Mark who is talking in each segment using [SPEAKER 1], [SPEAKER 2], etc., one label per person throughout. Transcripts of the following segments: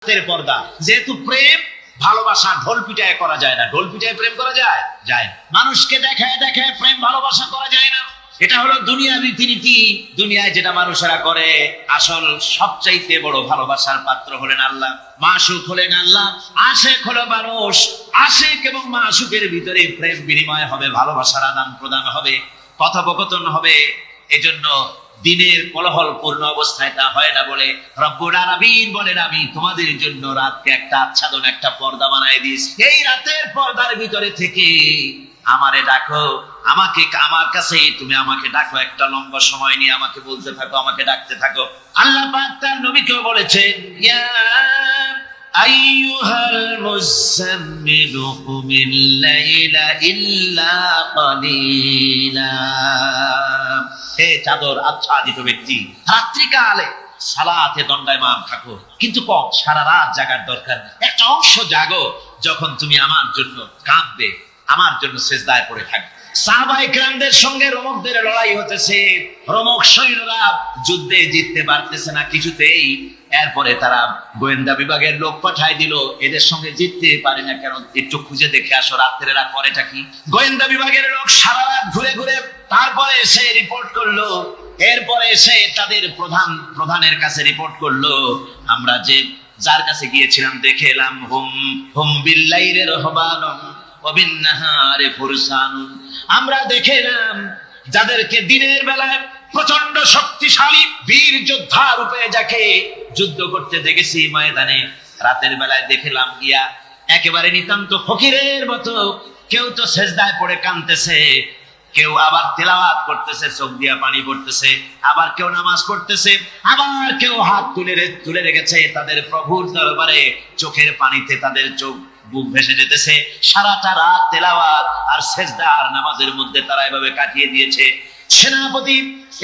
[SPEAKER 1] পর্দা। যেহেতু প্রেম ভালোবাসা ঢোল পিটায় করা যায় না। ঢোল পিটায় প্রেম করা যায়? যায় না। মানুষকে দেখায় দেখায় প্রেম ভালোবাসা করা যায় না। এটা হলো দুনিয়ার রীতিনীতি। দুনিয়ায় যেটা মানুষেরা করে, আসল সবচাইতে বড় ভালোবাসার পাত্র হলেন আল্লাহ, মাসুক হলেন আল্লাহ, আশেক হলো মানুষ। আশেক এবং মাসুকের ভিতরে প্রেম বিনিময় হবে, ভালোবাসার আদান প্রদান হবে, কথোপকথন হবে। এজন্য দিনের কোলাহল পূর্ণ অবস্থায় তা হয় না বলে রব্বুল আলামিন বলেন, আমি তোমাদের জন্য রাতকে একটা আচ্ছাদন, একটা পর্দা বানায় দিয়েছি। এই রাতের পর্দার ভিতরে থেকে আমারে ডাকো, আমাকে আমার কাছে তুমি আমাকে ডাকো, একটা লম্বা সময় নিয়ে আমাকে বলতে থাকো, আমাকে ডাকতে থাকো। আল্লাহ পাক তার নবীকেও বলেছেন, ইয়া আইয়ুহাল মুযাম্মিলু কুমিল লাইলা ইল্লা কালিলা। হে চাদর আচ্ছাদিত ব্যক্তি, রাত্রিকালে সালাতে দণ্ডায়মান থাকো, কিন্তু কম, সারা রাত জাগার দরকার নেই। একটা অংশ জাগো, যখন তুমি আমার জন্য কাঁদবে, আমার জন্য সিজদায় পড়ে থাকবে। সাহাবায়ে কেরামদের সঙ্গে রোমকদের লড়াই হতেছে। রোমক সৈন্যরা যুদ্ধে জিততে পারতেছে না কিছুতেই। এরপরে তারা গোয়েন্দা বিভাগের লোক পাঠায় দিল, এদের সঙ্গে জিততে পারে না কেন, একটু খুঁজে দেখে আসো রাত্রে এরা করেটা কি। গোয়েন্দা বিভাগের লোক সারা রাত ঘুরে ঘুরে তারপরে এসে রিপোর্ট করলো। এরপরে এসে তাদের প্রধানের কাছে রিপোর্ট করলো, আমরা যার কাছে গিয়েছিলাম দেখে এলাম, হুম বিল্লাইলি রাহবানুন ওয়া বিন্নাহারি ফুরসানুন। আমরা দেখে এলাম যাদেরকে দিনের বেলায় প্রচন্ড শক্তিশালী বীর যোদ্ধা রূপে যাকে যুদ্ধ করতে দেখেছি ময়দানে, রাতের বেলায় দেখলাম গিয়া একেবারে নিতান্ত ফকিরের মতো, কেউ তো সেজদায় পড়ে কাঁদতেছে, কেউ আবার তেলাওয়াত করতেছে, চোখ দিয়া পানি পড়তেছে, আবার কেউ নামাজ পড়তেছে, আবার কেউ হাত তুলে রেখেছে তাদের প্রভুর দরবারে, চোখের পানিতে তাদের চোখ বুক ভেসে যেতেছে। সারাটা রাত তেলাওয়াত আর সেজদা আর নামাজের মধ্যে তারা এভাবে কাটিয়ে দিয়েছে। সেনাপতি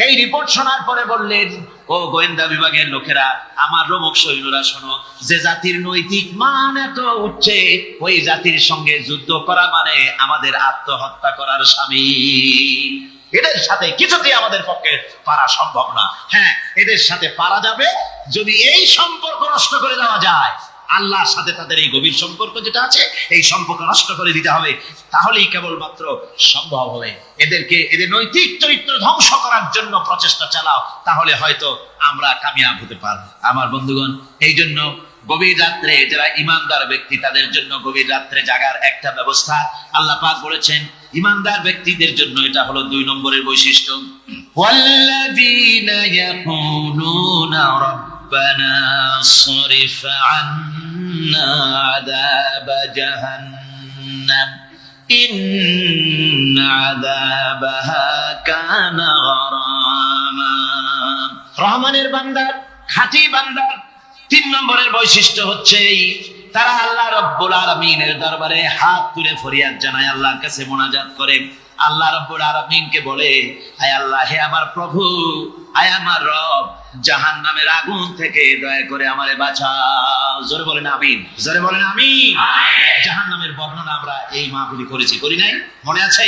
[SPEAKER 1] এই রিপোর্ট শোনার পরে বললেন, ও গোয়েন্দা বিভাগের লোকেরা, আমার রোমক সৈন্যরা শোনো, যে জাতির নৈতিক মান এত উঠছে, ওই জাতির সঙ্গে যুদ্ধ করা মানে আমাদের আত্মহত্যা করার শামিল। এদের সাথে কিছুতেই আমাদের পক্ষে পারা সম্ভব না। হ্যাঁ, এদের সাথে পারা যাবে যদি এই সম্পর্ক নষ্ট করে দেওয়া যায়। আল্লাহর সাথে তাদের এই গভীর সম্পর্ক যেটা আছে, এই সম্পর্ক নষ্ট করে দিতে হবে, তাহলেই কেবলমাত্র সম্ভব হবে। এদের নৈতিক চরিত্র ধ্বংস করার জন্য প্রচেষ্টা চালাও, তাহলে হয়তো আমরা কামিয়াব হতে পারবো। আমার বন্ধুগণ, এই জন্য গভীর রাত্রে যারা ইমানদার ব্যক্তি, তাদের জন্য গভীর রাত্রে জাগার একটা ব্যবস্থা আল্লাহ পাক বলেছেন। ইমানদার ব্যক্তিদের জন্য এটা হলো 2 নম্বরের বৈশিষ্ট্য। ওয়াল্লাযীনা ইয়াকুলুনা ربنا اصرف عنا عذاب جهنم إن عذابها كان غراما। রহমানের বান্দা, খাঁটি বান্দা 3 নম্বরের বৈশিষ্ট্য হচ্ছে তারা আল্লাহ রাব্বুল আলামিনের দরবারে হাত তুলে ফরিয়াদ জানায়, আল্লাহর কাছে মোনাজাত করে। আল্লাহ রাব্বুল আলামিনকে বলে, আয় আল্লাহ, হে আমার প্রভু, আয় আমার রব, জাহান্নামের আগুন থেকে দয়া করে আমারে বাঁচাও। জোরে বলেন আমিন, জোরে বলেন আমিন। জাহান্নামের বর্ণনা আমরা এই মাহফিলে করেছি, করি নাই? মনে আছে?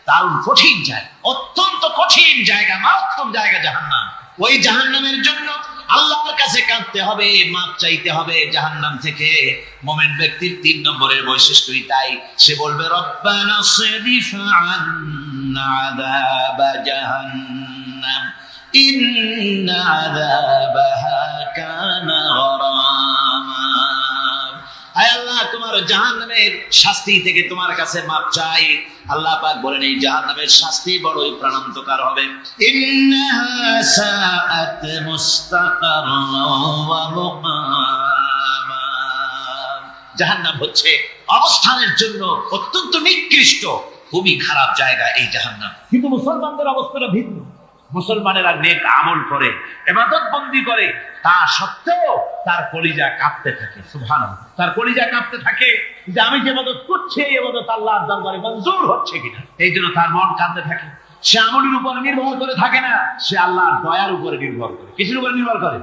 [SPEAKER 1] দারুণ কঠিন জায়গা, অত্যন্ত কঠিন জায়গা, মারাত্মক জায়গা জাহান্নাম। ওই জাহান্নামের জন্য আল্লাহর কাছে কাঁদতে হবে, মাপ চাইতে হবে জাহান্নাম থেকে। মুমিন ব্যক্তির 3 নম্বরের বৈশিষ্ট্যই তাই। সে বলবে, রব্বানা সরিফ আন্না আযাবা জাহান্নাম ইন্না আযাবাহা কানা গরামা। আয় আল্লাহ, তোমার জাহান্নামের শাস্তি থেকে তোমার কাছে মাপ চাই। আল্লাহ পাক বলেন, এই জাহান্নামের শাস্তি বড়ই প্রাণান্তকার হবে। ইন্নাহা সাআত মুস্তাকাররান ওয়া মুকামা। জাহান্নাম হচ্ছে অবস্থানের জন্য অত্যন্ত নিকৃষ্ট, খুবই খারাপ জায়গা এই জাহান্নাম। কিন্তু মুসলমানদের অবস্থাটা ভিন্ন। মুসলমানেরা নেক আমল করে, ইবাদত বন্দি করে, তা সত্ত্বেও তার কলিজা কাঁপতে থাকে। সুবহানাল্লাহ, তার কলিজা কাঁপতে থাকে যে আমি যে ইবাদত করছি, এই ইবাদত আল্লাহর দরবারে মঞ্জুর হচ্ছে কিনা। এই জন্য তার মন কাঁদতে থাকে। সে আমলের উপর নির্ভর করে থাকে না, সে আল্লাহর দয়ার উপরে নির্ভর করে। কিসের উপরে নির্ভর করে?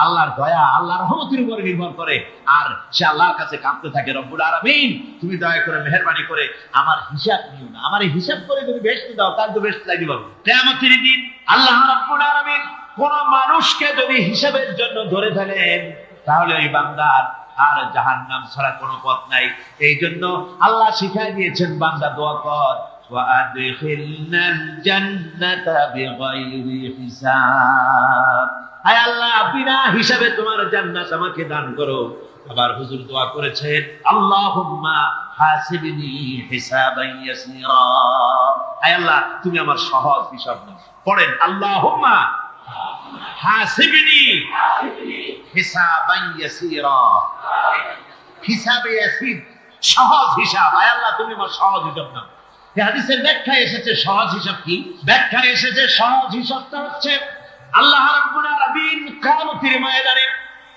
[SPEAKER 1] আল্লাহর দয়া, আল্লাহর রহমতের উপরে নির্ভর করে। আর সে আল্লাহর কাছে কাঁদতে থাকে, রব্বুল আলামিন, তুমি দয়া করে মেহেরবানি করে আমার হিসাব নিও না। আমার এই হিসাব করে যদি বেহেশতে দাও, তার তো বেহেশত লাগবে। কিয়ামতের দিন আল্লাহ রব্বুল আলামিন কোন মানুষকে যদি হিসাবের জন্য ধরে ফেলেন, তাহলে ওই বান্দার আর জাহান্নাম ছাড়া কোনো পথ নাই। এই জন্য আল্লাহ শিখাই দিয়েছেন, বান্দা দোয়া কর, ওয়াদখিলনাল জান্নাতা বিগাইরি হিসাব, আয় আল্লাহ বিনা হিসাবে তোমার জান্নাত আমাকে দান করো। আবার হুজুর দোয়া করেছেন, আল্লাহুম্মা হাসিবনি হিসাবান ইয়াসীরা, আয় আল্লাহ তুমি আমার সহজ হিসাব নাও। পড়েন, আল্লাহুম্মা হাসিবনি হিসাবান ইয়াসীরা, হিসাবে ইয়াসির, সহজ হিসাব, আয় আল্লাহ তুমি আমার সহজ হিসাব নাও। এই হাদিসের ব্যাখ্যায় এসেছে সহজ হিসাব কি? ব্যাখ্যায় এসেছে সহজ হিসাবটা হচ্ছে আল্লাহ রাব্বুল আলামিন কিয়ামতের ময়দানে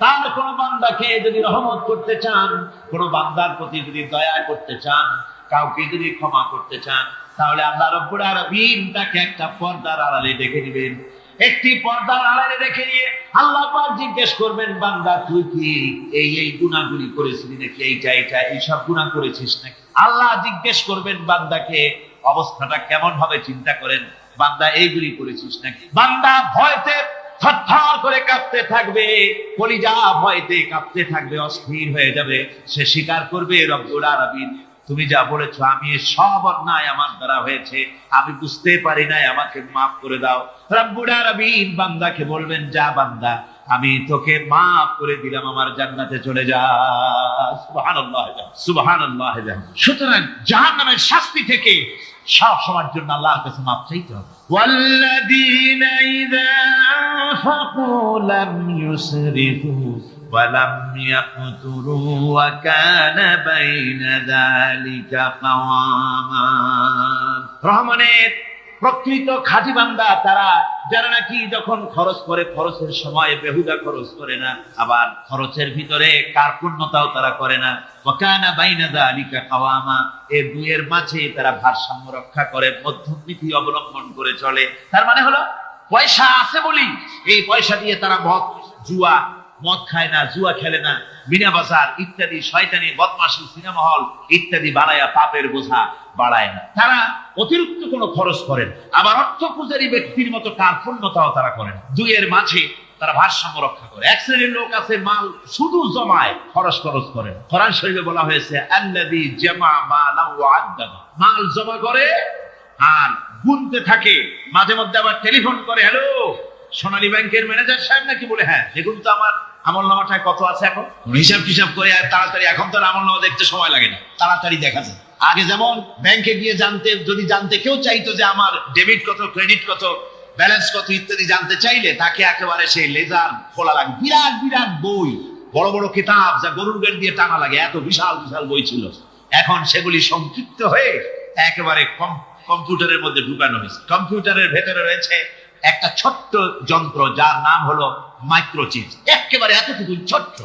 [SPEAKER 1] তার কোন বান্দাকে যদি রহমত করতে চান, কোন বান্দার প্রতি যদি দয়া করতে চান, কাউকে যদি ক্ষমা করতে চান, তাহলে আল্লাহ রাব্বুল আলামিন তাকে একটা পর্দার আড়ালে ডেকে দিবেন। একটি পর্দার আড়ালে রেখে নিয়ে আল্লাহ পাক জিজ্ঞেস করবেন, বান্দা তুই কি এই গুনাহগুলি করেছিস নাকি, এইসব গুনাহ করেছিস নাকি? আল্লাহ জিজ্ঞেস করবেন বান্দাকে, অবস্থাটা কেমন হবে চিন্তা করেন, বান্দা এইগুলি করেছিস নাকি? বান্দা ভয়তে থরথর করে কাঁপতে থাকবে, কলিজা ভয়তে কাঁপতে থাকবে, অস্থির হয়ে যাবে। সে স্বীকার করবে, রব্বুল আলামিন তুমি যা বলেছো আমি সব অন্যায় আমার দ্বারা হয়েছে, আমি বুঝতে পারি নাই, আমাকে মাফ করে দাও। রব্বুল আলামিন বান্দাকে বলবেন, যা বান্দা আমি তোকে মাফ করে দিলাম, আমার জান্নাতে চলে যা। সুবহানাল্লাহ, সুবহানাল্লাহ। সুতরাং জাহান্নামের শাস্তি থেকে সব সময়ের জন্য আল্লাহর কাছে মাফ চাইতে হবে। ওয়াল্লাযীনা ইযা আনফাকু লাম ইউসরিফু ওয়া লাম ইয়াকতুরু ওয়া কানা বাইনা যালিকা কাওয়ামা। রহমানের প্রকৃত খাঁটি বান্দা তারা, যারা নাকি যখন খরচ করে খরচের সময় বেহুদা খরচ করে না, আবার খরচের ভিতরে কার্পণ্যতাও তারা করে না। ওয়া কানা বাইনা যালিকা কাওয়ামা, এই দুইয়ের মাঝে তারা ভারসাম্য রক্ষা করে, মধ্যমপন্থী অবলম্বন করে চলে। তার মানে হলো পয়সা আছে বলি এই পয়সা দিয়ে তারা মদ খায় না, জুয়া খেলে না, মিনা বাজার ইত্যাদি শয়তানি বদমাশি সিনেমা হল ইত্যাদি বানায়া পাপের বোঝা বাড়ায় না। তারা অতিরিক্ত কোনো খরচ করেন, আবার অর্থ পূজারী ব্যক্তির মতো কার্পণ্যতাও তারা করেন। দুইয়ের মাঝে তারা ভারসাম্য রক্ষা করে। এক শ্রেণীর লোক আছে মাল শুধু জমায়, খরচ করেন। কোরআন শরীফে বলা হয়েছে, আল্লাযী জামা মালান ওয়া আদ্দাদা, মাল জমা করে আর গুনতে থাকে, মাঝে মধ্যে আবার টেলিফোন করে, হ্যালো সোনালী ব্যাংকের ম্যানেজার সাহেব নাকি, বলে হ্যাঁ দেখুন তো আমার আমল নামাটায় কত আছে, এখন হিসাব করে আর তাড়াতাড়ি, এখন তো আমল নামা দেখতে সময় লাগে না, তাড়াতাড়ি দেখা যায়। আগে যেমন ব্যাংকে গিয়ে জানতে কেউ চাইতো যে আমার ডেবিট কত, ক্রেডিট কত, ব্যালেন্স কত ইত্যাদি জানতে চাইলে তাকে একেবারে সেই লেজার খোলা লাগে, বিরাট বিরাট বই, বড় বড় কিতাব যা গরুর গাড়ি দিয়ে টানা লাগে, এত বিশাল বিশাল বই ছিল। এখন সেগুলি সংক্ষিপ্ত হয়ে একেবারে কম্পিউটারের মধ্যে ঢুকানো হয়েছে। কম্পিউটারের ভেতরে রয়েছে একটা ছোট্ট যন্ত্র যার নাম হলো মাইক্রোচিপ, একেবারে এতটুকু ছোট্ট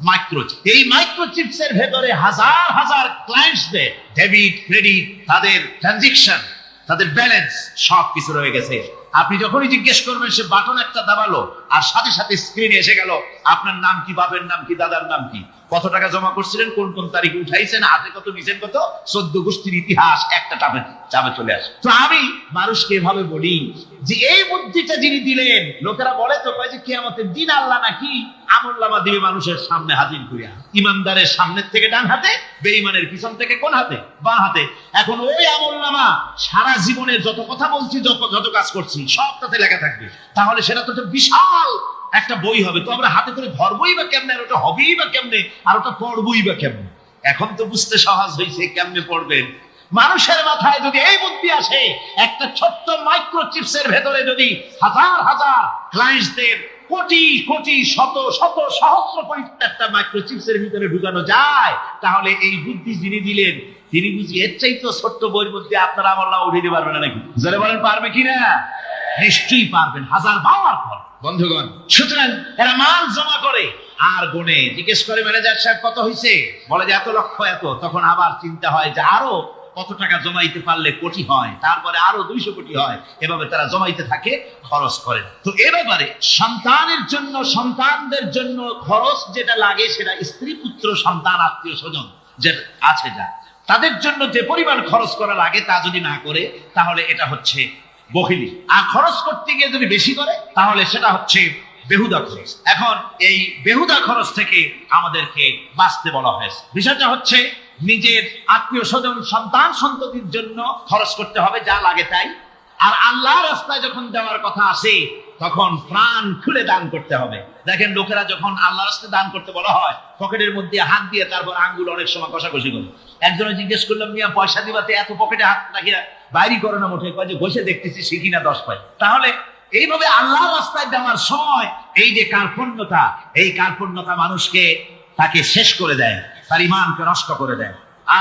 [SPEAKER 1] মাইক্রোচিপ। এই মাইক্রোচিপস এর ভেতরে হাজার হাজার ক্লায়েন্টসদের ডেবিট ক্রেডিট, তাদের ট্রানজাকশন, তাদের ব্যালেন্স সব কিছু রয়ে গেছে। আপনি যখনই জিজ্ঞেস করবেন, সে বাটন একটা দাবালো আর সাথে সাথে স্ক্রিনে এসে গেল আপনার নাম কি, বাপের নাম কি, দাদার নাম কি, কত টাকা জমা করছিলেন, কোন কোন তারিখে উঠাইছেন, হাতে কত নিচেন কত, 14 গোষ্ঠীর ইতিহাস একটা চাপে চলে আসে। তো আমি মানুষকে এভাবে বলি যে এই বুদ্ধিটা যিনি দিলেন, লোকেরা বলে তো যে কিয়ামতের দিন আল্লাহ নাকি আমলনামা দিবে মানুষের সামনে হাজির করিয়া, ইমানদারের সামনের থেকে ডান হাতে, বেঈমানের পিছন থেকে কোন হাতে, বাঁ হাতে। এখন ওই আমলনামা সারা জীবনে যত কথা বলছি, যত কাজ করছি সব তাতে লেখা থাকবে, তাহলে সেটা তো বিশাল একটা বই হবে। তো আমরা হাতে করে ধরবই বা কেমনে, আর ওটা হবেই বা কেমনে, আর ওটা পড়বই বা কেমনে? এখন তো বুঝতে সহজ হয়েছে কেমনে পড়বেন। মানুষের মাথায় যদি এই বুদ্ধি আসে, একটা ছোট্ট মাইক্রোচিপসের ভেতরে যদি হাজার হাজার ক্লায়েন্টদের কোটি কোটি শত শত সহস্র কোটি একটা মাইক্রোচিপসের ভিতরে ঢুকানো যায়, তাহলে এই বুদ্ধি যিনি দিলেন তিনি বুঝি এর চাইতে ছোট্ট বইয়ের মধ্যে আপনারা আমল উঠে দিতে পারবেন না নাকি? জোরে বলেন, পারবে কিনা? নিশ্চয়ই পারবেন, হাজার পাওয়ার পর। বন্ধুগণ, সুতরাং এরা মাল জমা করে আর গুনে, জিজ্ঞেস করে ম্যানেজার সাহেব কত হয়েছে, বলে যে এত লক্ষ এত, তখন আবার চিন্তা হয় যে আরো কত টাকা জমাইতে পারলে কোটি হয়, তারপরে আরো 200 কোটি হয়, এভাবে তারা জমাইতে থাকে, খরচ করে। তো এ ব্যাপারে সন্তানদের জন্য খরচ যেটা লাগে, সেটা স্ত্রী পুত্র সন্তান আত্মীয় স্বজন যে আছে, যা তাদের জন্য যে পরিমাণ খরচ করা লাগে তা যদি না করে, তাহলে এটা হচ্ছে বখিলি। আর খরচ করতে গিয়ে যদি বেশি করে, তাহলে সেটা হচ্ছে বেহুদা খরচ। এখন এই বেহুদা খরচ থেকে আমাদেরকে বাঁচতে বলা হয়েছে। বিষয়টা হচ্ছে নিজের আত্মীয় স্বজন সন্তান সন্ততির জন্য খরচ করতে হবে যা লাগে তাই, আর আল্লাহর রাস্তায় যখন দেওয়ার কথা আসে তখন প্রাণ খুলে দান করতে হবে। দেখেন লোকেরা যখন আল্লাহর রাস্তায় দান করতে বলা হয় পকেটের মধ্যে হাত দিয়ে তারপর আঙ্গুল অনেক সময় কষাকষি করে। একজনে জিজ্ঞেস করলাম, মিয়া পয়সা দিবাতে এত পকেটে হাত রাখিয়া বাইরে করে না মোটে, কয় যে ঘষে দেখতেছি শিখি না 10 পাই। তাহলে এইভাবে আল্লাহর রাস্তায় দেওয়ার সময় এই যে কার্পণ্যতা, এই কার্পণ্যতা মানুষকে তাকে শেষ করে দেয়, তার ঈমানকে নষ্ট করে দেয়।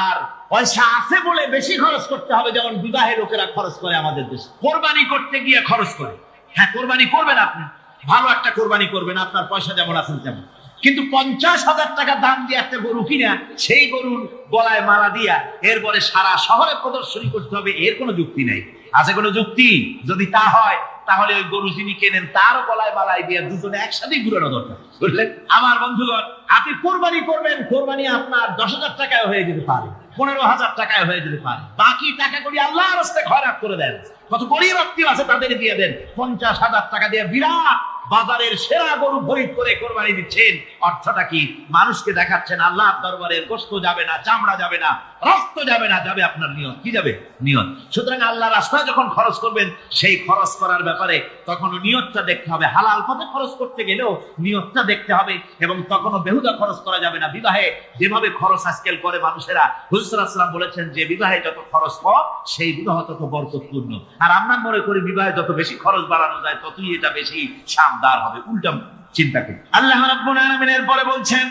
[SPEAKER 1] আর পয়সা আছে বলে বেশি খরচ করতে হবে, যেমন বিবাহে লোকেরা খরচ করে আমাদের দেশে, কোরবানি করতে গিয়ে খরচ করে। হ্যাঁ, কোরবানি করবেন আপনি, ভালো একটা কোরবানি করবেন, আপনার পয়সা যেমন আছে তেমন, কিন্তু 50,000 টাকা দাম দিয়ে একটা গরু কিনা সেই গরুর গলায় মালা দিয়া এরপরে সারা শহরে প্রদর্শনী করতে হবে, এর কোনো যুক্তি নেই। আছে কোনো যুক্তি? যদি তা হয় তাহলে ওই গরু যিনি কেনেন তারও গলায় মালাই দিয়ে দুজনে একসাথেই ঘুরানো দরকার। বুঝলেন আমার বন্ধুগণ, আপনি কোরবানি করবেন, কোরবানি আপনার 10,000 টাকায় হয়ে যেতে পারে, 15,000 টাকায় হয়ে যেতে পারে, বাকি টাকাগুলি আল্লাহর রাস্তায় খয়রাত করে দেন। কত গরিব আত্মীয় আছে তাদের দিয়ে দেন। 50,000 টাকা দিয়ে বিরাট বাজারের সেরা গরু খরিদ করে কোরবানি দিচ্ছেন। অর্থটা কি? মানুষকে দেখাচ্ছেন আল্লাহর দরবারের গোশত যাবে না, চামড়া যাবে না, রক্ত যাবে না, যাবে আপনার নিয়ত। কি যাবে? নিয়ত। সুতরাং আল্লাহর রাস্তায় যখন খরচ করবেন সেই খরচ করার ব্যাপারে তখনও নিয়তটা দেখতে হবে। হালাল পথে খরচ করতে গেলেও নিয়তটা দেখতে হবে, এবং তখনও বেহুদা খরচ করা যাবে না। বিবাহে যেভাবে খরচ আজকাল করে মানুষেরা, হুজুর সাল্লাল্লাহু আলাইহি ওয়াসাল্লাম বলেছেন যে বিবাহে যত খরচ কম সেই বিবাহ তত বরকতপূর্ণ। আর আমরা মনে করি বিবাহে যত বেশি খরচ বাড়ানো যায় ততই এটা বেশি শানদার হবে। উল্টা চিন্তা করি। আল্লাহ রাব্বুল আলামিন এর পরে বলছেন,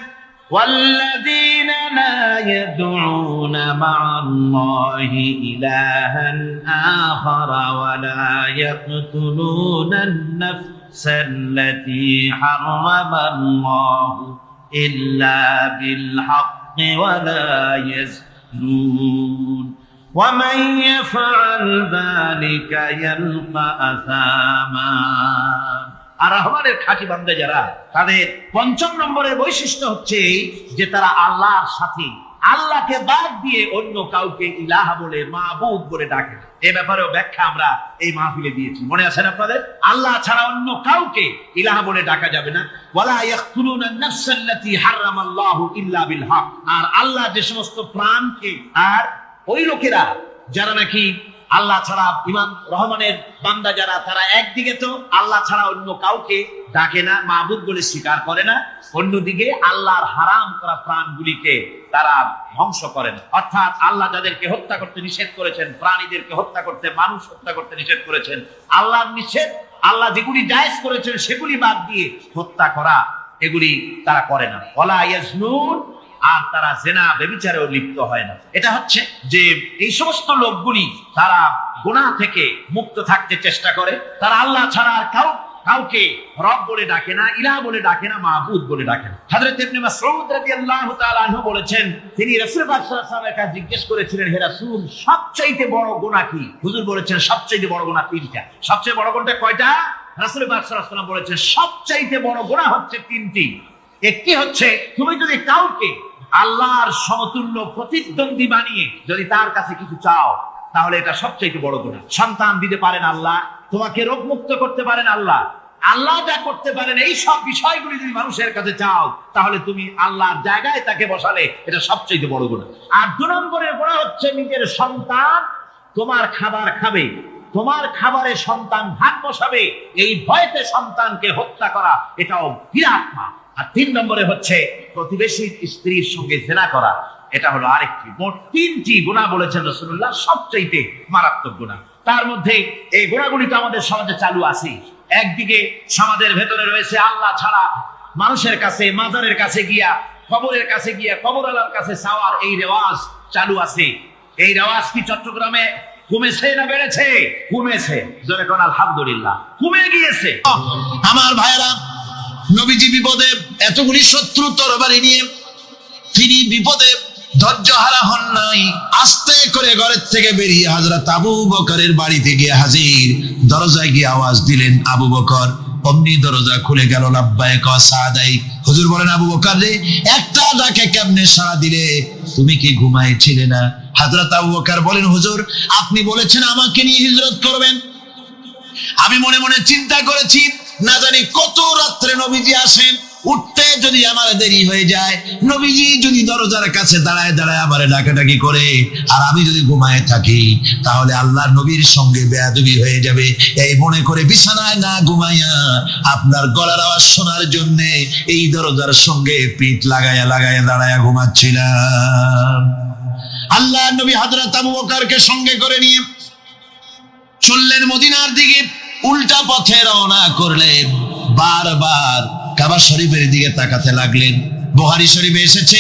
[SPEAKER 1] والذين لا يدعون مع الله إلها آخر ولا يقتلون النفس التي حرم الله إلا بالحق ولا يزنون ومن يفعل ذلك يلقى أثاما। আর রহমানের খাঁটি বান্দা যারা, তাদের ৫ম নম্বরের বৈশিষ্ট্য হচ্ছে যে তারা আল্লাহর সাথে, আল্লাহকে বাদ দিয়ে অন্য কাউকে ইলাহ বলে, মাবুদ বলে ডাকে। এই ব্যাপারেও ব্যাখ্যা আমরা এই মাহফিলে দিয়েছি, মনে আছে আপনাদের? আল্লাহ ছাড়া অন্য কাউকে ইলাহ বলে ডাকা যাবে না। ওয়ালা ইয়াকতুলুনা আন-নাফসাল্লাতী হারামাল্লাহু ইল্লা বিল হক। আর আল্লাহ যে সমস্ত প্রাণকে, আর ওই লোকেরা যারা নাকি আল্লাহ ছাড়া, ইমাম রহমানের বান্দা যারা, তারা একদিকে তো আল্লাহ ছাড়া অন্য কাউকে ডাকে না, মাবুদ বলে স্বীকার করে না, অন্যদিকে আল্লাহর হারাম করা প্রাণগুলিকে তারা ধ্বংস করে না। অর্থাৎ আল্লাহ যাদেরকে হত্যা করতে নিষেধ করেছেন, প্রাণীদেরকে হত্যা করতে, মানুষ হত্যা করতে নিষেধ করেছেন, আল্লাহর নিষেধ, আল্লাহ যেগুলি জায়েজ করেছেন সেগুলি বাদ দিয়ে হত্যা করা, এগুলি তারা করে না। ওয়ালা ইয়াজনুন, আর তারা জেনা ব্যভিচারেও লিপ্ত হয় না। এটা হচ্ছে যে এই সমস্ত লোকগুলি তারা গুনাহ থেকে মুক্ত থাকতে চেষ্টা করে। তারা আল্লাহ ছাড়া আর কাউকে রব বলে ডাকে না, ইলাহ বলে ডাকে না, মাবুদ বলে ডাকে না। হযরত ইবনে মাসউদ রাদিয়াল্লাহু তাআলা আনহু বলেছেন, তিনি রাসূল পাক সাল্লাল্লাহু আলাইহি ওয়াসাল্লামের কাছে জিজ্ঞেস করেছিলেন, হে রাসূল, সবচেয়ে বড় গুনাহ কি? হুজুর বলেছেন সবচেয়ে বড় গুনাহ 3টা। সবচেয়ে বড় গুনাহটা কয়টা? রাসূল পাক সাল্লাল্লাহু আলাইহি ওয়াসাল্লাম বলেছেন সবচেয়ে বড় গুনাহ হচ্ছে 3টি। একটি হচ্ছে, তুমি যদি কাউকে আল্লাহর সমতুল্য প্রতিদ্বন্দ্বী বানিয়ে যদি তার কাছে কিছু চাও, তাহলে এটা সবচেয়ে বড় গুনাহ। সন্তান দিতে পারেন আল্লাহ, তোমাকে রোগ মুক্ত করতে পারেন আল্লাহ, আল্লাহ যা করতে পারেন এই সব বিষয়গুলি যদি মানুষের কাছে চাও, তাহলে তুমি আল্লাহর জায়গায় তাকে বসালে, এটা সবচেয়ে বড় গুনাহ। আর 2 নম্বরের গুনাহ হচ্ছে নিজের সন্তান তোমার খাবার খাবে, তোমার খাবারে সন্তান ভাগ বসাবে, এই ভয়তে সন্তানকে হত্যা করা, এটাও বিরাট পাপ। আর 3 নম্বরে হচ্ছে প্রতিবেশীর স্ত্রীর সঙ্গে জেনা করা, এটা হলো আরেকটি। মোট 3টি গুনাহ বলেছেন রাসূলুল্লাহ, সবচেয়ে মারাত্মক গুনাহ। তার মধ্যে এই গুনাহগুলি তো আমাদের সমাজে চালু আছে। একদিকে সমাজের ভেতরে রয়েছে আল্লাহ ছাড়া মানুষের কাছে, মাজারের কাছে গিয়া, কবরের কাছে গিয়া, কবরওয়ালার কাছে চাওয়ার এই রেওয়াজ চালু আছে। এই রেওয়াজ কি চট্টগ্রামে কমেছে না বেড়েছে? কমেছে। জোরে কোন আলহামদুলিল্লাহ, কমে গিয়েছে।
[SPEAKER 2] আমার ভাইরা, নবীজি বিপদে, এতগুলি শত্রু তরবারি নিয়ে তিনি বিপদে ধৈর্যহারা হন নাই। আস্তে করে ঘরের থেকে বেরিয়ে হযরত আবু বকরের বাড়িতে গিয়ে হাজির। দরজায় গিয়ে আওয়াজ দিলেন, আবু বকর। অমনি দরজা খুলে গেল, লাব্বাইক ওয়া সাদাইক। হুজুর বলেন, আবু বকর রে, একটা ডাকে কেমনে সাড়া দিলে? তুমি কি ঘুমাইছিলে না? হযরত আবু বকর বলেন, হুজুর, আপনি বলেছেন আমাকে নিয়ে হিজরত করবেন, আমি মনে মনে চিন্তা করেছি না জানি কত রাত্রে নবীজি আসেন, উঠতে যদি আমার দেরি হয়ে যায়, নবীজি যদি দরজার কাছে দাঁড়ায় দাঁড়ায় আমারে ডাকাডাকি করে, আর আমি যদি ঘুমায় থাকি, তাহলে আল্লাহ নবীর সঙ্গে বেয়াদবি হয়ে যাবে। এই মনে করে বিছানায় না ঘুমাইয়া আপনার গলার আওয়াজ শোনার জন্য এই দরজার সঙ্গে পিঠ লাগায়া লাগায়া দাঁড়ায়া ঘুমাচ্ছিলাম। আল্লাহ নবী হযরত আবু বকরকে সঙ্গে করে নিয়ে চললেন মদিনার দিকে, উল্টা পথে রওনা করলেন। বারবার কাবা শরীফের দিকে তাকাতে লাগলেন। বুখারী শরীফে এসেছে,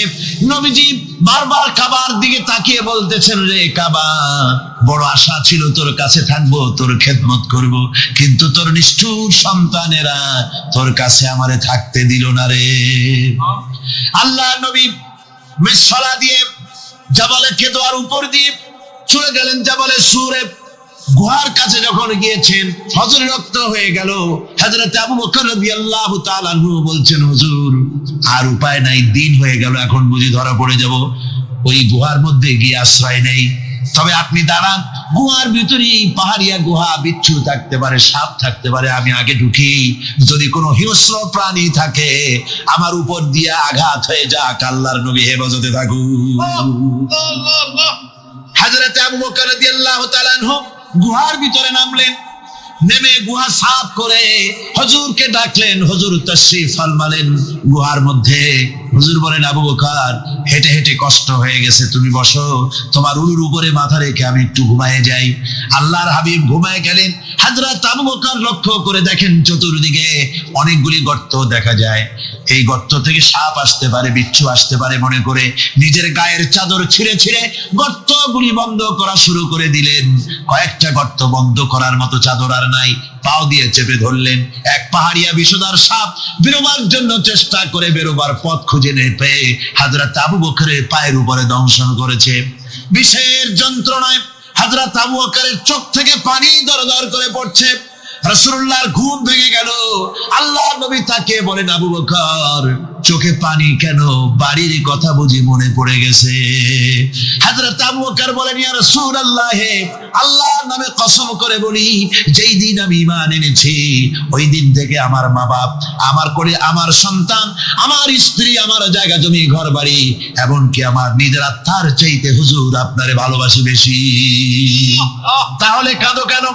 [SPEAKER 2] নবীজি বারবার কাবার দিকে তাকিয়ে বলতেছেন, রে কাবা, বড় আশা ছিল তোর কাছে থাকবো, তোর খেদমত করব, কিন্তু তোর নিষ্ঠুর সন্তানেরা তোর কাছে আমারে থাকতে দিল না রে। আল্লাহ নবী মিসলা দিয়ে জাবালে কেদোয়ার উপর দিয়ে চলে গেলেন জাবালে সুরে। গুহার কাছে যখন গিয়েছেন, ফজর রক্ত হয়ে গেল। হযরত আবু বকর রাদিয়াল্লাহু তাআলা আনহু বলছেন, হুজুর আর উপায় নাই, দিন হয়ে গেল, এখন বুঝি ধরা পড়ে যাব, ওই গুহার মধ্যে গিয়ে আশ্রয় নেই। তবে আপনি দাঁড়ান, গুহার ভিতরেই পাহাড়িয়া গুহা, বিচ্ছু থাকতে পারে, সাপ থাকতে পারে, আমি আগে ঢুকি, যদি কোনো হিংস্র প্রাণী থাকে আমার উপর দিয়ে আঘাত হয়ে যাক, আল্লাহর নবী হেফাজতে থাকুন। হযরত আবু বকর রাদিয়াল্লাহু তাআলা আনহু গুহার ভিতরে নামলেন। নেমে গুহা সাফ করে হুজুরকে ডাকলেন। হুজুর তাশরীফ ফরমালেন গুহার মধ্যে। হুজুর বলেন, আবু বকর, হেঁটে হেঁটে কষ্ট হয়ে গেছে, তুমি বসো, তোমার উলুর উপরে মাথা রেখে আমি একটু ঘুমায়ে যাই। আল্লাহর হাবিব ঘুমায় গেলেন। হযরত আবু বকর লক্ষ্য করে দেখেন চতুর্দিকে অনেকগুলি গর্ত দেখা যায়। এই গর্ত থেকে সাপ আসতে পারে, বিচ্ছু আসতে পারে মনে করে নিজের গায়ের চাদর ছিঁড়ে ছিঁড়ে গর্তগুলি বন্ধ করা শুরু করে দিলেন। কয়েকটা গর্ত বন্ধ করার মতো চাদর আর নাই, পাও দিয়ে চেপে ধরলেন। এক পাহাড়িয়া বিষধর সাপ বেরোবার জন্য চেষ্টা করে বেরোবার পথ খুঁজে না পেয়ে হযরত আবু বকরের পায়ের উপরে দংশন করেছে। বিষের যন্ত্রণায় হযরত আবু বকরের চোখ থেকে পানি দরদর করে পড়ছে। রাসূলুল্লাহর ঘুম ভেঙে গেল। আল্লাহর নবী তাকে বলেন, আবু বকর, চোখে পানি কেন? বাড়ির কথা বুঝি মনে পড়ে গেছে? হযরত আবু বকর বলেন, ইয়া রাসূলুল্লাহ, আল্লাহর নামে কসম করে বলি, যেই দিন আমি ঈমান এনেছি ওই দিন থেকে আমার মা বাপ, আমার করে আমার সন্তান, আমার স্ত্রী, আমার জায়গা জমি ঘর বাড়ি, এমনকি আমার নিজের আত্মার চাইতে হুজুর আপনারে ভালোবাসি বেশি। তাহলে কাঁদো কেন?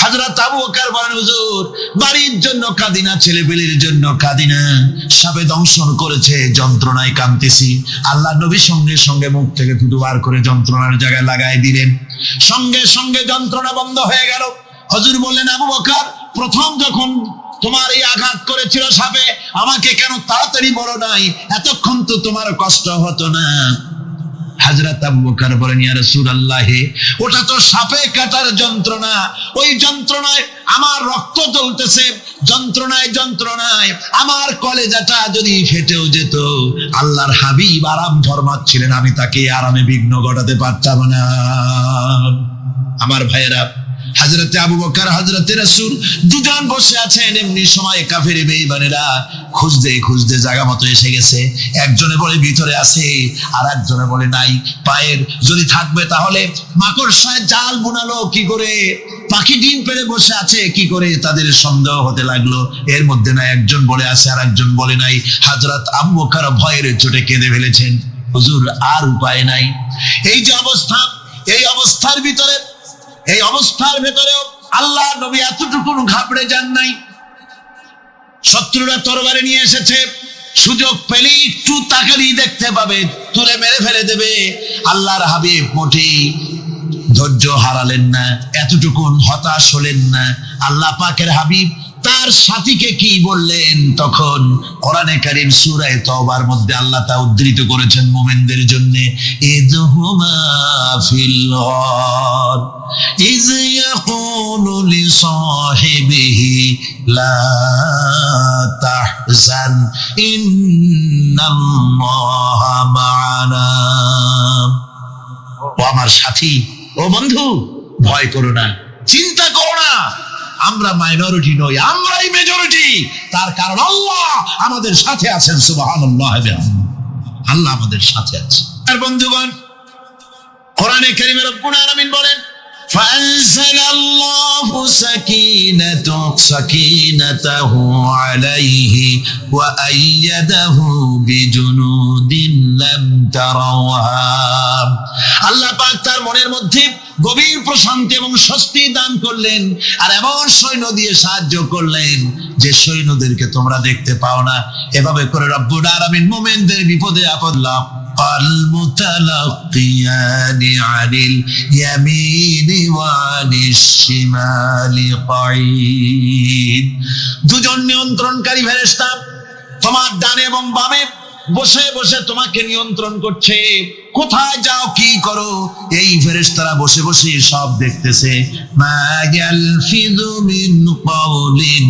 [SPEAKER 2] হযরত আবু বকর বলেন, হুজুর, বাড়ির জন্য কাঁদি না, ছেলেপেলের জন্য কাঁদি না, সাপে দংশন করেছে, যন্ত্রণায় কাঁদতেছি। আল্লাহ নবী সঙ্গে সঙ্গে মুখ থেকে থুতু বার করে যন্ত্রণার জায়গায় লাগাই দিলেন। সঙ্গে সঙ্গে যন্ত্রণা বন্ধ হয়ে গেল। হুজুর বললেন, আবু বকর, প্রথম যখন তোমার এই আঘাত করেছিল সাপে, আমাকে কেন তাড়াতাড়ি বলো নাই? এতক্ষণ তো তোমার কষ্ট হতো না। হযরত আবু বকর বলেন, ইয়া রাসূলুল্লাহ, ওটা তো সাপে কাটার যন্ত্রণা, ওই যন্ত্রণায় আমার রক্ত জ্বলতেছে, যন্ত্রণায় যন্ত্রণায় আমার কলেজাটা যদি ফেটেও যেত। আল্লাহর হাবিব আরাম ফরমাচ্ছিলেন, আমি তাকে আরামে বিঘ্ন ঘটাতে পারতাম না। আমার ভাইয়েরা, হযরতে আবু বকর, হযরতে রাসূল দুজন বসে আছেন। এমনি সময় কাফের বেঈমানেরা খুঁজতে খুঁজতে জায়গা মতো এসে গেছে। একজনে বলে ভিতরে আছে, আর একজনে বলে নাই। পায়ের যদি থাকবে তাহলে মাকড়সায় জাল বুনালো কি করে, পাখি ডিম পেড়ে বসে আছে কি করে, তাদের সন্দেহ হতে লাগলো। এর মধ্যে না একজন বলে আছে, আর একজন বলে নাই। হযরত আবু বকর ভয়ের চোটে কেঁদে ফেলেছেন, হুজুর আর উপায় নাই। এই যে অবস্থা, এই অবস্থার ভিতরে, এই অবস্থার ভেতরেও আল্লাহ নবী এতটুকু ঘাবড়ে যান নাই। শত্রুরা তরবারি নিয়ে এসেছে, সুযোগ পেলেই একটু তাকালেই দেখতে পাবে, তুলে মেরে ফেলে দেবে। আল্লাহর হাবিব মোটেই ধৈর্য হারালেন না, এতটুকু হতাশ হলেন না। আল্লাহ পাকের হাবিব তার সাথীকে কি বললেন? তখন কোরআনে কারীম সূরা তাওবার মধ্যে আল্লাহ তা উদ্ধৃত করেছেন মুমিনদের জন্য, ইযহুমা ফিল গার ইয ইয়াকুলু লিসাহিবিহি লা তাহজান ইন্নাল্লাহা মা'ানা। ও আমার সাথী, ও বন্ধু, ভয় করো না, চিন্তা করো না, আমরা মাইনরিটি নই, আমরাই মেজরিটি। তার কারণ আল্লাহ আমাদের সাথে আছেন। সুবহানাল্লাহ, আল্লাহ আমাদের সাথে আছে। আর বন্ধুগণ, কোরআনে কারীমে রব্বুল আলামিন বলেন, فأنزل الله سكينته عليه وأيده بجنود لم تروها। আল্লাহ পাক তার মনের মধ্যে গভীর প্রশান্তি এবং স্বস্তি দান করলেন, আর এমন সৈন্য দিয়ে সাহায্য করলেন যে সৈন্যদেরকে তোমরা দেখতে পাও না। এভাবে করে রব্বুল আলামিন মুমিনদের বিপদে আপদে المتلقيان عن اليمين وعن الشمال قعيد। দুজন নিয়ন্ত্রণকারী ফেরেশতা তোমার ডানে এবং বামে বসে বসে তোমাকে নিয়ন্ত্রণ করছে, কোথায় যাও কি করো এই ফেরেশতারা বসে বসে সব দেখতেছে। মা ইয়ালফিযু মিন কাওলিন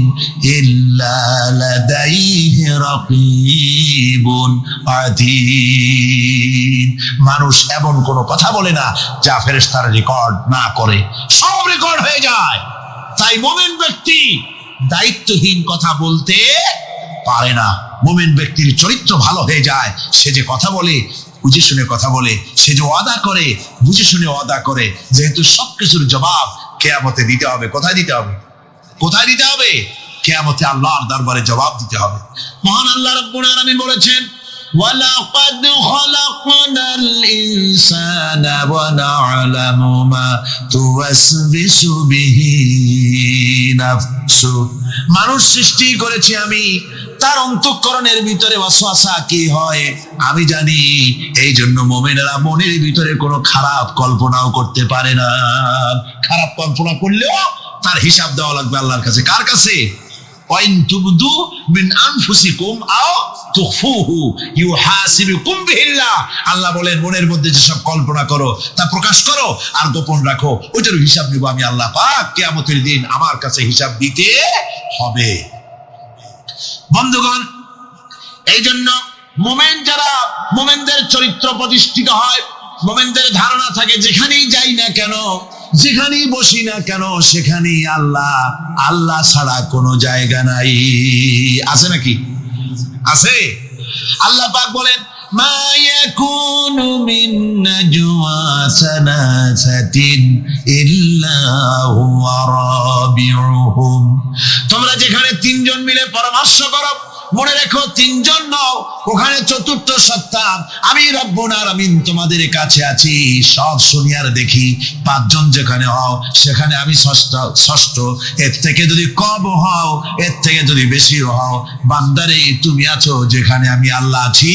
[SPEAKER 2] ইল্লা লাদাইহি রাকীবুন আতীদ। মানুষ এমন কোনো কথা বলে না যা ফেরেশতারা রেকর্ড না করে, সব রেকর্ড হয়ে যায়। তাই মুমিন ব্যক্তি দায়িত্বহীন কথা বলতে পারে না। মুমিন ব্যক্তির চরিত্র ভালো হয়ে যায়, সে যে কথা বলে বুঝে শুনে কথা বলে, সে যে ওয়াদা করে বুঝে শুনে ওয়াদা করে, যেহেতু সবকিছুর জবাব কিয়ামতে দিতে হবে। কোথায় দিতে হবে? কোথায় দিতে হবে? কিয়ামতে আল্লাহর দরবারে জবাব দিতে হবে। মহান আল্লাহ রাব্বুল আলামিন বলেছেন, وَلَقَدْ خَلَقْنَا الْإِنسَانَ وَنَعْلَمُ مَا تُوَسْوِسُ بِهِ نَفْسُهُ। মানুষ সৃষ্টি করেছি আমি, তার অন্তঃকরণের ভিতরে ওয়াসওয়াসা কি হয় আমি জানি। এই জন্য মুমিনেরা মনের ভিতরে কোনো খারাপ কল্পনাও করতে পারে না। খারাপ কল্পনা করলেও তার হিসাব দেওয়া লাগবে আল্লাহর কাছে। কার কাছে? ওয়াইন তুবদু মিন আনফুসিকুম আও তুখফুহু ইউহাসিবুকুম বিহিল্লাহ। আল্লাহ বলেন মনের মধ্যে যেসব কল্পনা করো তা প্রকাশ করো আর গোপন রাখো, ওইটার হিসাব নিব আমি আল্লাহ পাক। কিয়ামতের দিন আমার কাছে হিসাব দিতে হবে। বন্ধুগণ, এই জন্য মুমিনদের চরিত্র প্রতিষ্ঠিত হয়, মুমিনদের ধারণা থাকে যেখানেই যাই না কেন, যেখানেই বসি না কেন, সেখানেই আল্লাহ, আল্লাহ ছাড়া কোনো জায়গা নাই। আছে নাকি? আছে। আল্লাহ পাক বলেন, মা ইয়াকুনু মিন নাজওয়া সালাসাতিন ইল্লা হুয়া রাবিউহুম। তোমরা যেখানে তিনজন মিলে পরামর্শ করো, মনে রেখো তিনজন নও, ওখানে চতুর্থ সত্তা আমি রব্বুল আলামিন তোমাদের কাছে আছি। সব শুনি আর দেখি। পাঁচজন যেখানে হও সেখানে আমি ষষ্ঠ। এর থেকে যদি কম হও, এর থেকে যদি বেশি হও, বান্দারে তুমি আছো যেখানে আমি আল্লাহ আছি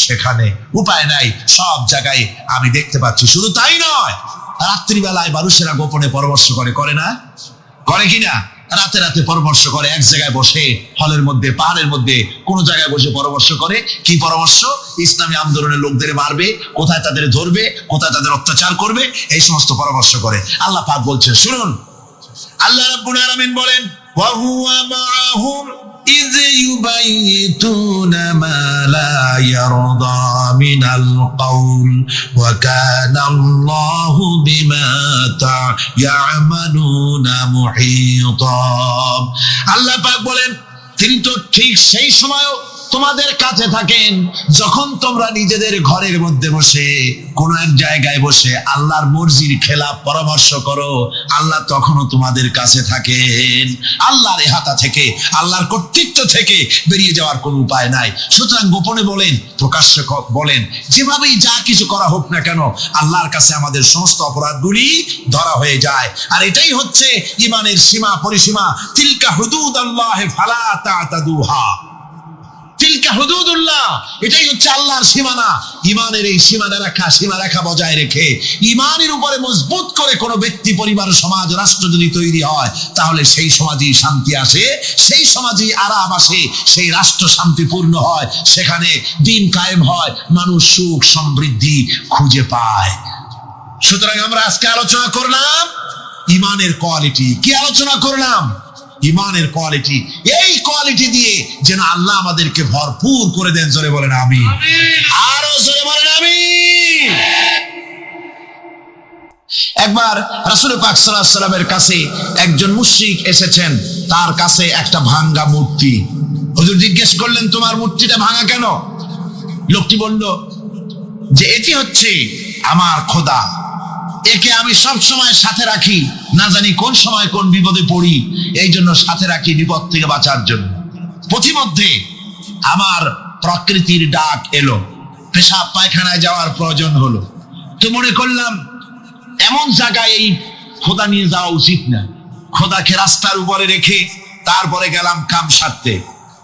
[SPEAKER 2] সেখানে। উপায় নাই, সব জায়গায় আমি দেখতে পাচ্ছি। শুধু তাই নয়, রাত্রিবেলায় মানুষেরা গোপনে পরামর্শ করে না? করে কিনা? রাতে রাতে পরামর্শ করে, এক জায়গায় বসে, হলের মধ্যে, পাহাড়ের মধ্যে, কোন জায়গায় বসে পরামর্শ করে। কি পরামর্শ? ইসলামী আন্দোলনের লোকদের মারবে, কোথায় তাদের ধরবে, কোথায় তাদের অত্যাচার করবে, এই সমস্ত পরামর্শ করে। আল্লাহ পাক বলছেন, শুনুন, আল্লাহ রাব্বুল আলামিন বলেন, ওয়া হুয়া মাআহুম ইয ইউবাইতুনা মা লা ইয়ারদা মিনাল কাউল ওয়া কানা আল্লাহু বিমা তা'মালুনা মুহীতা। আল্লাহ পাক বলেন, তিনি তো ঠিক সেই সময়ও তোমাদের কাছে থাকেন যখন তোমরা নিজেদের ঘরের মধ্যে বসে, কোন এক জায়গায় বসে আল্লাহর মর্জির খেলাফ পরামর্শ করো, আল্লাহ তখনও তোমাদের কাছে থাকেন। আল্লাহর ইহাতা থেকে, আল্লাহর কর্তৃত্ব থেকে বেরিয়ে যাওয়ার কোনো উপায় নাই। সুতরাং গোপনে বলেন, প্রকাশ্যে বলেন, যেভাবেই যা কিছু করা হোক না কেন, আল্লাহর কাছে আমাদের সমস্ত অপরাধগুলি ধরা হয়ে যায়। আর এটাই হচ্ছে ঈমানের সীমা পরিসীমা। তিলকা হুদুদাল্লাহি ফালা তা'তাদুহা। তিলকা হুদুদুল্লাহ, এটাই হচ্ছে আল্লাহর সীমানা। ঈমানের এই সীমারেখা বজায় রেখে ঈমানের উপরে মজবুত করে কোনো ব্যক্তি, পরিবার, সমাজ, রাষ্ট্র যদি তৈরি হয়, তাহলে সেই সমাজেই শান্তি আসে, সেই সমাজেই আরাম আসে, সেই রাষ্ট্র শান্তিপূর্ণ হয়, সেখানে দিন কায়েম হয়, মানুষ সুখ সমৃদ্ধি খুঁজে পায়। সুতরাং আমরা আজকে আলোচনা করলাম ঈমানের কোয়ালিটি। কি আলোচনা করলাম? ঈমানের কোয়ালিটি। এই কোয়ালিটি দিয়ে যেন আল্লাহ আমাদেরকে ভরপুর করে দেন। জোরে বলেন আমিন। আরো জোরে বলেন আমিন। একবার রাসূল পাক সাল্লাল্লাহু আলাইহি ওয়াসাল্লামের কাছে একজন মুশরিক এসেছেন, তার কাছে একটা ভাঙা মূর্তি। হুজুর জিজ্ঞেস করলেন, তোমার মূর্তিটা ভাঙা কেন? লোকটি বলল যে এটি হচ্ছে আমার খোদা, একে আমি সব সময় সাথে রাখি, না জানি কোন সময় কোন বিপদে পড়ি, এই জন্য সাথে রাখি বিপদ থেকে বাঁচার জন্য। পথিমধ্যে আমার প্রকৃতির ডাক এলো, পেশাব পায়খানায় যাওয়ার প্রয়োজন হলো। তো মনে করলাম এমন জায়গায় এই খোদা নিয়ে যাওয়া উচিত না, খোদাকে রাস্তার উপরে রেখে তারপরে গেলাম কাম সারতে।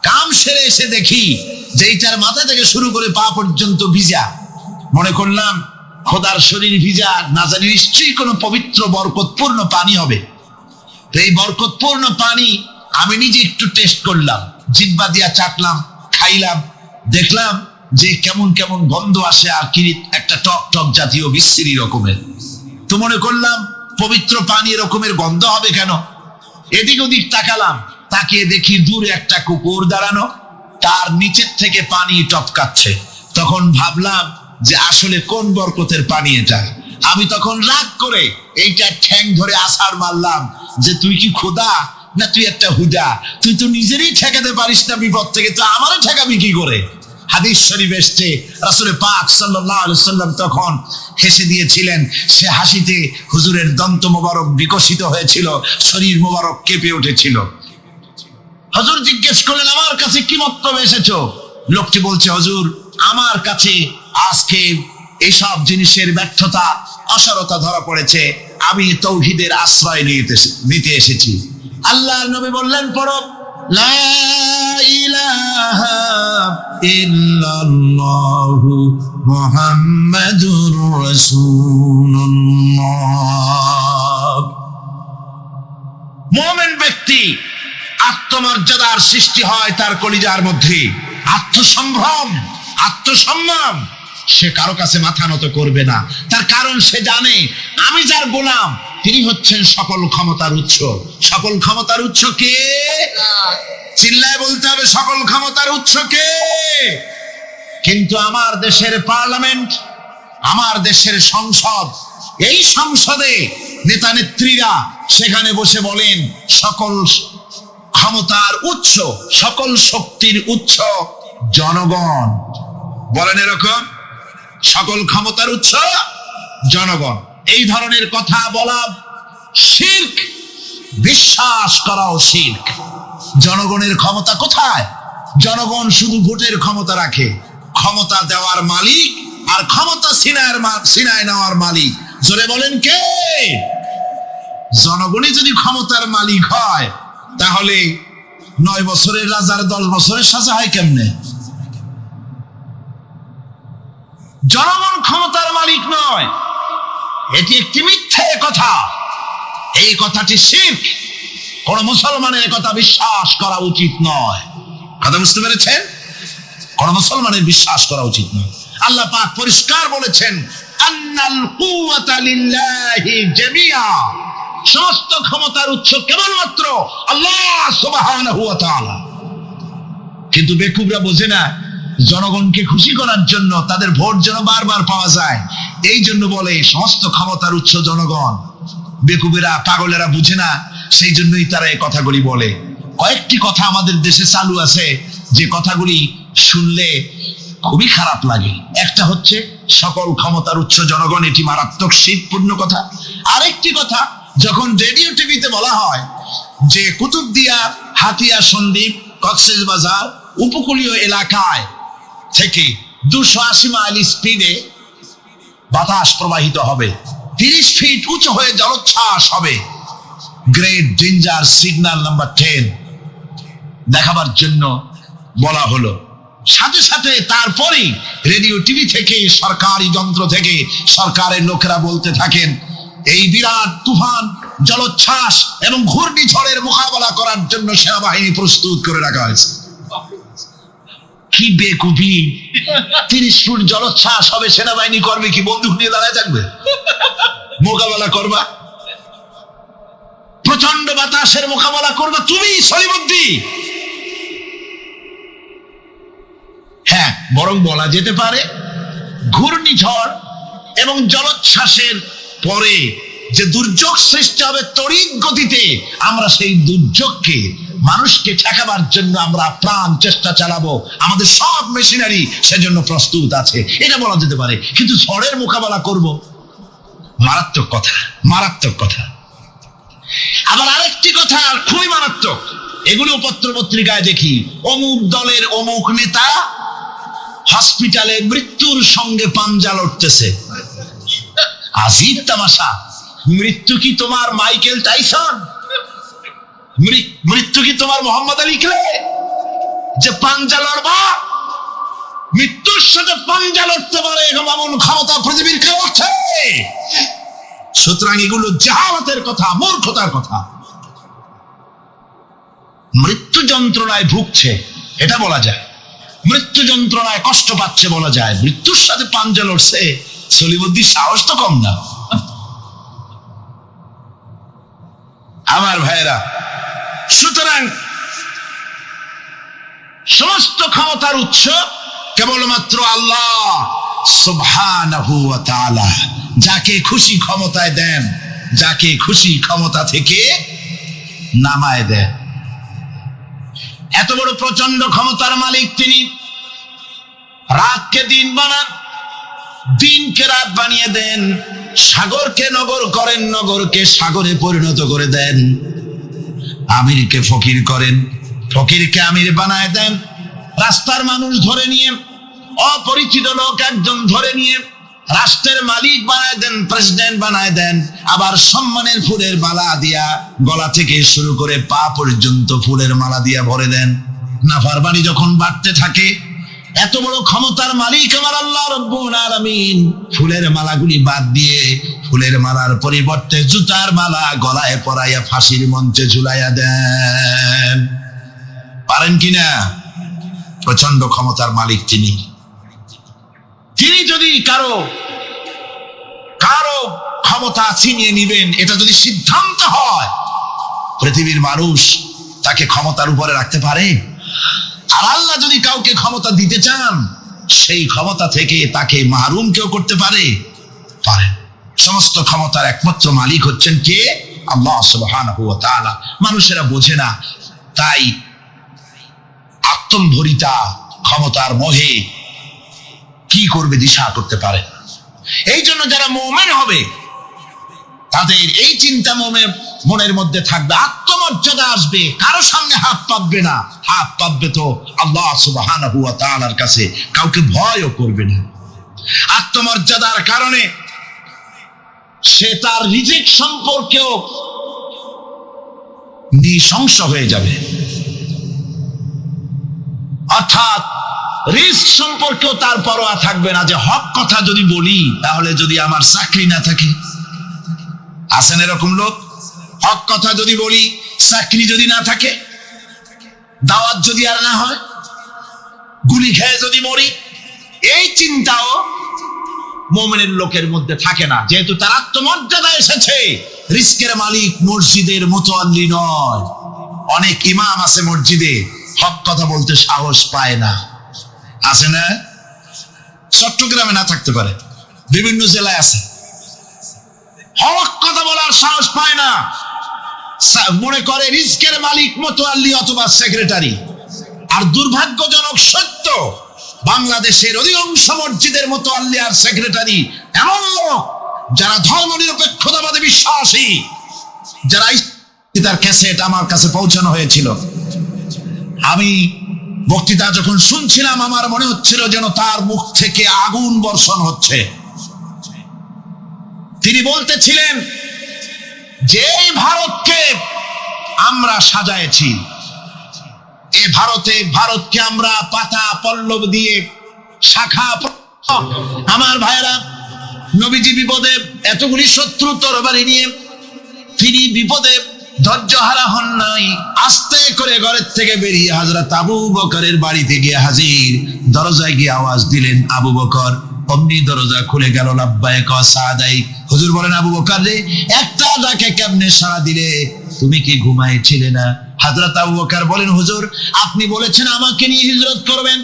[SPEAKER 2] কাম সেরে এসে দেখি যে এইটার মাথা থেকে শুরু করে পা পর্যন্ত ভিজা। মনে করলাম খোদার শরীর ভিজা, না জানি নিশ্চয়ই কোনো পবিত্র বরকতপূর্ণ পানি হবে। তো এই বরকতপূর্ণ পানি আমি নিজে একটু টেস্ট করলাম, জিহ্বা দিয়া চাটলাম, খাইলাম, দেখলাম যে কেমন কেমন গন্ধ আসে, আর কি একটা টক টক জাতীয় বিশ্রী রকমের। তো মনে করলাম পবিত্র পানি এরকমের গন্ধ হবে কেন? এদিক ওদিক তাকালাম, তাকিয়ে দেখি দূরে একটা কুকুর দাঁড়ানো, তার নিচের থেকে পানি টপকাচ্ছে। তখন ভাবলাম যে আসলে কোন বরকতের পানি এটা। আমি তখন রাগ করে এইটা ঠ্যাং ধরে আছাড় মারলাম যে তুই কি খোদা না তুই একটা হুদা? তুই তো নিজেরই ঠেকাতে পারিস না বিপদ থেকে, তো আমারও ঠেকাবি কি করে? হাদিস শরীফ এসছে, রাসূল পাক সাল্লাল্লাহু আলাইহি ওয়াসাল্লাম তখন হেসে দিয়েছিলেন। সে হাসিতে হুজুরের দন্ত মোবারক বিকশিত হয়েছিল, শরীর মোবারক কেঁপে উঠেছিল। হুজুর জিজ্ঞেস করলেন, আমার কাছে কি মতলবে এসেছো? লোকটি বলছে, হুজুর আমার কাছে আজকে এইসব জিনিসের ব্যর্থতা অসারতা ধরা পড়েছে, আমি তৌহিদের আশ্রয় নিতে এসেছি। আল্লাহর নবী বললেন, পড়ো লা ইলাহা ইল্লাল্লাহু মুহাম্মাদুর রাসূলুল্লাহ। মুমিন ব্যক্তি আত্মমর্যাদার সৃষ্টি হয় তার কলিজার মধ্যে, আত্মসম্ভ্রম, আত্মসম্মান। সে কারো কাছে মাথা নত করবে না, তার কারণ সে জানে আমি যার গোলাম তিনি হচ্ছেন সকল ক্ষমতার উৎস। সকল ক্ষমতার উৎস কে? চিল্লায় বলতে হবে, সকল ক্ষমতার উৎস কে? কিন্তু আমার দেশের পার্লামেন্ট, আমার দেশের সংসদ, এই সংসদে নেতা নেত্রীরা সেখানে বসে বলেন সকল ক্ষমতার উৎস, সকল শক্তির উৎস জনগণ। বলেন এরকম, সকল ক্ষমতার উৎস জনগণ। এই ধরনের কথা বলা শিরক, বিশ্বাস করাও শিরক। জনগণের ক্ষমতা কোথায়? জনগণ শুধু ভোটের ক্ষমতা রাখে, ক্ষমতা দেওয়ার মালিক আর ক্ষমতা ছিনায় নেওয়ার মালিক জোরে বলেন কে? জনগণই যদি ক্ষমতার মালিক হয় তাহলে 9 বছরের রাজার 10 বছরের সাজা হয় কেমনে? জনগণ ক্ষমতার মালিক নয়, এটি একটি মিথ্যে কথা। এই কথাটি শিরক, কোন মুসলমানের কথা বিশ্বাস করা উচিত নয়। কথা বুঝতে পেরেছেন? কোন মুসলমানের বিশ্বাস করা উচিত নয়। আল্লাহ পাক পরিষ্কার বলেছেন, আন্নাল কুওয়াতা লিল্লাহি জামিআ, সমস্ত ক্ষমতার উৎস কেবলমাত্র আল্লাহ সুবহানাহু ওয়া তাআলা। কিন্তু বেকুবরা বোঝে না, জনগণকে খুশি করার জন্য, তাদের ভোট যেন বারবার পাওয়া যায়, এই জন্য বলে সমস্ত ক্ষমতার উৎস জনগণ। বেকুবেরা, পাগলেরা বুঝে না, সেই জন্যই তারা এই কথাগুলি বলে। কয়েকটি কথা আমাদের দেশে চালু আছে যে কথাগুলি শুনলে খুবই খারাপ লাগে। একটা হচ্ছে সকল ক্ষমতার উৎস জনগণ, এটি মারাত্মক শিরকপূর্ণ কথা। আরেকটি কথা, যখন রেডিও টিভিতে বলা হয় যে কুতুবদিয়া, হাতিয়া, সন্দ্বীপ, কক্সবাজার উপকূলীয় এলাকায় থেকে 280 মাইল স্পিডে বাতাস প্রবাহিত হবে, 30 ফিট উঁচু হয়ে জলোচ্ছ্বাস হবে, গ্রেট ডেঞ্জার সিগন্যাল নাম্বার 10 দেখাবার জন্য বলা হলো। সাথে সাথে তারপরেই রেডিও টিভি থেকে, সরকারি যন্ত্র থেকে সরকারের লোকেরা বলতে থাকেন এই বিরাট তুফান, জলোচ্ছ্বাস এবং ঘূর্ণিঝড়ের মোকাবেলা করার জন্য সেনাবাহিনী প্রস্তুত করে রাখা হয়েছে। কি বেকুবি! 30 ফুট জলোচ্ছ্বাস হবে, সেনাবাহিনী করবে কি? বন্দুক নিয়ে দাঁড়ায় থাকবে? মোকাবেলা করবা? প্রচন্ড বাতাসের মোকাবেলা করবা তুমি সলিমুদ্দি? হ্যাঁ, বরং বলা যেতে পারে ঘূর্ণিঝড় এবং জলোচ্ছ্বাসের পরে যে দুর্যোগ সৃষ্টি হবে তড়িৎ গতিতে, আমরা সেই দুর্যোগকে, মানুষকে ঠেকাবার জন্য আমরা প্রাণ চেষ্টা চালাবো, আমাদের সব মেশিনারি সেজন্য প্রস্তুত আছে, এটা বলা যেতে পারে। কিন্তু ঝড়ের মোকাবেলা করব, মারাত্মক কথা, মারাত্মক কথা। আবার আরেকটি কথা খুবই মারাত্মক, এগুলো পত্র পত্রিকায় দেখি, অমুক দলের অমুক নেতা হসপিটালে মৃত্যুর সঙ্গে পাঞ্জা লড়তেছে। আজীব তামাশা। মৃত্যু কি তোমার মাইকেল টাইসন? মৃত্যু কি তোমার মোহাম্মদ আলী ক্লে যে পাঞ্জা লড়বা? মৃত্যুর সাথে পাঞ্জা লড়তে পারে এমন ক্ষমতা পৃথিবীর কেউ আছে? সুতরাং এগুলো জাহালাতের কথা, মূর্খতার কথা। মৃত্যু যন্ত্রণায় ভুগছে এটা বলা যায়, মৃত্যু যন্ত্রণায় কষ্ট পাচ্ছে বলা যায়, মৃত্যুর সাথে পাঞ্জা লড়ছে, সলিমুদ্দিন সাহস তো কম না। আমার ভাইয়েরা, সুতরাং সমস্ত ক্ষমতার উৎস কেবলমাত্র আল্লাহ সুবহানাহু ওয়া তাআলা। যাকে খুশি ক্ষমতায় দেন, যাকে খুশি ক্ষমতা থেকে নামায় দেন। এত বড় প্রচন্ড ক্ষমতার মালিক তিনি। রাতকে দিন বানান, দিনকে রাত বানিয়ে দেন, সাগরকে নগর করেন, নগরকে সাগরে পরিণত করে দেন, আমিরকে ফকির করেন, ফকিরকে আমির বানায় দেন, রাস্তার মানুষ ধরে নিয়ে, অপরিচিত লোক একজন ধরে নিয়ে রাষ্ট্রের মালিক বানায় দেন, প্রেসিডেন্ট বানায় দেন। আবার সম্মানের ফুলের মালা দিয়া গলা থেকে শুরু করে পা পর্যন্ত ফুলের মালা দিয়া ভরে দেন। নাফরমানি যখন বাড়তে থাকে, এত বড় ক্ষমতার মালিক আমার আল্লাহ রব্বুল আলামিন ফুলের মালাগুলি বাদ দিয়ে ফুলের মালার পরিবর্তে জুতার মালা গলায় পরাইয়া ফাঁসির মঞ্চে ঝুলাইয়া দেন। পারেন কিনা? প্রচন্ড ক্ষমতার মালিক তিনি। তিনি যদি কারো ক্ষমতা ছিনিয়ে নিবেন, এটা যদি সিদ্ধান্ত হয়, পৃথিবীর মানুষ তাকে ক্ষমতার উপরে রাখতে পারে? আর আল্লাহ যদি কাউকে ক্ষমতা দিতে চান, সেই ক্ষমতা থেকে তাকে মাহরুম কেউ করতে পারে? পারে। সমস্ত ক্ষমতার একমাত্র মালিক হচ্ছেন কে? আল্লাহ সুবহানাহু ওয়া তাআলা। মানুষেরা বোঝে না, তাই আত্মম্ভরিতা ক্ষমতার মোহে কি করবে দিশা করতে পারে। এই জন্য যারা মুমিন হবে তাদের এই চিন্তা মনের মধ্যে থাকবে, আত্মমর্যাদা আসবে, কারো সামনে হাত পাতবে না, হাত পাতবে তো আল্লাহ সুবহানাহু ওয়া তাআলার কাছে, কাউকে ভয়ও করবে না। আত্মমর্যাদার কারণে সে তার রিজিক সম্পর্কেও নৃশংস হয়ে যাবে, অর্থাৎ রিস্ক সম্পর্কেও তার পরোয়া থাকবে না, যে হক কথা যদি বলি তাহলে যদি আমার চাকরি না থাকে। আছেন এরকম লোক? হক কথা যদি বলি, চাকরি যদি না থাকে, দাওয়াত যদি আর না হয়, গুলি খেয়ে যদি মরি, এই চিন্তাও মুমিনের লোকের মধ্যে থাকে না, যেহেতু তার আত্মমর্যাদা এসেছে। রিস্কের মালিক মসজিদের মুতাল্লি নয়। অনেক ইমাম আছে মসজিদে, হক কথা বলতে সাহস পায় না। আছে না? চট্টগ্রামে না থাকতে পারে, বিভিন্ন জেলায় আছে, হক কথা বলার সাহস পায় না। মনে করে রিস্কের মালিক মুতাল্লি অথবা সেক্রেটারি। আর দুর্ভাগ্যজনক সত্য, বাংলাদেশের অধিকাংশ মসজিদের মুতাল্লি আর সেক্রেটারি এমন যারা ধর্মনিরপেক্ষতাবাদে বিশ্বাসী, যারা তার ক্যাসেট আমার কাছে পৌঁছানো হয়েছিল। আমি বক্তৃতা যখন শুনছিলাম, আমার মনে হচ্ছিল যেন তার মুখ থেকে আগুন বর্ষণ হচ্ছে। তিনি বলতেছিলেন যে ভারতকে আমরা সাজাইছি, এ ভারতকে আমরা পাতা পল্লব দিয়ে শাখা। আমার ভাইয়েরা, নবীজি বিপদে এতগুলি শত্রু তরবারি নিয়ে তিনি বিপদে ধৈর্যহারা হন নাই। আস্তে করে ঘরের থেকে বেরিয়ে হযরত আবু বকরের বাড়িতে গিয়ে হাজির। দরজায় গিয়ে আওয়াজ দিলেন, আবু বকর। অমনি দরজা খুলে গেল। লাব্বাইক ওয়া সাদাইক। হুজুর বলেন, আবু বকর রে, একটা ডাকে কেমনে সাড়া দিলে? তুমি কি ঘুমাইছিলে না? হযরত আবু বকর বলেন, হুজুর আপনি বলেছেন আমাকে নিয়ে হিজরত করবেন।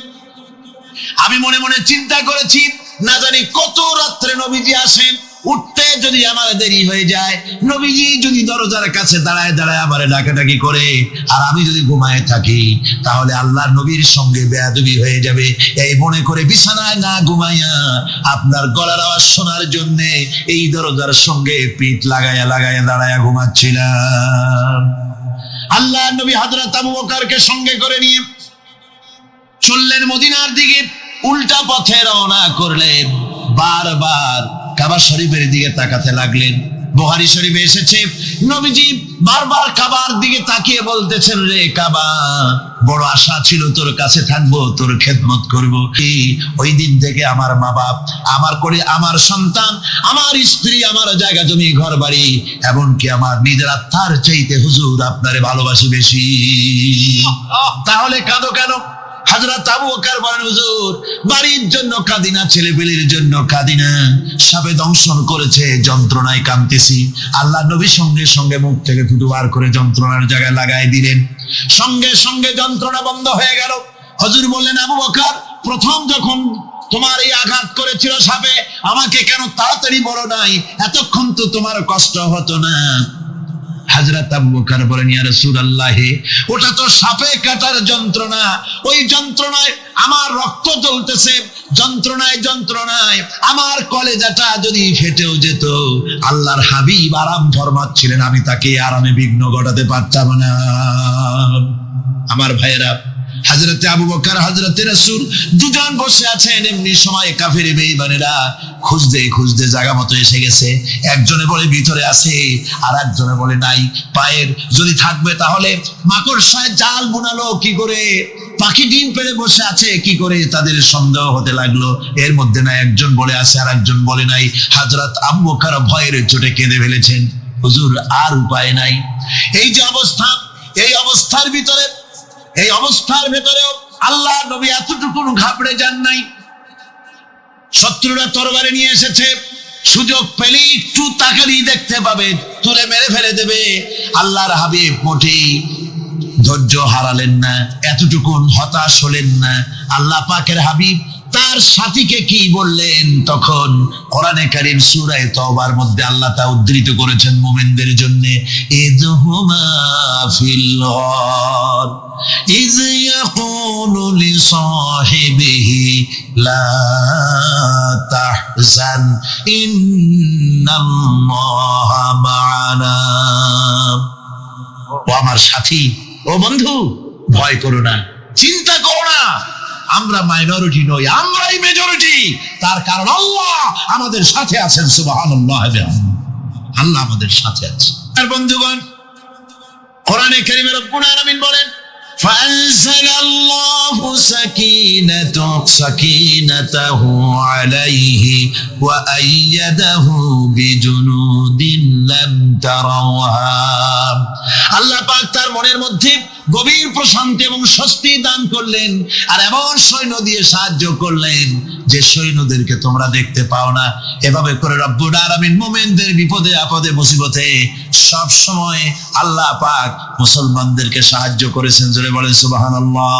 [SPEAKER 2] আমি মনে মনে চিন্তা করেছি, না জানি কত রাত্রে নবীজি আসেন, উঠতে যদি আমার দেরি হয়ে যায়, নবীজি যদি দরজার কাছে দাঁড়ায় দাঁড়ায় আমারে ডাকাডাকি করে আর আমি যদি ঘুমায় থাকি, তাহলে আল্লাহর নবীর সঙ্গে বেয়াদবি হয়ে যাবে। এই মনে করে বিছানায় না ঘুমাইয়া আপনার গলার আওয়াজ শোনার জন্য এই দরজার সঙ্গে পিঠ লাগাইয়া লাগাইয়া দাঁড়ায়া ঘুমাচ্ছিলাম। আল্লাহর নবী হযরত আবু বকরকে সঙ্গে করে নিয়ে চললেন মদিনার দিকে, উল্টা পথে রওনা করলেন। বারবার কাবা শরীফের দিকে তাকাতে লাগলেন। বুখারী শরীফে এসেছে, নবীজি বারবার কাবার দিকে তাকিয়ে বলতেছেন, রে কাবা, বড় আশা ছিল তোর কাছে থাকবো, তোর খেদমত করব। ওই দিন থেকে আমার মা বাপ, আমার করে আমার সন্তান, আমার স্ত্রী, আমার জায়গা জমি ঘর বাড়ি, এমনকি আমার নিজের আত্মার চাইতে হুজুর আপনারে ভালোবাসি বেশি। তাহলে কাঁদো কেন? হযরত আবু বকর বলেন, হুজুর বাড়ির জন্য কাঁদি না, ছেলেপেলের জন্য কাঁদি না, সাপে দংশন করেছে, যন্ত্রণায় কাঁদতেছি। আল্লাহ নবী সঙ্গে সঙ্গে মুখ থেকে থুতু বার করে যন্ত্রণার জায়গায় লাগাই দিলেন, সঙ্গে সঙ্গে যন্ত্রণা বন্ধ হয়ে গেল। হুজুর বললেন, আবু বকর, প্রথম যখন তোমার এই আঘাত করেছিল সাপে, আমাকে কেন তাড়াতাড়ি বলো নাই? এতক্ষণ তো তোমার কষ্ট হতো না। হযরত আবু বকর বলেন, ইয়া রাসূলুল্লাহ, ওটা তো সাপে কাটার যন্ত্রণা, ওই যন্ত্রণায় আমার রক্ত জ্বলতেছে, যন্ত্রণায় যন্ত্রণায় আমার কলেজাটা যদি ফেটেও যেত। আল্লাহর হাবিব আরাম ফরমাচ্ছিলেন, আমি তাকে আরামে বিঘ্ন ঘটাতে পারতাম না। আমার ভাইয়েরা, হযরতে আবু বকর, হযরতে রাসূল দুজন বসে আছেন। এমনি সময় কাফের বেঈমানেরা খুঁজতে খুঁজতে জায়গা মতো এসে গেছে। একজনে বলে ভিতরে আছে, আর একজনে বলে নাই। পায়ের যদি থাকবে তাহলে মাকড়সায় জাল বুনালো কি করে, পাখি ডিম পেড়ে বসে আছে কি করে, তাদের সন্দেহ হতে লাগলো। এর মধ্যে না একজন বলে আছে আর একজন বলে নাই। হযরত আবু বকর ভয়ের চোটে কেঁদে ফেলেছেন, হুজুর আর উপায় নাই। এই যে অবস্থা, এই অবস্থার ভেতরেও আল্লাহ নবী এতটুকু ঘাবড়ে যান নাই। শত্রুরা তরবারি নিয়ে এসেছে, সুযোগ পেলে একটু তাকালি দেখতে পাবে, তুলে মেরে ফেলে দেবে। আল্লাহর হাবিব মোটেই ধৈর্য হারালেন না, এতটুকু হতাশ হলেন না। আল্লাহ পাকের হাবিব তার সাথীকে কি বললেন? তখন কোরআনে কারীম সূরা তাওবার মধ্যে আল্লাহ তা উদ্ধৃত করেছেন মুমিনদের জন্য, ইযহুমা ফিল গার ইয ইয়াকুলু লিসাহিবিহি লা তাহজান ইন্নাল্লাহা মা'ানা। ও আমার সাথী, ও বন্ধু, ভয় করো না, চিন্তা করো না, আমরা মাইনরিটি নই, আমরাই মেজরিটি। তার কারণ আল্লাহ আমাদের সাথে আছেন। সুবহানাল্লাহ, আল্লাহ আমাদের সাথে আছেন। আর বন্ধুগণ, কোরআনে কারীমে রব্বুল আলামিন বলেন, فأنزلallahu sakinatahu alayhi wa ayyadahu bijunudin lam tarawha। আল্লাহ পাক তার মনের মধ্যে গভীর প্রশান্তি এবং স্বস্তি দান করলেন, আর এমন সৈন্য দিয়ে সাহায্য করলেন যে সৈন্যদেরকে তোমরা দেখতে পাও না। এভাবে করে রব্বুল আলামিন মুমিনদের বিপদে আপদে মুসিবতে সব সময় আল্লাহ পাক মুসলমানদেরকে সাহায্য করেছেন। জোরে বলেন সুবহানাল্লাহ।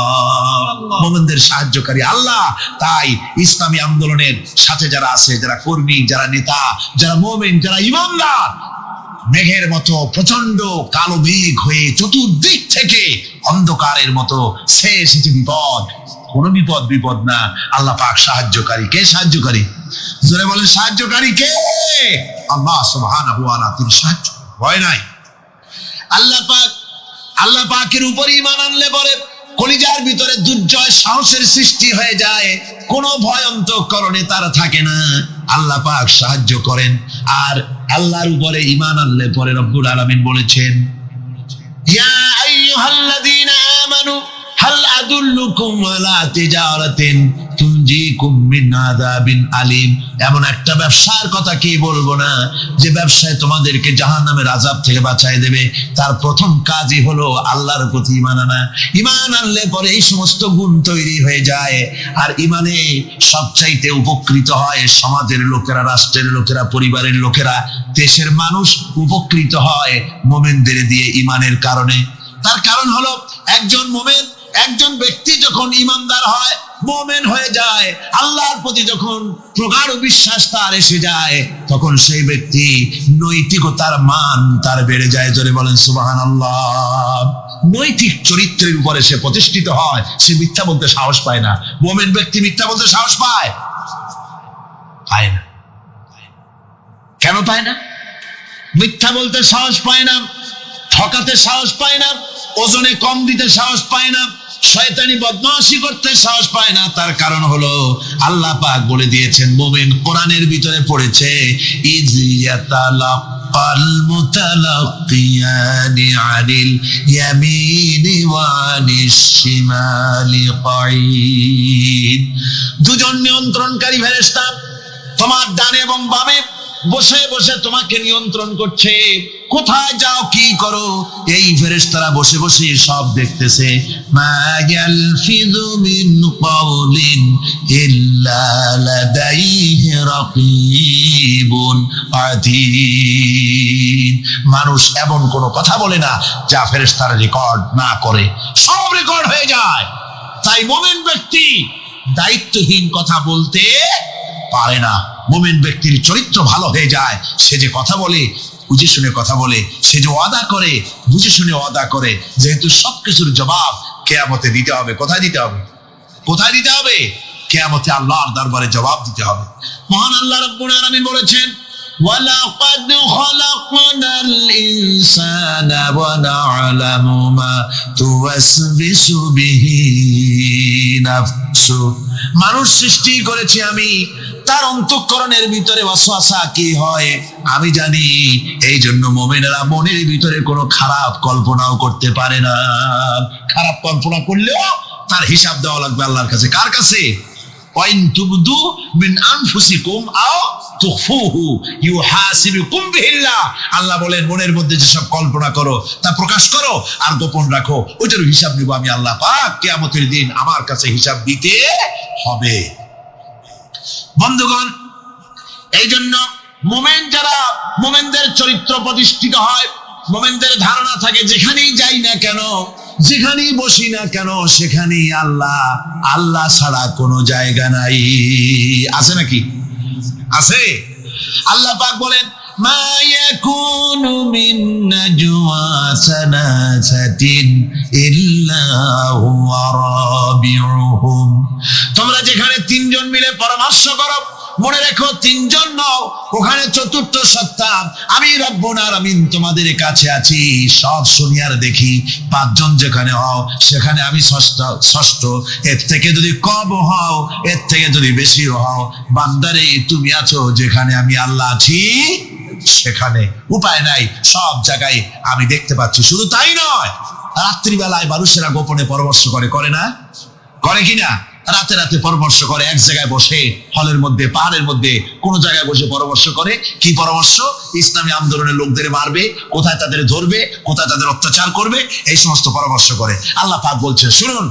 [SPEAKER 2] মুমিনদের সাহায্যকারী আল্লাহ। তাই ইসলামী আন্দোলনের সাথে যারা আছে, যারা কর্মী, যারা নেতা, যারা মুমিন, যারা ঈমানদার, মেঘের মতো প্রচন্ড কালো মেঘ হয়ে চতুর্দিক থেকে অন্ধকারের মতো সে এসেছে বিপদ। কোন বিপদ না, আল্লাহ পাক সাহায্যকারী। কে সাহায্যকারী? জোরে বলেন, সাহায্যকারী কে? আল্লাহ সুবহানাহু ওয়া তাআলা। তিনি সাহায্য, ভয় নাই। আল্লাহ পাকের উপর ঈমান আনলে পরে কলিজার ভিতরে দুর্জয় সাহসের সৃষ্টি হয়ে যায়, কোনো ভয় অন্তঃকরণে তার থাকে না। আল্লাহ পাক সাহায্য করেন। আর আল্লাহর উপরে ঈমান আনলে পরে রব্বুল আলামিন বলেছেন, ইয়া আইয়ুহাল্লাযীনা আমানু হাল আদুল্লুকুম আলা তিজারাতিন তুনজিকুম মিন আযাবিন আলীম। এমন একটা ব্যবসার কথা কি বলবো না, যে ব্যবসায় তোমাদেরকে জাহান্নামের আযাব থেকে বাঁচায় দেবে। তার প্রথম কাজই হলো আল্লাহর প্রতি ঈমান আনা। ঈমান আনলে পরে এই সমস্ত গুণ তৈরি হয়ে যায়। আর ঈমানে সবচাইতে উপকৃত হয় সমাজের লোকেরা, রাষ্ট্রের লোকেরা, পরিবারের লোকেরা, দেশের মানুষ উপকৃত হয় মুমিনদের দিয়ে ঈমানের কারণে। তার কারণ হলো একজন মুমিন, একজন ব্যক্তি যখন ঈমানদার হয়, মুমিন হয়ে যায়, আল্লাহর প্রতি যখন প্রগাঢ় বিশ্বাস তার এসে যায়, তখন সেই ব্যক্তি নৈতিকতার মান তার বেড়ে যায়। জোরে বলেন সুবহানাল্লাহ। নৈতিক চরিত্রের উপরে সে প্রতিষ্ঠিত হয়, সে মিথ্যা বলতে সাহস পায় না। মুমিন ব্যক্তি মিথ্যা বলতে সাহস পায় না। কেন পায় না? মিথ্যা বলতে সাহস পায় না, ঠকাতে সাহস পায় না, ওজনে কম দিতে সাহস পায় না, শয়তানি বদমাশি করতে সাহস পায় না। তার কারণ হলো আল্লাহ পাক বলে দিয়েছেন, মুমিন কোরআনের ভিতরে পড়েছে, ইয ইয়াতালাক্কাল মুতালাক্কিয়ানি আনিল ইয়ামিনি ওয়া আনিশ শিমালি কাঈদ। দুজন নিয়ন্ত্রণকারী ফেরেশতা তোমার ডানে এবং বামে বসে বসে তোমাকে নিয়ন্ত্রণ করছে, কোথায় যাও কি করো এই ফেরেশতারা বসে বসে সব দেখতেছে। মা ইয়ালফিযু মিন কাওলিন ইল্লা লাদাইহি রাকীবুন আতীদ। মানুষ এমন কোনো কথা বলে না যা ফেরেশতারা রেকর্ড না করে, সব রেকর্ড হয়ে যায়। তাই মুমিন ব্যক্তি দায়িত্বহীন কথা বলতে পারে না। মুমিন ব্যক্তির চরিত্র ভালো হয়ে যায়, সে যে কথা বলে বুঝে শুনে কথা বলে, সে যে ওয়াদা করে বুঝে শুনে ওয়াদা করে। যেহেতু সবকিছুর জবাব কিয়ামতে দিতে হবে। কোথায় দিতে হবে? কোথায় দিতে হবে? কিয়ামতে আল্লাহর দরবারে জবাব দিতে হবে। মহান আল্লাহ রাব্বুল আলামিন বলেছেন, ওয়ালাকাদ খালাকনাল ইনসানা ওয়া না'লামু মা তুওয়াসবিসু বিহি নাফসু। মানুষ সৃষ্টি করেছি আমি, তার অন্তঃকরণের ভিতরে ওয়াসওয়াসা কি হয় আমি জানি। এই জন্য মুমিনেরা মনের ভিতরে কোনো খারাপ কল্পনাও করতে পারে না। খারাপ কল্পনা করলেও তার হিসাব দেওয়া লাগবে আল্লাহর কাছে। কার কাছে? ওয়াইন তুবদু মিন আনফুসিকুম আও তুখফুহু ইউহাসিবুকুম বিহিল্লাহ। আল্লাহ বলেন, মনের মধ্যে যেসব কল্পনা করো তা প্রকাশ করো আর গোপন রাখো, ওইটার হিসাব নিব আমি আল্লাহ পাক। কিয়ামতের দিন আমার কাছে হিসাব দিতে হবে। বন্ধুগণ, এই জন্য মুমিন যারা, মুমিনদের চরিত্র প্রতিষ্ঠিত হয়, মুমিনদের ধারণা থাকে যেখানেই যাই না কেন, যেখানেই বসি না কেন, সেখানেই আল্লাহ, আল্লাহ ছাড়া কোনো জায়গা নাই। আছে নাকি? আছে। আল্লাহ পাক বলেন, মা ইয়াকুনু মিন নাজওয়া সালাসাতিন ইল্লা হুয়া রাবিউহুম। তোমরা যেখানে তিনজন মিলে পরামর্শ করো, মনে রেখো তিনজন নও, ওখানে চতুর্থ সত্তা আমি রব্বুল আলামিন তোমাদের কাছে আছি। সব শুনিয়ার দেখি, পাঁচজন যেখানে হও সেখানে আমি ষষ্ঠ। এর থেকে যদি কম হও, এর থেকে যদি বেশি হও, বান্দারে তুমি আছো যেখানে আমি আল্লাহ আছি সেখানে। উপায় নাই, সব জায়গায় আমি দেখতে পাচ্ছি। শুধু তাই নয়, রাত্রিবেলায় মানুষেরা গোপনে পরামর্শ করে, করে না? করে কিনা? রাতে রাতে পরামর্শ করে, এক জায়গায় বসে, হলের মধ্যে, পাহাড়ের মধ্যে, কোন জায়গায় বসে পরামর্শ করে। কি পরামর্শ? ইসলামী আন্দোলনের লোকদের মারবে, কোথায় তাদের ধরবে, কোথায় তাদের অত্যাচার করবে, এই সমস্ত পরামর্শ করে। আল্লাহ পাক বলছেন, শুনুন,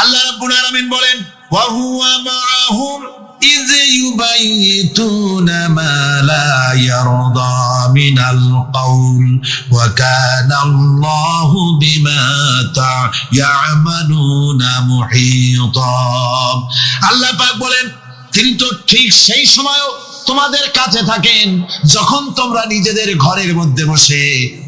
[SPEAKER 2] আল্লাহ রাব্বুল আলামিন বলেন, ওয়া হুয়া মাআহুম ইয ইউবাইতুনা মা লা ইয়ারদা মিনাল কাউল ওয়া কানা আল্লাহু বিমা তা'মালুনা মুহীতা। আল্লাহ পাক বলেন, তিনি তো ঠিক সেই সময়ও তোমাদের কাছে থাকেন যখন তোমরা নিজেদের ঘরের মধ্যে বসে,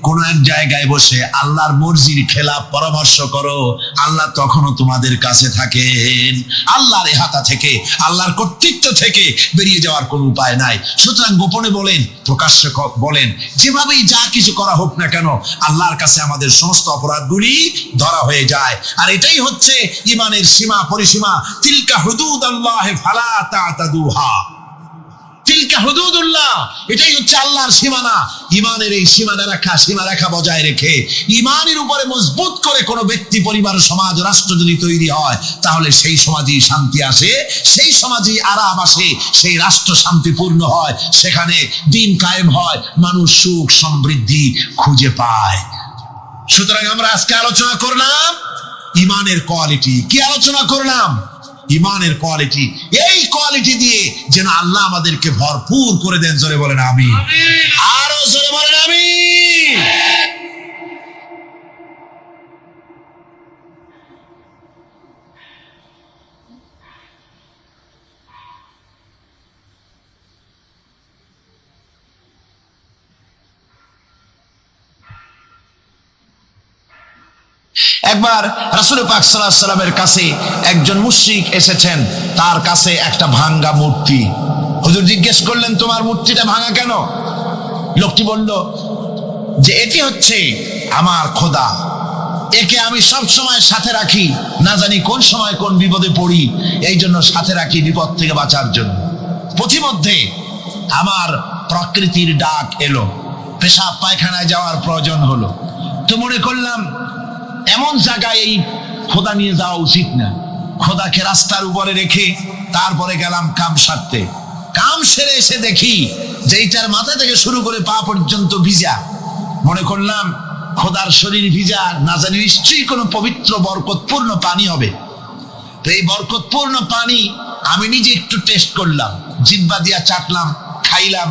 [SPEAKER 2] কোন এক জায়গায় বসে আল্লাহর মর্জির খেলাফ পরামর্শ করো, আল্লাহ তখনও তোমাদের কাছে থাকেন। আল্লাহর ইহাতা থেকে, আল্লাহর কর্তৃত্ব থেকে বেরিয়ে যাওয়ার কোনো উপায় নাই। সুতরাং গোপনে বলেন, প্রকাশ্যে বলেন, যেভাবেই যা কিছু করা হোক না কেন, আল্লাহর কাছে আমাদের সমস্ত অপরাধগুলি ধরা হয়ে যায়। আর এটাই হচ্ছে ঈমানের সীমা পরিসীমা। তিলকা হুদুদাল্লাহ ফালা তা'তাদুহা। তিলকা হুদুদুল্লাহ, এটাই হচ্ছে আল্লাহর সীমানা। ঈমানের এই সীমারেখা বজায় রেখে, ঈমানের উপরে মজবুত করে কোনো ব্যক্তি, পরিবার, সমাজ, রাষ্ট্র যদি তৈরি হয়, তাহলে সেই সমাজেই শান্তি আসে, সেই সমাজেই আরাম আসে, সেই রাষ্ট্র শান্তিপূর্ণ হয়, সেখানে দিন কায়েম হয়, মানুষ সুখ সমৃদ্ধি খুঁজে পায়। সুতরাং আমরা আজকে আলোচনা করলাম ঈমানের কোয়ালিটি। কি আলোচনা করলাম? ঈমানের কোয়ালিটি। এই কোয়ালিটি দিয়ে যেন আল্লাহ আমাদেরকে ভরপুর করে দেন। জোরে বলেন আমিন। আরো জোরে বলেন আমিন। একবার রাসূল পাক সাল্লাল্লাহু আলাইহি সাল্লামের কাছে একজন মুশরিক এসেছেন, তার কাছে একটা ভাঙ্গা মূর্তি। হুজুর জিজ্ঞেস করলেন, তোমার মূর্তিটা ভাঙা কেন? লোকটি বলল যে এটি হচ্ছে আমার খোদা, একে আমি সব সময় সাথে রাখি, না জানি কোন সময় কোন বিপদে পড়ি, এই জন্য সাথে রাখি বিপদ থেকে বাঁচার জন্য। পথিমধ্যে আমার প্রকৃতির ডাক এলো, পেশাব পায়খানায় যাওয়ার প্রয়োজন হলো, তো মনে করলাম এমন জায়গায় এই খোদা নিয়ে যাওয়া উচিত না। খোদাকে রাস্তার উপরে রেখে তারপরে গেলাম কাম সারতে। কাম সেরে এসে দেখি যে এইটার মাথা থেকে শুরু করে পা পর্যন্ত ভিজা। মনে করলাম খোদার শরীর ভিজা, না জানি নিশ্চয়ই কোনো পবিত্র বরকতপূর্ণ পানি হবে। তো এই বরকতপূর্ণ পানি আমি নিজে একটু টেস্ট করলাম, জিহ্বা দিয়া চাটলাম, খাইলাম,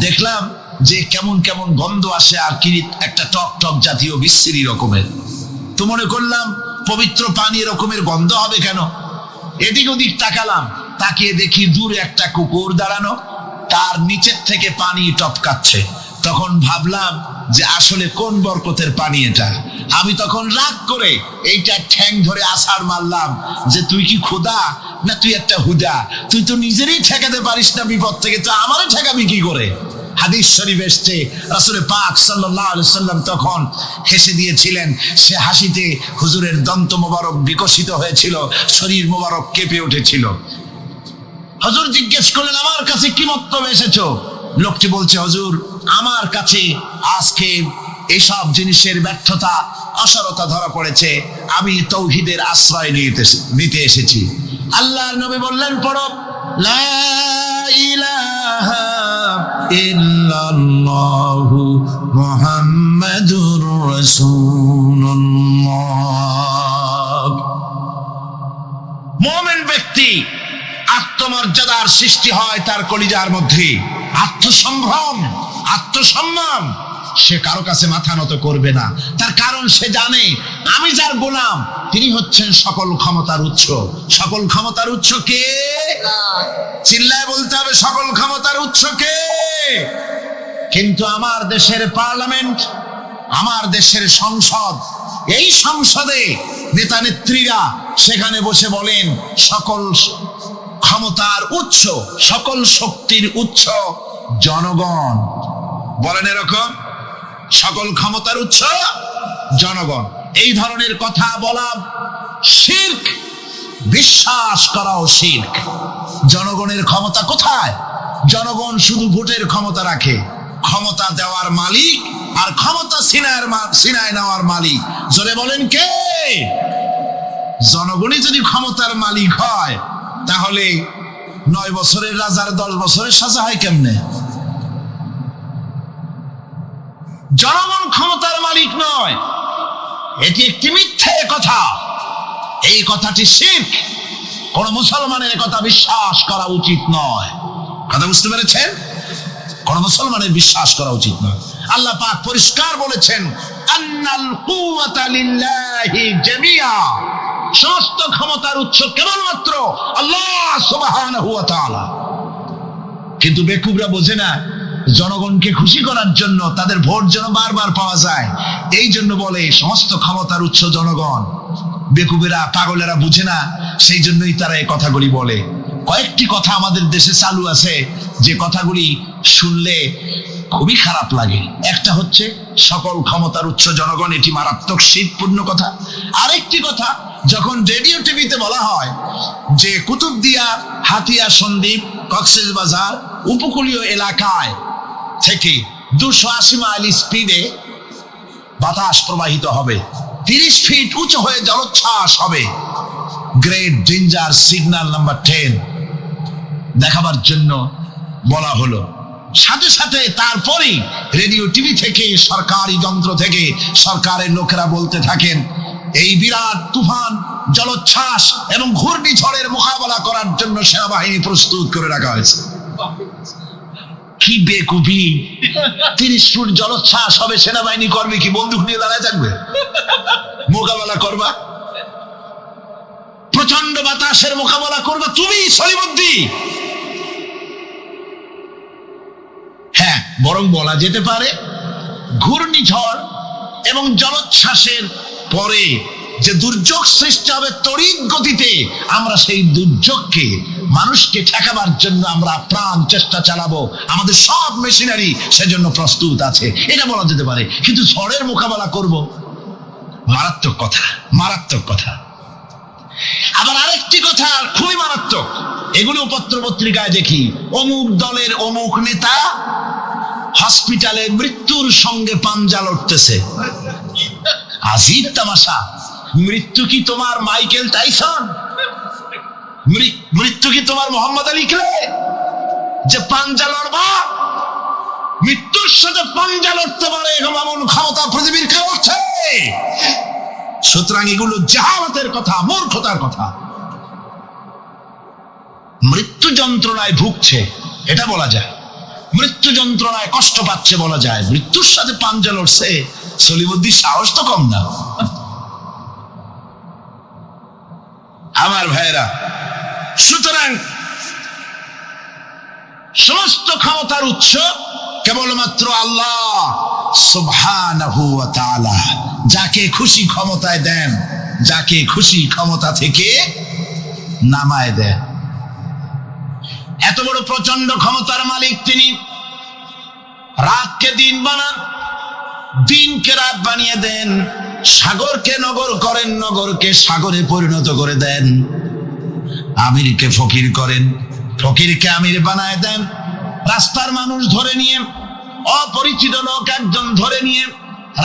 [SPEAKER 2] দেখলাম যে কেমন কেমন গন্ধ আসে, আর কিরিত একটা টক টক জাতীয় বিশ্রী রকমের। তো মনে করলাম পবিত্র পানি এরকমের গন্ধ হবে কেন? এদিক ওদিক তাকালাম, তাকিয়ে দেখি দূরে একটা কুকুর দাঁড়ানো, তার নিচের থেকে পানি টপকাচ্ছে। তখন ভাবলাম যে আসলে কোন বরকতের পানি এটা। আমি তখন রাগ করে এইটা ঠ্যাং ধরে আছাড় মারলাম যে তুই কি খোদা না তুই একটা হুদা? তুই তো নিজেরই ঠেকাতে পারিস না বিপদ থেকে, তো আমারও ঠেকাবি কি করে? হাদিস শরীফ এসছে, রাসূল পাক সাল্লাল্লাহু আলাইহি সাল্লাম তখন হেসে দিয়েছিলেন। সে হাসিতে হুজুরের দন্ত মোবারক বিকশিত হয়েছিল, শরীর মোবারক কেঁপে উঠেছিল। হুজুর জিজ্ঞেস করলেন, আমার কাছে কি মতলবে এসেছো? লোকটি বলছে, হুজুর আমার কাছে আজকে এইসব জিনিসের ব্যর্থতা অসারতা ধরা পড়েছে, আমি তৌহিদের আশ্রয় নিতে এসেছি। আল্লাহর নবী বললেন, পড়ো লা ইলাহা ইল্লাল্লাহু মুহাম্মাদুর রাসূলুল্লাহ। মুমিন ব্যক্তি আত্মমর্যাদার সৃষ্টি হয় তার কলিজার মধ্যে, আত্মসম্ভ্রম, আত্মসম্মান। সে কারো কাছে মাথা নত করবে না, তার কারণ সে জানে আমি যার গোলাম তিনি হচ্ছেন সকল ক্ষমতার উৎস। সকল ক্ষমতার উৎস কে? চিল্লায় বলতে হবে, সকল ক্ষমতার উৎস কে? কিন্তু আমার দেশের পার্লামেন্ট, আমার দেশের সংসদ, এই সংসদে নেতা নেত্রীরা সেখানে বসে বলেন সকল ক্ষমতার উৎস, সকল শক্তির উৎস জনগণ। বলেন এরকম, সকল ক্ষমতার উৎস জনগণ। এই ধরনের কথা বলা শিরক, বিশ্বাস করাও শিরক। জনগণের ক্ষমতা কোথায়? জনগণ শুধু ভোটের ক্ষমতা রাখে, ক্ষমতা দেওয়ার মালিক আর ক্ষমতা ছিনায় নেওয়ার মালিক জোরে বলেন কে? জনগণই যদি ক্ষমতার মালিক হয় তাহলে 9 বছরের রাজার 10 বছরের সাজা হয় কেমনে? জনগণ ক্ষমতার মালিক নয়, এটি একটি মিথ্যে কথা। এই কথাটি শিরক, কোন মুসলমানের কথা বিশ্বাস করা উচিত নয়। কথা বুঝতে পেরেছেন? কোন মুসলমানের বিশ্বাস করা উচিত নয়। আল্লাহ পাক পরিষ্কার বলেছেন, আন্নাল কুওয়াতা লিল্লাহি জামিআ, সমস্ত ক্ষমতার উৎস কেবলমাত্র আল্লাহ সুবহানাহু ওয়া তাআলা। কিন্তু বেকুবরা বোঝে না, জনগণকে খুশি করার জন্য, তাদের ভোট যেন বারবার পাওয়া যায়, এই জন্য বলে সমস্ত ক্ষমতার উৎস জনগণ। বেকুবেরা, পাগলেরা বুঝে না, সেই জন্যই তারা এই কথাগুলি বলে। কয়েকটি কথা আমাদের দেশে চালু আছে যে কথাগুলি শুনলে খুবই খারাপ লাগে। একটা হচ্ছে সকল ক্ষমতার উৎস জনগণ, এটি মারাত্মক শিরকপূর্ণ কথা। আরেকটি কথা, যখন রেডিও টিভিতে বলা হয় যে কুতুবদিয়া, হাতিয়া সন্দ্বীপ, কক্সবাজার উপকূলীয় এলাকায় থেকে 280 মাইল স্পিডে বাতাস প্রবাহিত হবে, 30 ফিট উঁচু হয়ে জলোচ্ছ্বাস হবে, গ্রেট ডেঞ্জার সিগন্যাল নাম্বার 10 দেখাবার জন্য বলা হলো। সাথে সাথে তারপরেই রেডিও টিভি থেকে, সরকারি যন্ত্র থেকে সরকারের লোকেরা বলতে থাকেন এই বিরাট তুফান, জলোচ্ছ্বাস এবং ঘূর্ণিঝড়ের মোকাবেলা করার জন্য সেনাবাহিনী প্রস্তুত করে রাখা হয়েছে। কি বেকুবি! 30 ফুট জলোচ্ছ্বাস হবে, সেনাবাহিনী করবে কি? বন্দুক নিয়ে দাঁড়ায় থাকবে? মোকাবেলা করবা? প্রচন্ড বাতাসের মোকাবেলা করবা তুমি সলিমুদ্দি? হ্যাঁ, বরং বলা যেতে পারে ঘূর্ণিঝড় এবং জলোচ্ছ্বাসের পরে যে দুর্যোগ সৃষ্টি হবে তড়িৎ গতিতে, আমরা সেই দুর্যোগকে মানুষকে ঠেকাবার জন্য আমরা প্রাণ চেষ্টা চালাবো, আমাদের সব মেশিনারি সেজন্য প্রস্তুত আছে, এটা বলা যেতে পারে। কিন্তু ঝড়ের মোকাবেলা করব, মারাত্মক কথা, মারাত্মক কথা। আবার আরেকটি কথা খুবই মারাত্মক, এগুলো পত্র পত্রিকায় দেখি, অমুক দলের অমুক নেতা হসপিটালে মৃত্যুর সঙ্গে পাঞ্জা লড়তেছে। আজীব তামাশা। মৃত্যু কি তোমার মাইকেল টাইসন? মৃত্যু কি তোমার মোহাম্মদ আলী ক্লে যে পাঞ্জা লড়বা? মৃত্যুর সাথে পাঞ্জা লড়তে পারে এমন ক্ষমতা পৃথিবীর কেউ আছে? সুতরাং এগুলো জাহালাতের কথা, মূর্খতার কথা। মৃত্যু যন্ত্রণায় ভুগছে এটা বলা যায়, মৃত্যু যন্ত্রণায় কষ্ট পাচ্ছে বলা যায়, মৃত্যুর সাথে পাঞ্জা লড়ছে, সলিমুদ্দিন সাহস তো কম না। আমার ভাইয়েরা, সুতরাং সমস্ত ক্ষমতার উৎস কেবলমাত্র আল্লাহ সুবহানাহু ওয়া তাআলা। যাকে খুশি ক্ষমতায় দেন, যাকে খুশি ক্ষমতা থেকে নামায় দেন। এত বড় প্রচন্ড ক্ষমতার মালিক তিনি। রাতকে দিন বানান, দিনকে রাত বানিয়ে দেন, সাগরকে নগর করেন, নগরকে সাগরে পরিণত করে দেন, আমিরকে ফকির করেন, ফকিরকে আমির বানায় দেন, রাস্তার মানুষ ধরে নিয়ে, অপরিচিত লোক একজন ধরে নিয়ে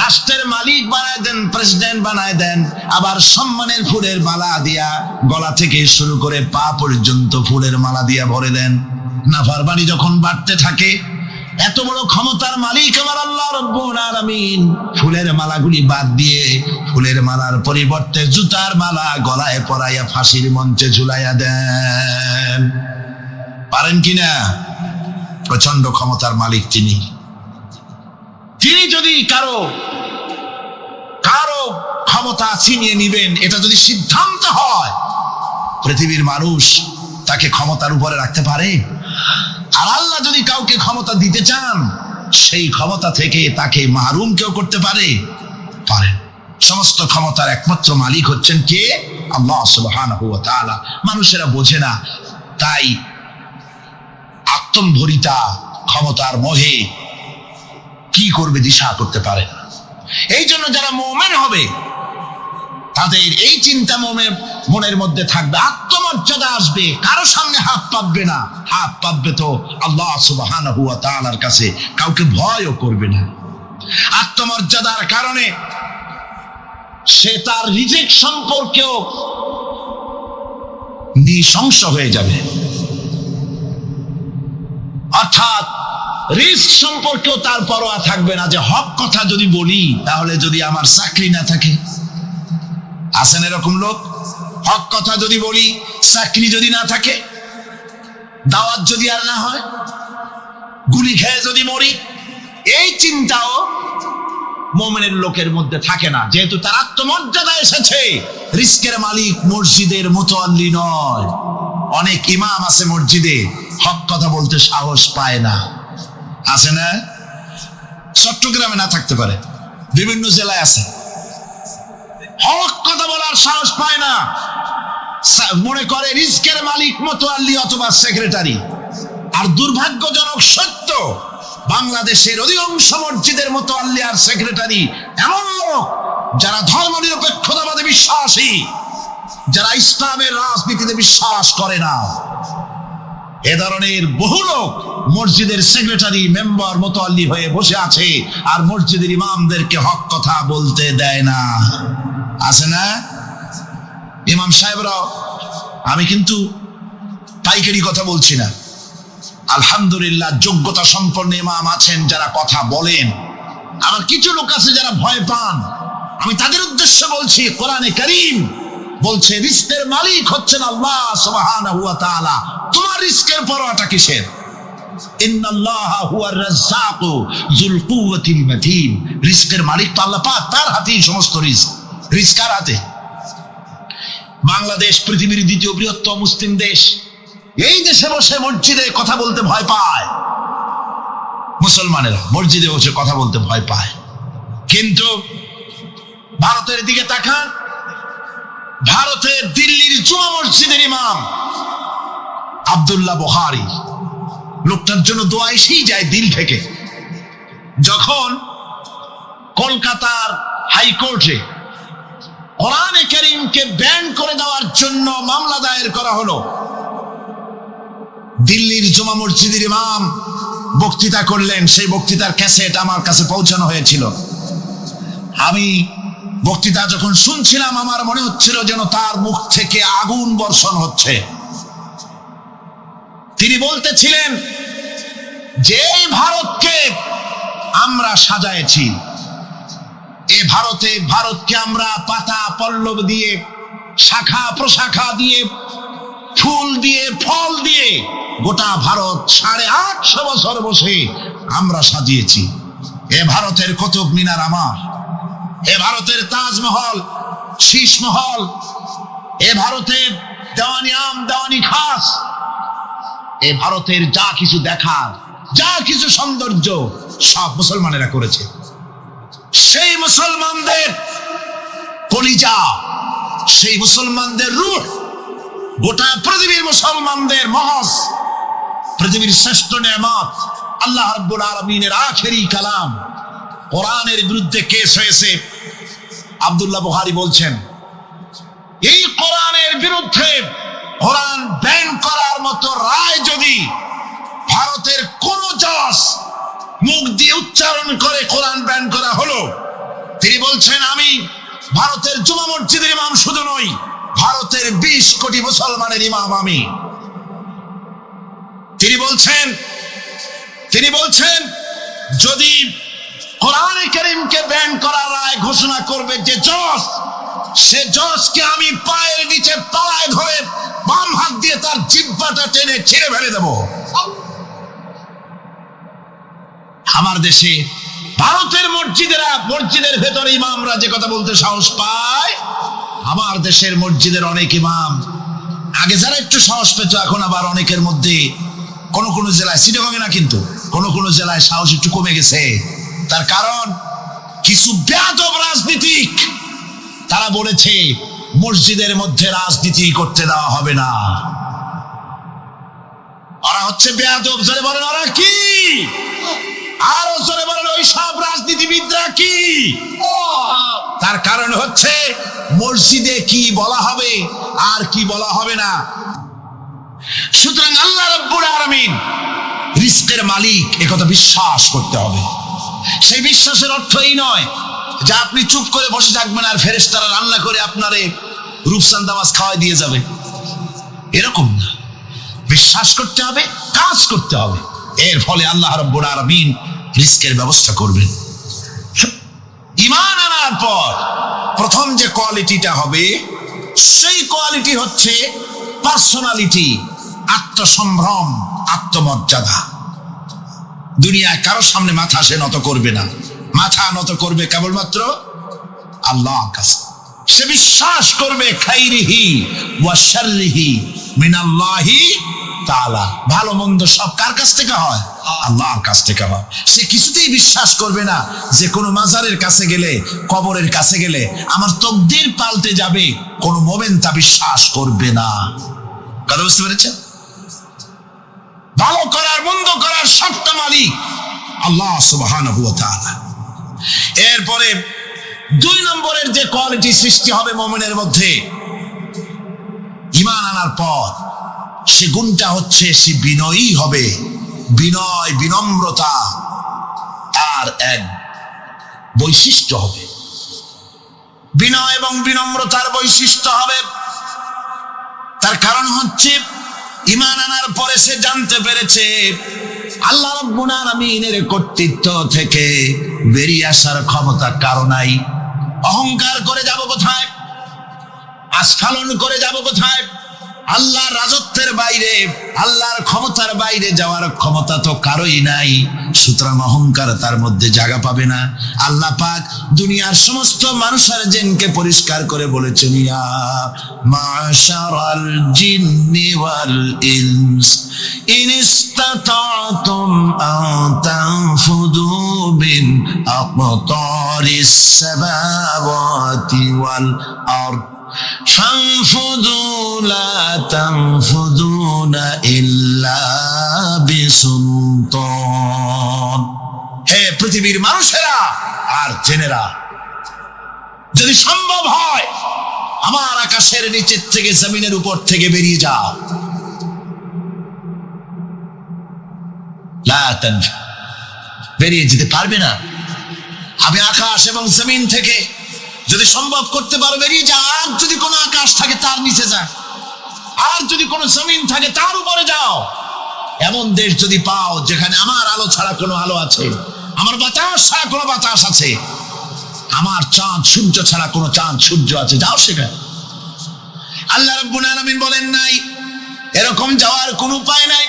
[SPEAKER 2] রাষ্ট্রের মালিক বানায় দেন, প্রেসিডেন্ট বানায় দেন। আবার সম্মানের ফুলের মালা দিয়া গলা থেকে শুরু করে পা পর্যন্ত ফুলের মালা দিয়া ভরে দেন। নাফরমানি যখন বাড়তে থাকে, এত বড় ক্ষমতার মালিক আমার আল্লাহ রব্বুল আলামিন ফুলের মালাগুলি বাদ দিয়ে ফুলের মালার পরিবর্তে জুতার মালা গলায় পরাইয়া ফাঁসির মঞ্চে ঝুলাইয়া দেন। পারেন কিনা? প্রচন্ড ক্ষমতার মালিক তিনি। তিনি যদি কারো ক্ষমতা ছিনিয়ে নিবেন, এটা যদি সিদ্ধান্ত হয়, পৃথিবীর মানুষ তাকে ক্ষমতার উপরে রাখতে পারে? আর আল্লাহ যদি কাউকে ক্ষমতা দিতে চান, সেই ক্ষমতা থেকে তাকে মাহরুম কেউ করতে পারে? পারেন। সমস্ত ক্ষমতার একমাত্র মালিক হচ্ছেন কে? আল্লাহ সুবহানাহু ওয়া তাআলা। মানুষেরা বোঝে না, তাই আত্মম্ভরিতা ক্ষমতার মোহে কি করবে দিশা করতে পারে না। এই জন্য যারা মুমিন হবে তাদের এই চিন্তা মনের মধ্যে থাকবে, আত্মমর্যাদা আসবে, কারো সামনে হাত পাতবে না, হাত পাতবে তো আল্লাহ সুবহানাহু ওয়া তাআলার কাছে, কাউকে ভয়ও করবে না। আত্মমর্যাদার কারণে সে তার রিজিক সম্পর্কেও নৃশংস হয়ে যাবে, অর্থাৎ রিস্ক সম্পর্কেও তার পরোয়া থাকবে না, যে হক কথা যদি বলি তাহলে যদি আমার চাকরি না থাকে। আছেন এরকম লোক? হক কথা যদি বলি, চাকরি যদি না থাকে, দাওয়াত যদি আর না হয়, গুলি খেয়ে যদি মরি, এই চিন্তাও মুমিনের লোকের মধ্যে থাকে না, যেহেতু তার আত্মমর্যাদা এসেছে। রিস্কের মালিক মসজিদের মুতাল্লি নয়। অনেক ইমাম আছে মসজিদে, হক কথা বলতে সাহস পায় না। আছে না? চট্টগ্রামে না থাকতে পারে, বিভিন্ন জেলায় আছে, হক কথা বলার সাহস পায় না, মনে করে রিস্কের মালিক মুতাল্লি অথবা সেক্রেটারি। আর দুর্ভাগ্যজনক সত্য, বাংলাদেশের অধিকাংশ মসজিদের মুতাল্লি আর সেক্রেটারি এমন লোক যারা ধর্মনিরপেক্ষতাবাদে বিশ্বাসী, যারা ইসলামের রাজনীতিতে বিশ্বাস করে না। এ ধরনের বহু লোক মসজিদের সেক্রেটারি, মেম্বার, মুতাল্লি হয়ে বসে আছে, আর মসজিদের ইমামদেরকে হক কথা বলতে দেয় না। আছে না? ইমাম সাহেবরাও, আমি কিন্তু পাইকারি কথা বলছি না, আলহামদুলিল্লাহ যোগ্যতা সম্পন্ন ইমাম আছেন যারা কথা বলেন। আবার কিছু লোক আছে যারা ভয় পান, আমি তাদের উদ্দেশ্যে বলছি, কোরআনে কারীম বলছে রিস্কের মালিক হচ্ছেন আল্লাহ সুবহানাহু ওয়া তাআলা। তোমার রিস্কের পরোয়াটা কিসের? ইন্নাল্লাহা হুয়ার রাজ্জাকু যুল কুওয়াতিল মাতিন। রিস্কের মালিক তো আল্লাহ পাক, তার হাতেই সমস্ত রিস্ক। রিস্ক কার হাতে? বাংলাদেশ পৃথিবীর দ্বিতীয় বৃহত্তম মুসলিম দেশ, এই দেশে বসে মসজিদে কথা বলতে ভয় পায় মুসলমানেরা, মসজিদে বসে কথা বলতে ভয় পায়। কিন্তু ভারতের দিকে তাকান, ভারতের দিল্লির জুমা মসজিদের ইমাম আব্দুল্লাহ বুখারী, লোকটার জন্য দোয়া এসেই যায় দিল থেকে। যখন কলকাতার হাইকোর্টে কোরআনে কারীমকে ব্যান করে দেওয়ার জন্য মামলা দায়ের করা হলো, দিল্লির জুমা মসজিদের ইমাম বক্তৃতা করলেন। সেই বক্তৃতার ক্যাসেট আমার কাছে পৌঁছানো হয়েছিল। আমি বক্তৃতা যখন শুনছিলাম আমার মনে হচ্ছিল যেন তার মুখ থেকে আগুন বর্ষণ হচ্ছে। তিনি বলতেছিলেন যে ভারতকে আমরা সাজাইছি, এ ভারতকে আমরা পাতা পল্লব দিয়ে, শাখা প্রশাখা দিয়ে, ফুল দিয়ে, ফল দিয়ে গোটা ভারত 850 বছর বসে আমরা সাজিয়েছি। এ ভারতের কুতুব মিনার আমার, এ ভারতের তাজমহল, শীষমহল, এ ভারতের দেওয়ানি আম, দেওয়ানি খাস, এ ভারতের যা কিছু দেখার, যা কিছু সৌন্দর্য সব মুসলমানেরা করেছে। সেই মুসলমানদের কলিজা, সেই মুসলমানদের রূহ, গোটা পৃথিবীর মুসলমানদের মহজ, পৃথিবীর শ্রেষ্ঠ নেয়ামত আল্লাহ রাব্বুল আলামিনের আখেরি কালাম কোরআনের বিরুদ্ধে কেস হয়েছে। আব্দুল্লাহ বুখারী বলছেন, এই কোরআনের বিরুদ্ধে কোরআন ব্যান করার মতো রায় যদি ভারতের কোন জজ মুখ দিয়ে উচ্চারণ করে কোরআন ব্যান করা হলো, তিনি বলছেন আমি ভারতের জুমা মসজিদের ইমাম শুধু নই, ভারতের 20 কোটি মুসলমানের ইমাম আমি। তিনি বলছেন যদি কোরআনে কারীমকে ব্যান করার রায় ঘোষণা করবে যে জজ, সে জজকে আমি পায়ের নিচে তলায় ধরে বাম হাত দিয়ে তার জিহ্বাটা টেনে ছিঁড়ে ফেলে দেব। আমার দেশে ভারতের মসজিদের ভেতরে ইমামরা যে কথা বলতে সাহস পায়, আমার দেশের মসজিদের অনেক ইমাম আগে যারা একটু সাহস পেত, এখন আবার অনেকের মধ্যে কোন জেলায়, চিটাগং না কিন্তু কোন জেলায় সাহস একটু কমে গেছে। তার কারণ কিছু বেয়াদব রাজনীতিক তারা বলেছে মসজিদের মধ্যে রাজনীতি করতে দেওয়া হবে না। ওরা হচ্ছে বেয়াদব। জোরে বলেন ওরা কি? আরো জোরে বলেন ওই সব রাজনীতিবিদরা কি? তার কারণ হচ্ছে মসজিদে কি বলা হবে আর কি বলা হবে না। সুতরাং আল্লাহ রাব্বুল আলামিন রিজকের মালিক, একথা বিশ্বাস করতে হবে। সেই বিশ্বাসের অর্থ এই নয় যে আপনি চুপ করে বসে থাকবেন আর ফেরেশতারা রান্না করে আপনারে রূপসান্দা মাছ খাওয়াই দিয়ে যাবে, এরকম না। বিশ্বাস করতে হবে, কাজ করতে হবে, এর ফলে আল্লাহ রাব্বুল আলামিন রিজকের ব্যবস্থা করবেন। ঈমান আনার পর প্রথম যে কোয়ালিটিটা হবে, সেই কোয়ালিটি হচ্ছে পার্সোনালিটি, আত্মসম্ভ্রম, আত্মমর্যাদা। দুনিয়ায় কারোর সামনে মাথা সে নত করবে না, মাথা নত করবে কেবলমাত্র আল্লাহর কাছে। সে বিশ্বাস করবে খাইরিহি ওয়া শাররিহি মিনাল্লাহি তাআলা, ভালো মন্দ সব কার কাছ থেকে হয়? আল্লাহর কাছ থেকে হয়। সে কিছুতেই বিশ্বাস করবে না যে কোনো মাজারের কাছে গেলে, কবরের কাছে গেলে আমার তকদির পাল্টে যাবে, কোনো মোমেন তা বিশ্বাস করবে না। কথা বুঝতে পেরেছেন? ভালো করার মন্দ করার সবটা মালিক আল্লাহ সুবহানাহু ওয়া তাআলা। এরপরে 2 নম্বরের যে কোয়ালিটি সৃষ্টি হবে মুমিনের মধ্যে ঈমান আনার পর, সে গুণটা হচ্ছে সে বিনয়ী হবে। বিনয়, বিনম্রতা আর এক বৈশিষ্ট্য হবে। বিনয় এবং বিনম্রতার বৈশিষ্ট্য হবে। তার কারণ হচ্ছে ঈমান আনার পরে সে জানতে পেরেছে আল্লাহ রাব্বুল আলামিনের কর্তৃত্ব থেকে বেরিয়ে আসার ক্ষমতা কারো নাই। অহংকার করে যাব কোথায়? আস্ফালন করে যাব কোথায়? আল্লাহর রাজত্বের বাইরে, আল্লাহর ক্ষমতার বাইরে যাওয়ার ক্ষমতা তো কারোই নাই। সুতরাং অহংকার তার মধ্যে জায়গা পাবে না। আল্লাহ পাক দুনিয়ার সমস্ত মানুষের জিনকে পরিষ্কার করে বলেছেন, ইয়া মাশারাল জিন্নি ওয়াল ইনস ইন ইসতাতাতুম আন তানফুদু মিন আকতারিস সামাওয়াতি ওয়াল আরদ ফানফুযু লা তানফুযুনা ইল্লা বিসুলতান। হে পৃথিবীর মানুষেরা আর জেনেরা, যদি সম্ভব হয় আমার আকাশের নিচের থেকে জমিনের উপর থেকে বেরিয়ে যাও। লা তানফু, বেরিয়ে যেতে পারবে না। আমি আকাশ এবং জমিন থেকে যদি সম্ভব করতে পারো বেরিয়ে যাও। আর যদি কোনো আকাশ থাকে তার নিচে যাও, আর যদি কোনো জমিন থাকে তার উপরে যাও। এমন দেশ যদি পাও যেখানে আমার আলো ছাড়া কোনো আলো আছে, আমার বাতাস ছাড়া কোনো বাতাস আছে, আমার চাঁদ সূর্য ছাড়া কোনো চাঁদ সূর্য আছে, যাও সেখানে। আল্লাহ রাব্বুল আলামিন বলেন নাই এরকম যাওয়ার কোনো উপায় নাই।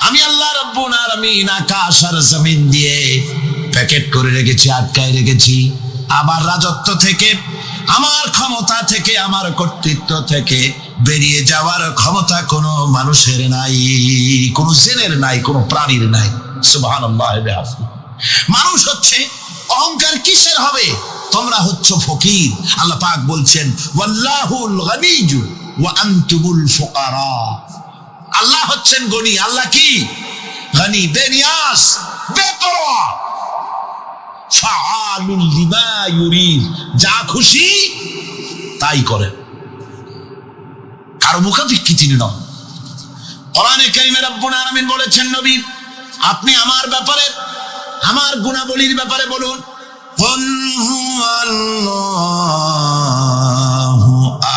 [SPEAKER 2] আমি আল্লাহ রাব্বুল আলামিন আকাশ আর জমিন দিয়ে প্যাকেট করে রেখেছি, আটকায় রেখেছি। আমার রাজত্ব থেকে, আমার ক্ষমতা থেকে, আমার কর্তৃত্ব থেকে বেরিয়ে যাওয়ার ক্ষমতা কোনো মানুষের নাই, কোনো জিনের নাই, কোনো প্রাণীর নাই। সুবহানাল্লাহ। মানুষ হচ্ছে অহংকার কিসের হবে? তোমরা হচ্ছ ফকির। আল্লাহ পাক বলছেন ওয়াল্লাহুল গনিয়্যু ওয়া আনতুমুল ফুকারা। আল্লাহ হচ্ছেন গনি। আল্লাহ কি? গনি, বেনিয়াস, বেপরোয়া। ফাআলুল লিমা ইউরিদ, যা খুশি তাই করে, কারো মুখাপেক্ষী তিনি নন। কোরআনে কারীমে রব্বুল আলামিন বলেছেন নবী আপনি আমার ব্যাপারে, আমার গুণাবলীর ব্যাপারে বলুন। কুল হুয়াল্লাহু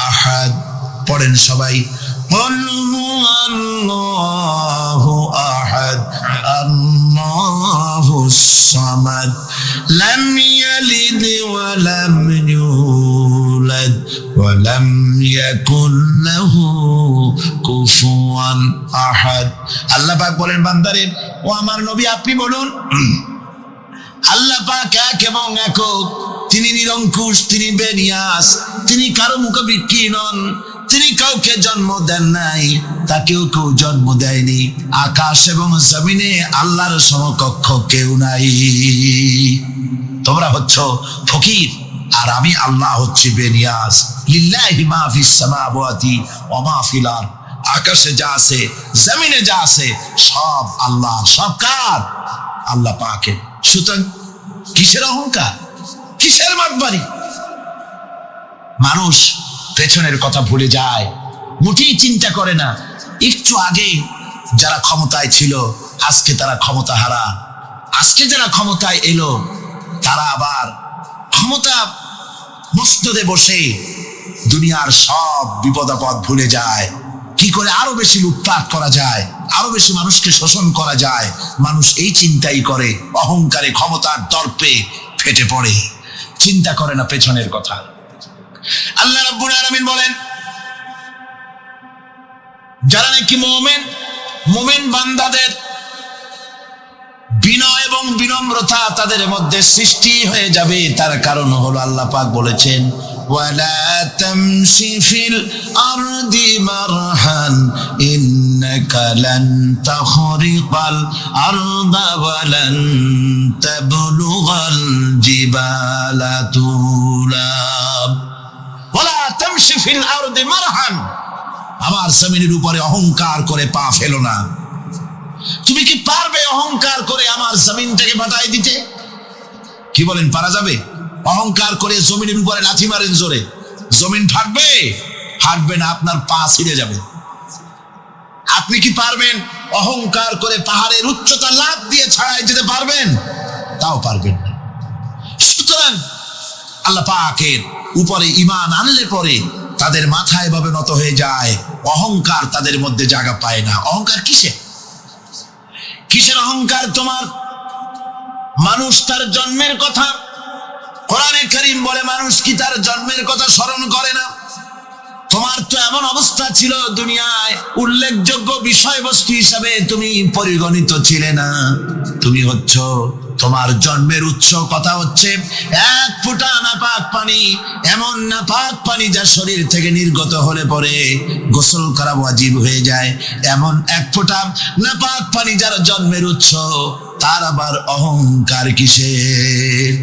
[SPEAKER 2] আহাদ, পড়েন সবাই। কুল হুয়াল্লাহু আহাদ আল্লাহুস সামাদ লাম ইয়ালিদ ওয়া লাম ইউলাদ ওয়া লাম ইয়াকুল লাহু কুফুয়ান আহাদ। আল্লাহ পাক বলেন বান্দারে, ও আমার নবী আপনি বলুন আল্লাহ পাক এক এবং একক, তিনি নিরঙ্কুশ, তিনি বেনিয়াস, তিনি কারো মুখাপেক্ষী নন, তিনি কাউকে জন্ম দেন নাই, তাকেও কেউ জন্ম দেয়নি। আকাশ এবং জমিনে আল্লাহর সমকক্ষ কেউ নাই। তোমরা হচ্ছ ফকির আর আমি আল্লাহ হচ্ছি বেনিয়াস। লিল্লাহি মা ফিস সামাওয়াতি ওয়া মা ফিল আরদ, আকাশে যা আছে জমিনে যা আছে সব আল্লাহ। সব কার? আল্লাহ পাকের। সুতরাং কিসের অহংকার, কিসের মাতবাড়ি? মানুষ পেছনের কথা ভুলে যায়, মোটেই চিন্তা করে না। একটু আগে যারা ক্ষমতায় ছিল আজকে তারা ক্ষমতা হারা, আজকে যারা ক্ষমতায় এলো তারা আবার ক্ষমতা মস্তদে বসে দুনিয়ার সব বিপদ আপদ ভুলে যায়। কি করে আরো বেশি লুটপাট করা যায়, আরো বেশি মানুষকে শোষণ করা যায়, মানুষ এই চিন্তাই করে। অহংকারে, ক্ষমতার দর্পে ফেটে পড়ে, চিন্তা করে না পেছনের কথা। আল্লাহ রাব্বুল আলামিন বলেন যারা নাকি মুমিন বান্দাদের বিনয় এবং বিনম্রতা তাদের মধ্যে সৃষ্টি হয়ে যাবে, তার কারণ হলো আল্লাহ পাক বলেছেন ওয়ালা তামশি ফিল আরদি মারহান ইন্নাকা লান তাখরিকাল আরদা ওয়া লান তাবলুগাল জিবালা তুলা। ওয়ালা তামশি ফিল আরদি মারহান, আমার জমিনের উপরে অহংকার করে পা ফেলো না। তুমি কি পারবে অহংকার করে আমার জমিন থেকে বাটাই দিতে? কি বলেন, পারা যাবে? অহংকার করে জমিনের উপরে লাথি মারেন জোরে, জমিন ফাটবে? ফাটবে না, আপনার পা ছিঁড়ে যাবে। আপনি কি পারবেন অহংকার করে পাহাড়ের উচ্চতা লাফ দিয়ে ছাড়াই যেতে পারবেন? তাও পারবেন না। সুতরাং আল্লাহ পাকের উপরে ঈমান আনলে পরে তাদের মাথা এভাবে নত হয়ে যায়, অহংকার তাদের মধ্যে জায়গা পায় না। অহংকার কিসের অহংকার তোমার? মানুষ তার জন্মের কথা, কোরআনে কারীম বলে মানুষ কি তার জন্মের কথা স্মরণ করে না? তোমার তো এমন অবস্থা ছিল দুনিয়ায়, উল্লেখযোগ্য বিষয়বস্তু হিসাবে তুমি পরিগণিত ছিলে না। তুমি হচ্ছ, তোমার জন্মের উৎস কথা হচ্ছে এক ফোঁটা নাপাক পানি, এমন নাপাক পানি যা শরীর থেকে নির্গত হলে পরে গোসল করা ওয়াজিব হয়ে যায়। এমন এক ফোঁটা নাপাক পানি যার জন্মের উৎস, তার আবার অহংকার কিসের?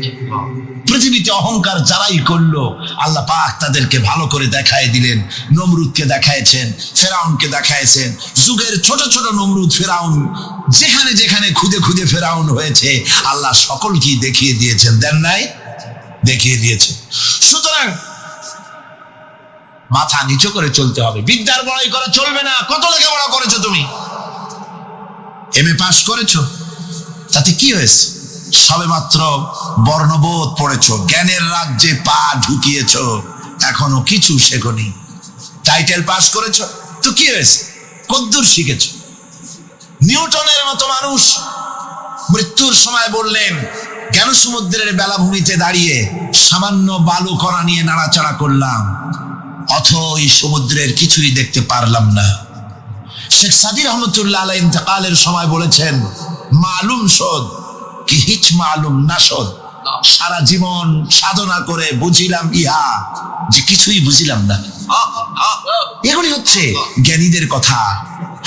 [SPEAKER 2] পৃথিবীতে অহংকার যারাই করলো আল্লাহ পাক তাদেরকে ভালো করে দেখায় দিলেন। নমরুদকে দেখাইছেন, ফেরাউনকে দেখাইছেন, যুগের ছোট ছোট নমরুদ ফেরাউন যেখানে যেখানে খুদে খুদে ফেরাউন হয়েছে আল্লাহ সকলকেই দেখিয়ে দিয়েছেন, দেন নাই? দেখিয়ে দিয়েছেন। সুতরাং মাথা নিচু করে চলতে হবে, বিদ্যার বড়াই করা চলবে না। কত লেখাপড়া করেছো তুমি? MA পাস করেছো, তাতে কি হয়েছে? সবে মাত্র বর্ণবোধ পড়েছো, জ্ঞানের রাজ্যে পা ঢুকিয়েছো, এখনো কিছু শেখনি। টাইটেল পাস করেছো, তো কি হয়েছে? কদ্দূর শিখেছো? নিউটনের মতো মানুষ মৃত্যুর সময় বললেন, জ্ঞান সমুদ্রের বেলাভূমিতে দাঁড়িয়ে সামান্য বালু কণা নিয়ে নাড়াচাড়া করলাম, অথই সমুদ্রের কিছুই দেখতে পারলাম না। শেখ সাদী রহমতুল্লাহ আলাইহি ইন্তেকালের সময় বলেছেন, মালুম শোধ কি হিচ মালুম না শোধ। সারা জীবন সাধনা করে বুঝিলাম ইহা, যে কিছুই বুঝিলাম না। এগুলি হচ্ছে জ্ঞানীদের কথা।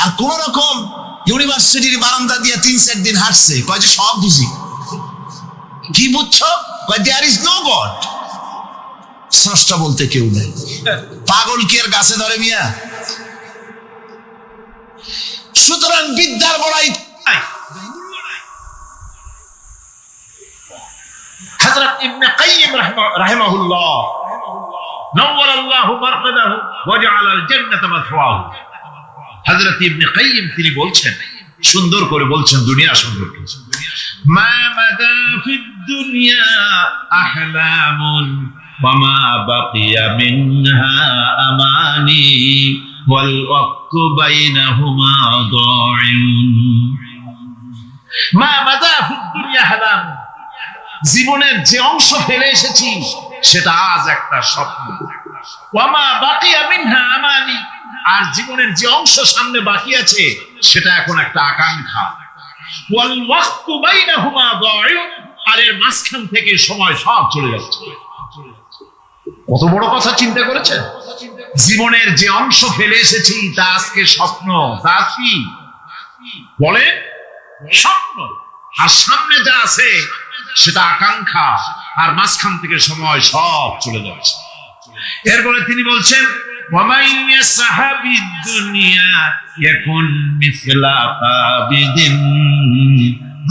[SPEAKER 2] আর কোন রকম ইউনিভার্সিটির বারান্দা দিয়ে 3-4 দিন হাঁটছে, কয় যে সব বুঝি। কি বুঝছো? কয় দেয়ার ইজ নো গড। স্রষ্টা বলতে কেউ নেই। পাগল কি আর গাছে ধরে মিয়া? সুতরাং বিদ্যার বড়াই।
[SPEAKER 1] হযরত ইবনে কাইয়িম রাহিমাহুল্লাহ নওয়ারাল্লাহু মারকাদাহু ওয়া জাআলাল জান্নাতা মাথওয়াহু। হযরত ইবনে কাইয়িম তিনি বলছেন, সুন্দর করে বলছেন দুনিয়া সম্পর্কে, মা মাদা ফিদ দুনিয়া আহলামুন ওয়া মা বাকিয়া মিনহা আমানি ওয়াল ওয়াক্তু বাইনাহুমা দাইউন। মা মাদা ফিদ দুনিয়া আহলাম, জীবনের যে অংশ ফেলে এসেছি সেটা আজ একটা স্বপ্ন। ওয়া মা বাকিয়া মিনহা আমানি, আর জীবনের যে অংশ সামনে বাকি আছে সেটা এখন একটা আকাঙ্ক্ষা। ওয়াল ওয়াক্তু বাইনাহুমা দাইউন, আর এর মাঝখান থেকে সময় সব চলে যাচ্ছে। কত বড় কথা চিন্তা করেছেন? জীবনের যে অংশ ফেলে এসেছি তা আজকে স্বপ্ন, তা কি বলে? স্বপ্ন। আর সামনে যা আছে সেটা আকাঙ্ক্ষা, আর মাঝখান থেকে সময় সব চলে যাচ্ছে। এরপরে তিনি বলছেন, ওয়ামাইন ইয়াসহাবিদ দুনিয়া ইয়াকুন মিসলা কাবিদিন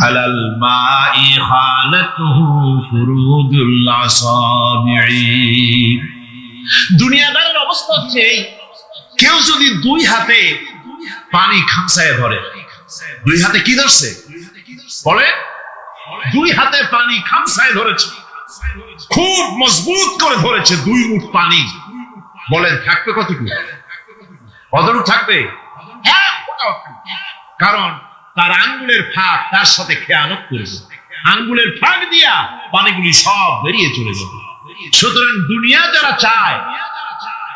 [SPEAKER 1] আলাল মাই হালাতুহু ফুরুদুল আসাবিঈ। দুনিয়াদারের অবস্থা হচ্ছে এই, কেউ যদি দুই হাতে পানি খামসায় ধরে, দুই হাতে কি ধরছে বলে? দুই হাতে পানি খামসায় ধরেছে, খুব মজবুত করে ধরেছে, 2 মুঠ পানি। বলেন থাকবে কতটুকু? কতটুকু থাকবে? কারণ তার আঙ্গুলের ফাঁক তার সাথে খেয়ানত করবে, আঙ্গুলের ফাঁক দিয়া পানিগুলি সব বেরিয়ে চলে যাবে। সুতরাং দুনিয়া যারা চায়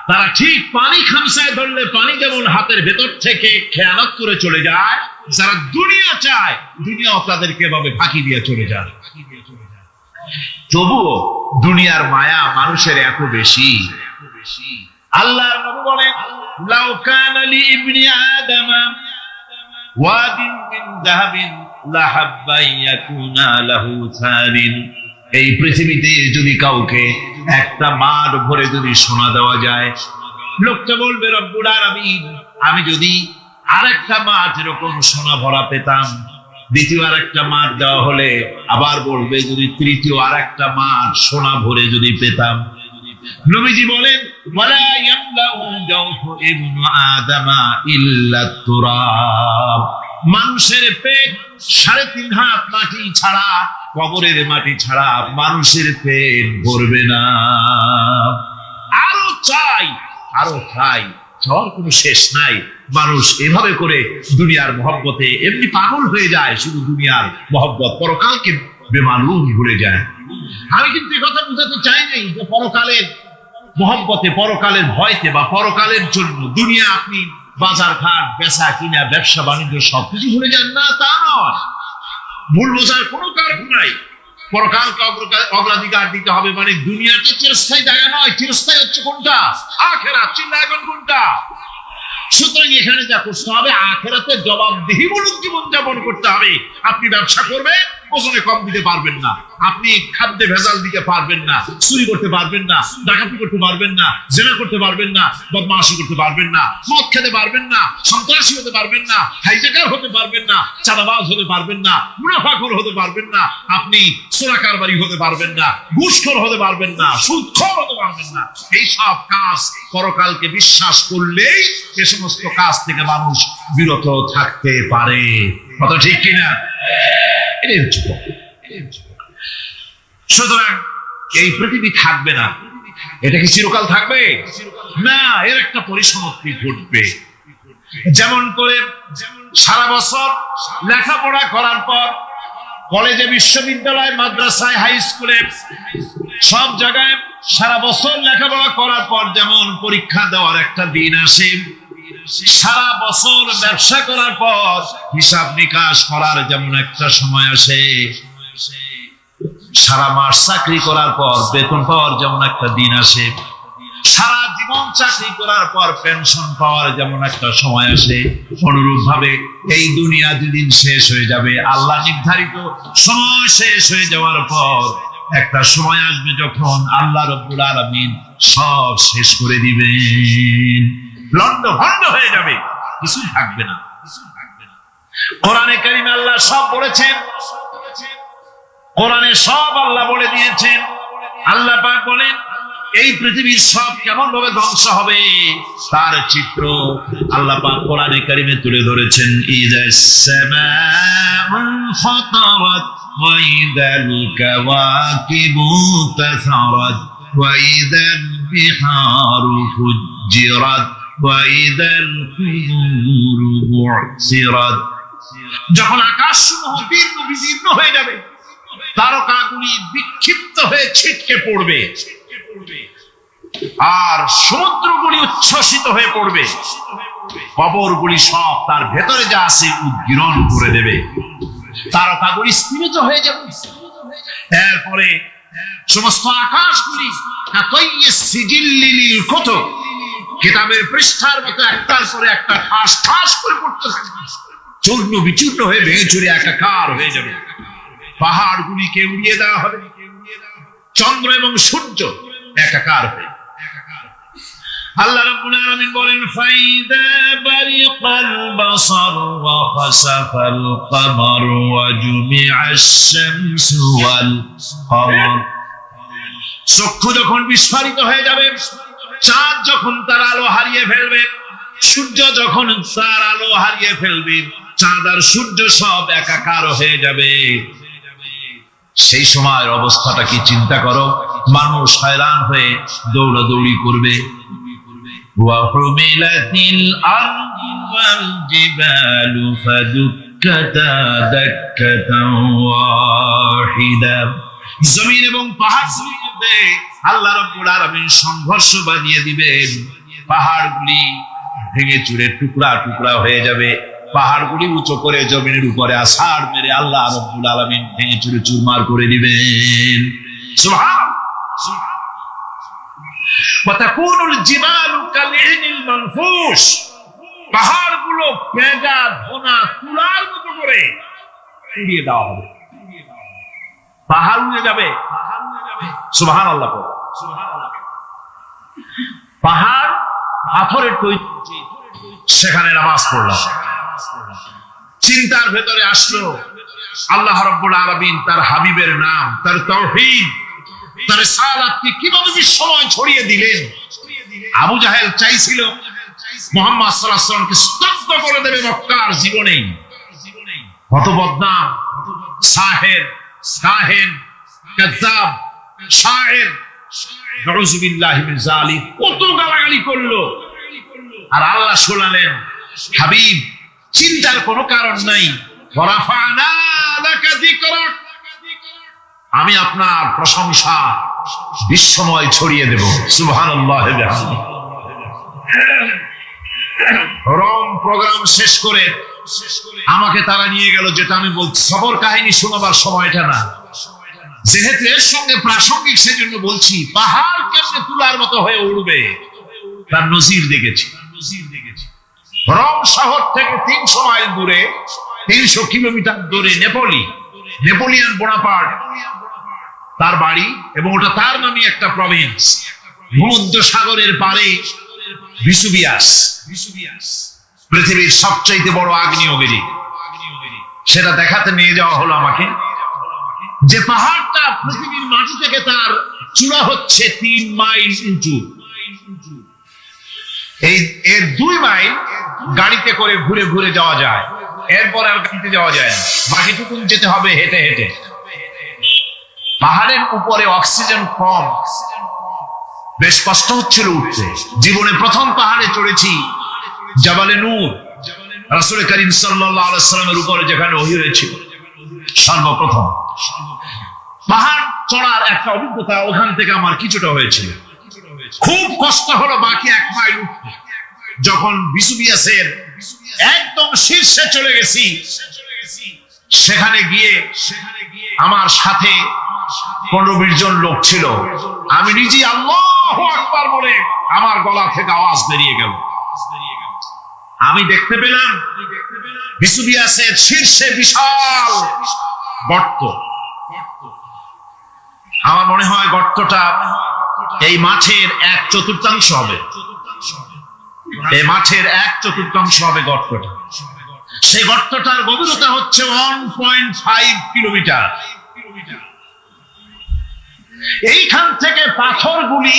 [SPEAKER 1] তারা ঠিক পানি খামসায় ধরলে পানি যেমন হাতের ভেতর থেকে খেয়ানত করে চলে যায়, যারা দুনিয়া চায় দুনিয়াও তাদেরকে এভাবে ফাঁকি দিয়ে চলে যায়। তবুও দুনিয়ার মায়া মানুষের এত বেশি। আল্লাহর নবী বলেন, লাউ কানা লি ইবনি আদামা ওয়াদিন মিন যাহাবিন লাহাব্বা ইয়াকুনা লাহু সারিন। এই পৃথিবীতে যদি কাউকে একটা মাঠ ভরে যদি সোনা দেওয়া যায়, লোকটা বলবে রব্বুল আলামিন, আমি যদি আরেকটা মাঠ এরকম সোনা ভরা পেতাম। দ্বিতীয় আরেকটা মাঠ দেওয়া হলে আবার বলবে যদি তৃতীয় আরেকটা মাঠ সোনা ভরে যদি পেতাম। নবীজি বলেন, ওয়ালা ইয়ামলাউ জাওফু ইবনু আদামা ইল্লা তুরাব। মানুষের পেট 3.5 হাত মাটি ছাড়া, কবরের মাটি ছাড়া মানুষের পেট ভরবে না। আরো চাই, আরো চাই, চাওয়ার কোনো শেষ নাই। মানুষ এভাবে করে দুনিয়ার মহব্বতে এমনি পাগল হয়ে যায়, শুধু দুনিয়ার মহব্বত, পরকালকে বেমালুম ভুলে যায়। আমি কিন্তু এই কথা বুঝাতে চাই নাই যে পরকালের মহব্বতে, পরকালের ভয়তে বা পরকালের জন্য দুনিয়া আপনি বাজার ঘাট, বেচা কিনা, ব্যবসা বাণিজ্য সবকিছু ভুলে যান না, তা নয়। ভুল বোঝার কোনো কারণ নাই। পরকালকে অগ্রাধিকার দিতে হবে, মানে দুনিয়াটা চিরস্থায়ী জায়গা নয়। চিরস্থায়ী হচ্ছে কোনটা? আখিরাত। চিন্তা এখন কোনটা? সুতরাং এখানে যা করতে হবে, আখেরাতে জবাবদিহিমূলক জীবনযাপন করতে হবে। আপনি ব্যবসা করবেন, ওজনে কম দিতে পারবেন না, আপনি খাদ্যে ভেজাল দিতে পারবেন না, চুরি করতে পারবেন না, ডাকাতি করতে পারবেন না, জেনা করতে পারবেন না, বদমাশি করতে পারবেন না, মদ খেতে পারবেন না, সন্ত্রাসী হতে পারবেন না, হাইজ্যাকার হতে পারবেন না, চাঁদাবাজ হতে পারবেন না, মুনাফাখোর হতে পারবেন না, আপনি চোরা কারবারি হতে পারবেন না, ঘুষখোর হতে পারবেন না, সুদখোর হতে পারবেন না। এই সব কাজ পরকালকে বিশ্বাস করলেই এ সমস্ত কাজ থেকে মানুষ বিরত থাকতে পারে। কথা ঠিক কিনা? সুতরাং এই পৃথিবী থাকবে না, এটা কি চিরকাল থাকবে না? এর একটা পরিসমাপ্তি ঘটবে। যেমন করে সারা বছর লেখাপড়া করার পর কলেজে, বিশ্ববিদ্যালয়, মাদ্রাসায়, হাই স্কুলে, সব জায়গায় সারা বছর লেখাপড়া করার পর যেমন পরীক্ষা দেওয়ার একটা দিন আসে, সারা বছর ব্যবসা করার পর হিসাব নিকাশ করার যেমন একটা সময় আসে, সারা মাস চাকরি করার পর বেতন পাওয়ার যেমন একটা দিন আসে, সারা জীবন চাকরি করার পর পেনশন পাওয়ার যেমন একটা সময় আসে, অনুরূপ ভাবে এই দুনিয়া যেদিন শেষ হয়ে যাবে, আল্লাহ নির্ধারিত সময় শেষ হয়ে যাওয়ার পর একটা সময় আসবে যখন আল্লাহ রাব্বুল আলামিন সব শেষ করে দিবেন, লন্ড ভন্ড হয়ে যাবে, কিছু থাকবে না। কোরআনে কারিমে আল্লাহ সব বলেছেন, কোরআনে সব আল্লাহ বলে দিয়েছেন। আল্লাহ পাক বলেন এই পৃথিবীর সব কেমন ভাবে ধ্বংস হবে তার চিত্র আল্লাহ পাক কোরআনে কারিমে তুলে ধরেছেন। ইযাস সামাউন ফাতারাত ওয়া ইযাল কাওয়াকিবু তাসারাত ওয়া ইযাল বিহারু ফুজ্জিরাত ওয়া ইযাল কুবুরু বু'সিরাত। যখন আকাশসমূহ জীর্ণ বিদীর্ণ হয়ে যাবে, তারকাগুলি বিক্ষিপ্ত হয়ে ছিটকে পড়বে, আর সমুদ্রগুলি উচ্ছ্বসিত হয়ে পড়বে, কবরগুলি সব তার ভেতরে যা আছে উদ্গীরণ করে দেবে, তারকাগুলি স্থিমিত হয়ে যাবে। এরপরে সমস্ত আকাশগুলি কিতাবের পৃষ্ঠার মতো একটার পরে একটা ঠাস ঠাস করে পড়তে থাকবে, চূর্ণ বিচূর্ণ হয়ে ভেঙে চুরে একাকার হয়ে যাবে। পাহাড়গুলিকে উড়িয়ে দেওয়া হবে, চন্দ্র এবং সূর্য একাকার হয়ে। আল্লাহ রাব্বুল আলামিন বলেন ফাইদা বারিকাল বাসার ওয়া খাসাফাল কমার ওয়া জুমিআশ শামসু ওয়াল কমার। চক্ষু যখন বিস্ফারিত হয়ে যাবে, চাঁদ যখন তার আলো হারিয়ে ফেলবে, সূর্য যখন তার আলো হারিয়ে ফেলবে, চাঁদ আর সূর্য সব একাকার হয়ে যাবে, সেই সময়ের অবস্থাটা কি চিন্তা করো। মানুষ হয়রান হয়ে দৌড়াদৌড়ি করবে। ওয়াহুমিলাতিল আরদু ওয়াল জিবালু ফাদুক্কাতা দাক্কাতান ওয়াহিদা। জমিন এবং পাহাড়গুলির মধ্যে আল্লাহ রাব্বুল আলামিন সংঘর্ষ বাঁধিয়ে দিবেন, পাহাড়গুলি ভেঙে চুরে টুকরা টুকরা হয়ে যাবে, পাহাড়গুলি উঁচু করে জমিনের উপরে আছাড় মেরে আল্লাহ রাব্বুল আলামিন ভেঙে চুরে চুরমার করে দিবেন। সুবহানাল্লাহ। ওয়া তাকুনুল জিবালু কালইনিল মানফুস। পাহাড়গুলো পেঁজা ধোনা তুলার মতো করে উড়িয়ে দেওয়া হবে, পাহাড় উড়ে যাবে। সুবহানাল্লাহ। পাহাড় পাথরের তৈরি, সেখানে নামাজ পড়লাম, চিন্তার ভেতরে আসলো আল্লাহ রাব্বুল আলামিন তার হাবিবের নাম, তার তাওহীদ, তার সালাতকে কিভাবে বিশ্বময় ছড়িয়ে দিলেন। আবু জাহেল চাইছিল মুহাম্মদ সাল্লাল্লাহু আলাইহি ওয়াসাল্লামকে স্তব্ধ করে দেবে মক্কার জীবনেই। কত বদনাম, সাহের, কাহিন, কাযযাব, শায়ের, নাউযুবিল্লাহি মিন যালিক, কত গালাগালি করলো। আর আল্লাহ শোনালেন, হাবিব চিন্তার কোনো কারণ নাই, ওয়ারাফা'না লাকা যিকরাক, আমি আপনার প্রশংসা বিশ্বময় ছড়িয়ে দেব। সুবহানাল্লাহ। রং প্রোগ্রাম শেষ করে আমাকে তারা নিয়ে গেল, যেটা আমি বলছি সবর কাহিনী শোনাবার সময়টা না, যেহেতু এর সঙ্গে প্রাসঙ্গিক সেজন্য বলছি। পাহাড় কেমনে তুলার মতো হয়ে উড়বে তার নজির দেখেছি। রোম শহর থেকে 300 মাইল দূরে, 300 কিলোমিটার দূরে নেপোলিয়ান বোনাপার্ট তার বাড়ি, এবং ওটা তার নামে একটা প্রভিন্স। ভূমধ্য সাগরের পারে ভিসুভিয়াস, পৃথিবীর সবচেয়ে বড় আগ্নেয়গিরি, সেটা দেখাতে নিয়ে যাওয়া হলো আমাকে। যে পাহাড়টা পৃথিবীর মাটি থেকে তার চূড়া হচ্ছে 3 মাইল উঁচু, এর 2 মাইল গাড়িতে করে ঘুরে ঘুরে যাওয়া যায়, এরপর আর গাড়িতে যাওয়া যায় না, বাকিটুকু যেতে হবে হেঁটে হেঁটে। পাহাড়ের উপরে অক্সিজেন কম, বেশ কষ্ট হচ্ছিল উঠতে। জীবনে প্রথম পাহাড়ে চড়েছি জাবালে নূর, রাসূল করিম সাল্লাল্লাহু আলাইহি ওয়াসাল্লামের উপরে যেখানে ওহী হয়েছিল সর্বপ্রথম। পাহাড় চড়ার একটা অভিজ্ঞতা ওখান থেকে আমার কিছুটা হয়েছিল। খুব কষ্ট হলো বাকি 1 মাইল উঠতে। যখন ভিসুভিয়াসের একদম শীর্ষে চলে গেছি, সেখানে গিয়ে আমার সাথে 15-20 জন লোক ছিল। আমি নিজে আল্লাহু আকবার বলে আমার গলা থেকে আওয়াজ বেরিয়ে গেল। আমি দেখতে পেলাম ভিসুভিয়াসের শীর্ষে বিশাল গর্ত। আমার মনে হয় গর্তটা এই মাঠের 1/4 হবে, এই মাঠের 1/4 হবে গর্তটা। সেই গর্তটার গভীরতা হচ্ছে 1.5 কিলোমিটার। এইখান থেকে পাথরগুলি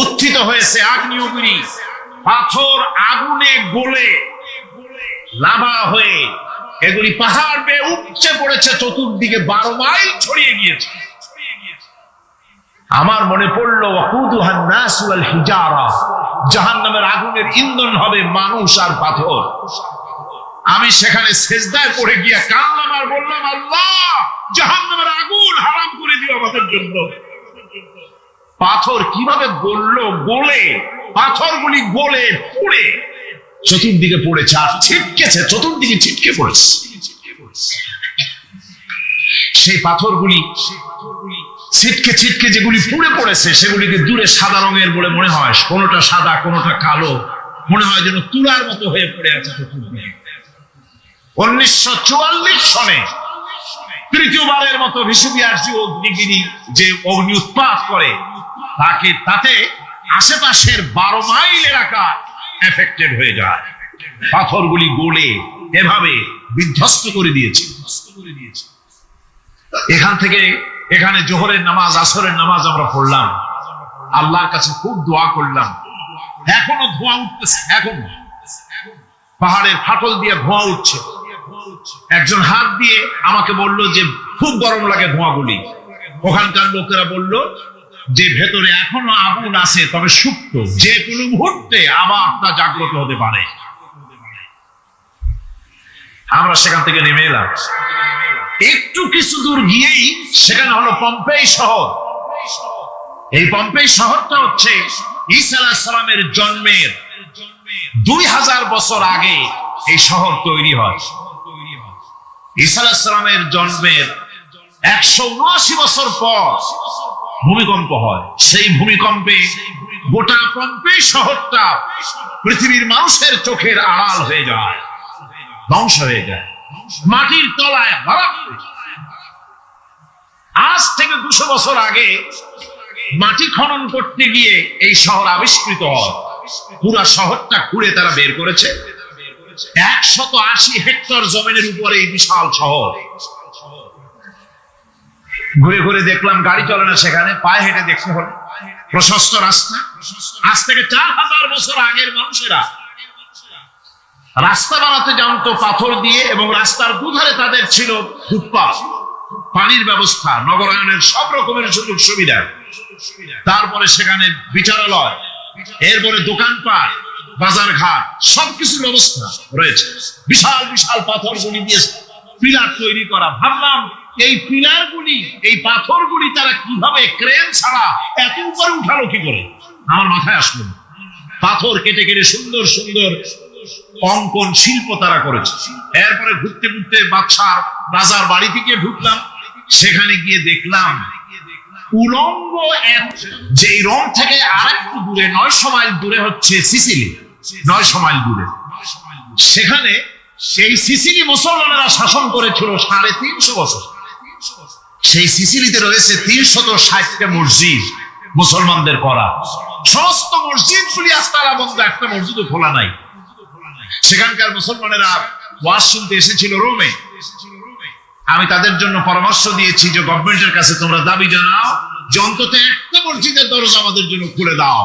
[SPEAKER 1] উত্থিত হয়েছে, আগ্নেয়গিরি পাথর আগুনে গলে লাভা হয়ে এগুলি পাহাড় বেয়ে উপচে পড়েছে, চতুর্দিকে 12 মাইল ছড়িয়ে গিয়েছে। আমার মনে পড়লো ওয়াকুদুহান নাস ওয়াল হিজারা, জাহান্নামের আগুনের ইন্ধন হবে মানুষ আর পাথর। আমি সেখানে সেজদায় পড়ে গিয়ে কাঁদলাম আর বললাম, আল্লাহ জাহান্নামের আগুন হারাম করে দিও আমাদের জন্য। পাথর কিভাবে গলে পাথরগুলি গলে পুড়ে চতুর্দিকে পড়েছে আর ছিটকেছে, চতুর্দিকে ছিটকে পড়েছে। সেই পাথরগুলি ছিটকে ছিটকে যেগুলি পুড়ে পড়েছে সেগুলিকে দূরে সাদা রঙের বলে মনে হয়, কোনোটা সাদা কোনোটা কালো, মনে হয় যেন তুলার মতো হয়ে পড়ে আছে চতুর্দিকে। 1944 সনে তৃতীয়বারের মতো ভিসুভিয়াস যে অগ্নিগিরি, যে অগ্নি উৎপাত করে, তাতে আশেপাশের 12 মাইল এলাকা এফেক্টেড হয়ে যায়। পাথরগুলি গলে এভাবে বিধ্বস্ত করে দিয়েছে। এখান থেকে এখানে জোহরের নামাজ, আসরের নামাজ আমরা পড়লাম, আল্লাহর কাছে খুব দোয়া করলাম। এখনো ধোঁয়া উঠতেছে, এখনো পাহাড়ের ফাটল দিয়ে ধোঁয়া উঠছে। একজন হাত দিয়ে আমাকে বলল যে খুব গরম লাগে ধোঁয়াগুলি। ওখানকার লোকেরা বলল যে ভেতরে এখনো আগুন আছে, তবে সুপ্ত, যে কোনো মুহূর্তে আবার তা জাগ্রত হতে পারে। আমরা সেখান থেকে নেমে এলাম। একটু কিছু দূর গিয়েই সেখানে হলো পম্পেই শহর। এই পম্পেই শহরটা হচ্ছে ঈসা আলাইহিস সালামের জন্মের 2000 বছর আগে এই শহর তৈরি হয়। ঈসা আলাইহিস সালামের জন্মের 179 বছর পর ভূমিকম্প হয়। সেই ভূমিকম্পে গোটা পম্পেই শহরটা পৃথিবীর মানুষের চোখের আড়াল হয়ে যায়, ধ্বংস হয়ে যায়, মাটির তলায় ভরা। আজ থেকে 200 বছর আগে মাটি খনন করতে গিয়ে এই শহর আবিষ্কৃত হয়। পুরো শহরটা খুঁড়ে তারা বের করেছে। 180 হেক্টর জমিনের উপরে এই বিশাল শহর। ঘুরে ঘুরে দেখলাম, গাড়ি চলে না সেখানে, পায়ে হেঁটে দেখতে হলো। প্রশস্ত রাস্তা। আজ থেকে 4000 বছর আগের মানুষেরা রাস্তা বানাতে জানতো পাথর দিয়ে, এবং রাস্তার দুধারে তাদের ছিল ফুটপাথ, পানির ব্যবস্থা, নগরায়নের সব রকমের সুযোগ সুবিধা। তারপরে সেখানে বিচারালয়, এরপরে দোকানপাট, বাজার ঘাট, সবকিছুর ব্যবস্থা রয়েছে। বিশাল বিশাল পাথরগুলি দিয়ে পিলার তৈরি করা। ভাবলাম এই পিলারগুলি, এই পাথরগুলি তারা কিভাবে ক্রেন ছাড়া এত উপরে উঠালো কি করে, আমার মাথায় আসলো। পাথর কেটে কেটে সুন্দর সুন্দর অঙ্কন শিল্প তারা করেছে। এরপরে ঘুরতে ঘুরতে বাদশার রাজার বাড়ি থেকে ঢুকলাম। সেখানে গিয়ে দেখলাম উলঙ্গ, যেই রোম থেকে আরেকটু দূরে 900 মাইল দূরে হচ্ছে সিসিলি।
[SPEAKER 2] 900 মাইল দূরে। সেখানে সেই সিসিলি মুসলমানেরা শাসন করেছিল 350 বছর। সেই সিসিলিতে রয়েছে 360টা মসজিদ মুসলমানদের করা। সমস্ত মসজিদগুলি আজ তালা বন্ধ, একটা মসজিদও খোলা নাই। সেখানকার মুসলমানেরা ওয়াজ শুনতে এসেছিল রোমে। আমি তাদের জন্য পরামর্শ দিয়েছি যে গভর্নমেন্টের কাছে তোমরা দাবি জানাও যে অন্তত একটা মসজিদের দরজা আমাদের জন্য খুলে দাও।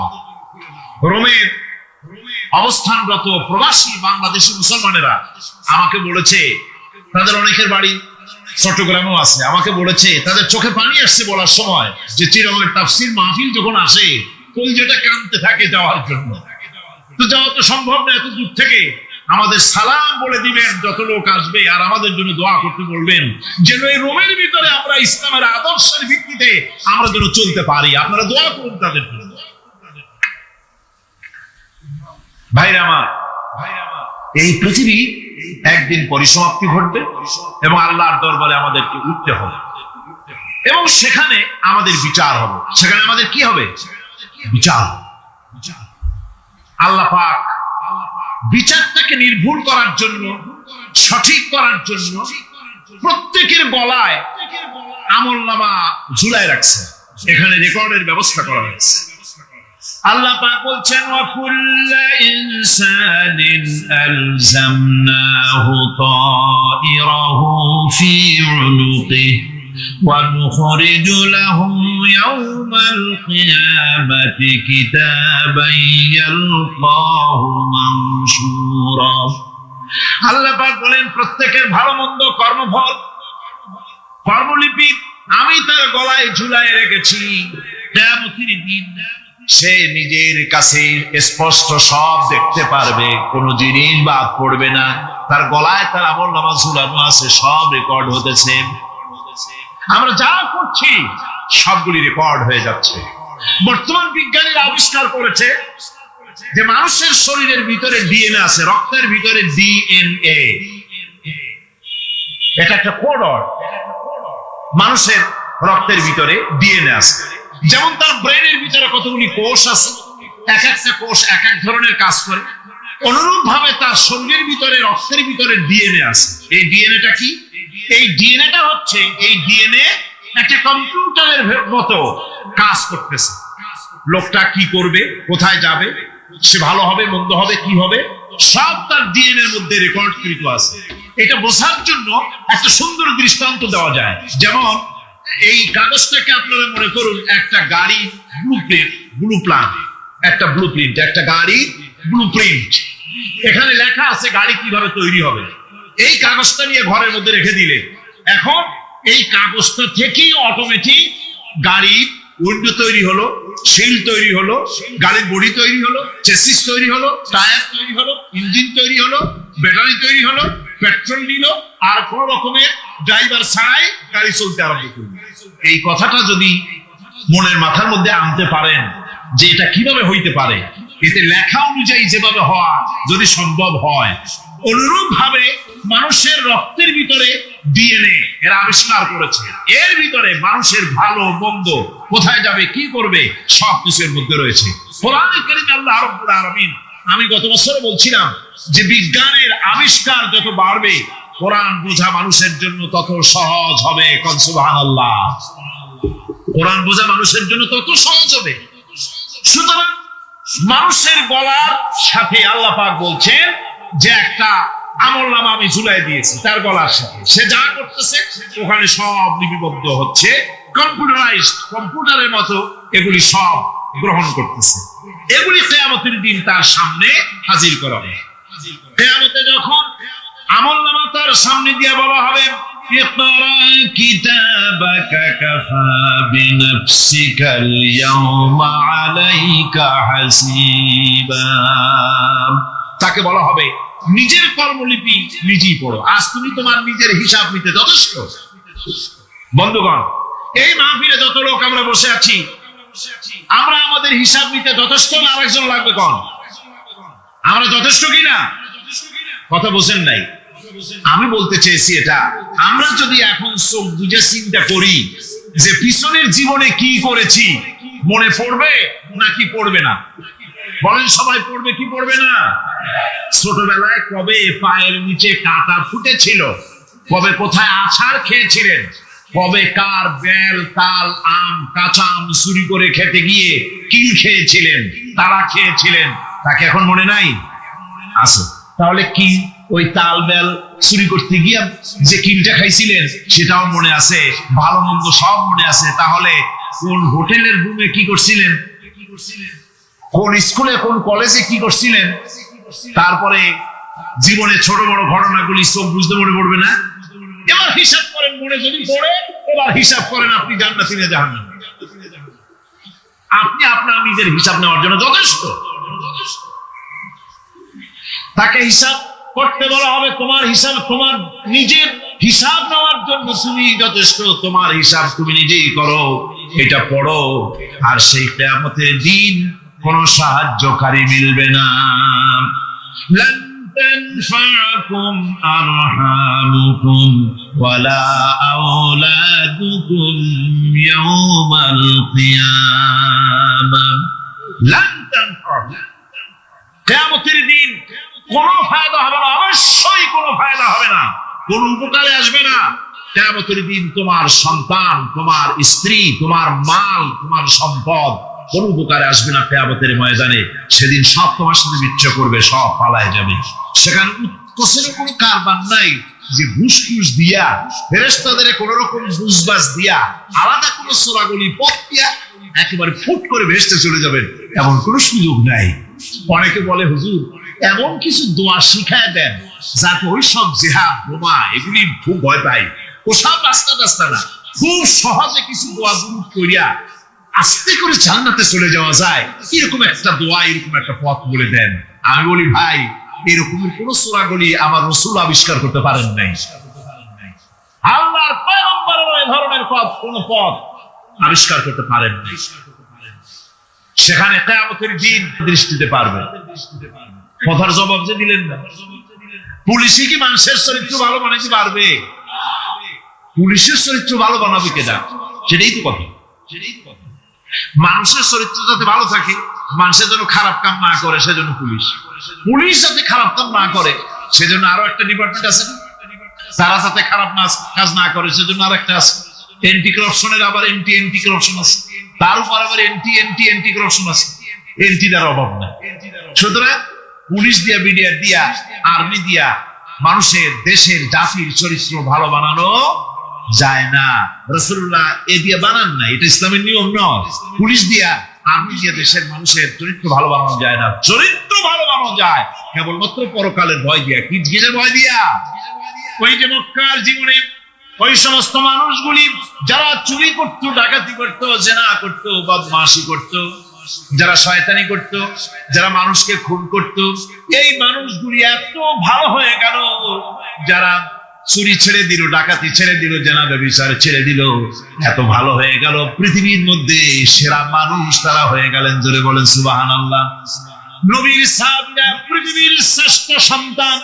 [SPEAKER 2] রোমের অবস্থানরত প্রবাসী বাংলাদেশি মুসলমানেরা আমাকে বলেছে, তাদের অনেকের বাড়ি চট্টগ্রামেও আছে, আমাকে বলেছে তাদের চোখে পানি আসছে বলার সময় যে চিরঙের তাফসীর মাহফিল যখন আসে কলিজাটা কাঁদতে থাকে যাওয়ার জন্য। তো যাওয়া তো সম্ভব না এত দূর থেকে, আমাদের সালাম বলে দিবেন যত লোক আসবে, আর আমাদের জন্য দোয়া করতে বলবেন যেন এই রোমের ভিতরে আমরা ইসলামের আদর্শের ভিত্তিতে আমরা যেন চলতে পারি। আপনারা দোয়া করুন তাদের জন্য। ভাইরা আমার, এই পৃথিবী একদিন পরিসমাপ্তি ঘটবে এবং আল্লাহর দরবারে আমাদেরকে উঠতে হবে এবং সেখানে আমাদের বিচার হবে। সেখানে আমাদের কি হবে? বিচার। আল্লাহ পাক বিচারটাকে নির্ভুল করার জন্য, সঠিক করার জন্য প্রত্যেকের গলায় আমলনামা ঝুলায় রাখছে। এখানে রেকর্ডের ব্যবস্থা করা হয়েছে। আল্লাহ পাক বলছেন ওয়া কুল্লু ইনসানিন আলজামনাহু তাইরাহু ফি উনুকিহি ওয়া নুখরিজু লাহু ইয়াওমাল কিয়ামাতি কিতাবান ইয়ালকাহু মানশুরা। আল্লাহ পাক বলেন প্রত্যেকের ভালো মন্দ কর্মফল, কর্মলিপি আমি তার গলায় ঝুলায় রেখেছি। কিয়ামতের দিন সে নিজের কাছে স্পষ্ট সব দেখতে পারবে, কোন জিনিস বাদ পড়বে না। তার গলায় তার আমলনামা ঝুলানো আছে, সব রেকর্ড হতেছে। আমরা যা করছি সবগুলি রেকর্ড হয়ে যাচ্ছে। বর্তমান বিজ্ঞানীরা আবিষ্কার করেছে যে মানুষের শরীরের ভিতরে ডিএনএ আছে, রক্তের ভিতরে ডিএনএ। এটা একটা কোড। মানুষের রক্তের ভিতরে ডিএনএ আছে। যেমন তার ব্রেনের ভিতরে কতগুলি কোষ আছে, এক একটা কোষ এক এক ধরনের কাজ করে, অনুরূপ ভাবে তার শরীরের ভিতরে রক্তের ভিতরে ডিএনএ আছে। এই ডিএনএটা কি? এই ডিএনএটা হচ্ছে, এই ডিএনএ একটা কম্পিউটারের মতো কাজ করতেছে। লোকটা কি করবে, কোথায় যাবে, সে ভালো হবে মন্দ হবে কি হবে, সব তার ডিএনএ এর মধ্যে রেকর্ড কৃত আছে। এটা বোঝার জন্য একটা সুন্দর দৃষ্টান্ত দেওয়া যায়। যেমন এই কাগজটাকে আপনারা মনে করুন একটা গাড়ি ব্লুপ্রিন্ট, একটা ব্লুপ্রিন্ট, একটা গাড়ি ব্লুপ্রিন্ট। এখানে লেখা আছে গাড়ি কিভাবে তৈরি হবে। এই কাগজটা নিয়ে ঘরের মধ্যে রেখে দিলে এখন এই কাগজটা থেকেই অটোমেটিক গাড়ির উইন্ডো তৈরি হলো, শিল তৈরি হলো, গাড়ির বডি তৈরি হলো, চেসিস তৈরি হলো, টায়ার তৈরি হলো, ইঞ্জিন তৈরি হলো, ব্যাটারি তৈরি হলো, পেট্রোল নিল, আর কোন রকমের ড্রাইভার ছাড়াই গাড়ি চলতে আরম্ভ করলো। এই কথাটা যদি মনের মাথার মধ্যে আনতে পারেন যে এটা কিভাবে হইতে পারে, এতে লেখা অনুযায়ী যেভাবে হওয়া যদি সম্ভব হয়, অনুরূপ ভাবে মানুষের রক্তের ভিতরে ডিএনএ এরা আবিষ্কার করেছে। এর ভিতরে মানুষের ভালো মন্দ, কোথায় যাবে কি করবে, সব কিছুর মধ্যে রয়েছে। কোরআনে কারীমে আল্লাহ রাব্বুল আলামিন, আমি গত বছর বলছিলাম যে বিজ্ঞানের আবিষ্কার যত বাড়বে কোরআন বোঝা মানুষের জন্য তত সহজ হবে। সুবহানাল্লাহ। কোরআন বোঝা মানুষের জন্য তত সহজ হবে। সুতরাং মানুষের গলার সাথে আল্লাহ পাক বলছেন যে একটা আমলনামা আমি ঝুলাই দিয়েছি তার গলার সাথে। সে যা করতেছে ওখানে সব লিপিবদ্ধ হচ্ছে, কম্পিউটারাইজড, কম্পিউটারের মতো এগুলি সব গ্রহণ করতেছে। এগুলি কিয়ামতের দিন তার সামনে হাজির করা হবে। কিয়ামতে যখন আমলনামা তার সামনে দিয়ে বলা হবে ইকরা কিতাবাকা কাফা বিনাফসিকাল ইয়াওমা আলাইকা হাসিবা, তাকে বলা হবে নিজের কর্মলিপি নিজেই পড়ো, আজ তুমি তোমার নিজের হিসাব নিতে যথেষ্ট। বন্ধুগণ, এই মাহফিলে যত লোক আমরা বসে আছি, আমরা আমাদের হিসাব নিতে যথেষ্ট না আরেকজন লাগবে? কোন আমরা যথেষ্ট কিনা? কথা বোঝেন নাই। আমি বলতে চেয়েছি এটা, আমরা যদি এখন চোখ বুঝে চিন্তা করি যে পিছনের জীবনে কি করেছি, মনে পড়বে নাকি পড়বে না?
[SPEAKER 3] বলেন সবাই পড়বে কি পড়বে না? ছোটবেলায় কবে পায়ের নিচে কাঁটা ফুটেছিল, কবে কোথায় আছাড় খেয়েছিলেন, কবে কার বেল তাল আম কাঁচা আম চুরি করে খেতে গিয়ে কিল খেয়েছিলেন, তারা খেয়েছিলেন, তাকে এখন মনে নাই? আছে। তাহলে কি ওই তাল বেল চুরি করতে গিয়ে যে কিলটা খাইছিলেন সেটাও মনে আছে, ভালো মন্দ সব মনে আছে। তাহলে কোন হোটেলের রুমে কি করছিলেন, কোন স্কুলে কোন কলেজে কি করছিলেন, তারপরে জীবনে ছোট বড় ঘটনাগুলি সব বুঝতে মনে পড়বে না? এবার হিসাব করেন, মনে যদি পড়ে এবার হিসাব করেন আপনি জান্নাতি না জাহান্নামী। আপনি আপনার নিজের হিসাব নেওয়ার জন্য যথেষ্ট। তাকে হিসাব করতে বলা হবে, তোমার হিসাব, তোমার নিজের হিসাব নেওয়ার জন্য তুমি যথেষ্ট, তোমার হিসাব তুমি নিজেই করো, এটা পড়ো। আর সেই কিয়ামতের দিন কোন সাহায্যকারী মিলবে না। لن تنفعكم أرحامكم ولا أولادكم يوم القيامة لن تنفعكم কিয়ামতের দিন কোনো ফায়দা হবে না, অবশ্যই কোনো ফায়দা হবে না, কোনো উপকারে আসবে না। কিয়ামতের দিন তোমার সন্তান, তোমার স্ত্রী, তোমার মাল, তোমার সম্পদ কোন উপকারে আসবে না। কিয়ামতের ময়দানে সেদিন সব তোমার সাথে বিচ্ছেদ করবে, সব পালায় যাবে। সেখানে উৎকোষের কোনো কারবার নাই যে ঘুষ ঘুষ দিয়া ফেরেশতাদের কোন রকম ঘুষবাস দিয়া আলাদা কোনো সোরাগলি পথ দিয়া একেবারে ফুট করে ভেসতে চলে যাবেন, এমন কোনো সুযোগ নাই। অনেকে বলে হুজুর এমন কিছু দোয়া শিখায় দেন যাতে ওই সব জেহাদ বোমা এগুলি খুব ভয় পাই, ওসব রাস্তা রাস্তা না, খুব সহজে কিছু দোয়া দূর করিয়া আস্তে করে জান্নাতে চলে যাওয়া যায়, এরকম একটা দোয়া, এরকম একটা পথ বলে দেন। আমি বলি ভাই এরকম কোন সূরাগুলি আমার রাসূল আবিষ্কার করতে পারেন নাই, আল্লাহর পয়গম্বরও এই ধরনের পথ কোন পথ আবিষ্কার করতে পারেন নাই। সেখানে কিয়ামতের দিন দৃষ্টিতে পারবে। কথার জবাব যে দিলেন না, পুলিশে কি মানুষের চরিত্র ভালো বানাইতে পারবে? পুলিশের চরিত্র ভালো বানাবে কেডা? সেটাই তো কথা। মানুষের চরিত্র যাতে ভালো থাকে, মানুষের জন্য খারাপ কাম না করে সেজন্য পুলিশ, পুলিশ যাতে খারাপ কাম না করে সেজন্য আরো একটা ডিপার্টমেন্ট আছে, তারা যাতে খারাপ কাজ না করে সেজন্য আর একটা আছে, এন্টি করাপশনের আবার এন্টি করাপশন আছে, তার উপর আবার এন্টি করাপশন আছে, এন্টি দেওয়ার অভাব নাই। সুতরাং পুলিশ দিয়া, বিডিআর দিয়া, আর্মি দিয়া মানুষের, দেশের, জাতির চরিত্র ভালো বানানো যায় না। রাসূলুল্লাহ এ দিয়ে বানান না, এটা ইসলামের নিয়ম নয়। পুলিশ দিয়া, আর্মি দিয়া দেশের মানুষের চরিত্র ভালো বানানো যায় না। চরিত্র ভালো বানানো যায় কেবলমাত্র পরকালের ভয় দিয়া। কি জিনের ভয় দিয়া? ওই যে মক্কার জীবনে ওই সমস্ত মানুষগুলি যারা চুরি করতো, ডাকাতি করতো, জেনা করতো, বদমাশি করতো, যারা শয়তানি করতো, যারা মানুষকে খুন করতো, এই মানুষগুলি এত ভালো হয়ে গেল, যারা চুরি ছেড়ে দিল, ডাকাতি ছেড়ে দিল, জেনা ব্যভিচার ছেড়ে দিল, এত ভালো হয়ে গেল, পৃথিবীর মধ্যে সেরা মানুষ তারা হয়ে গেলেন। জোরে বলেন সুবহানাল্লাহ। নবীর সাহাবীরা পৃথিবীর শ্রেষ্ঠ সন্তান,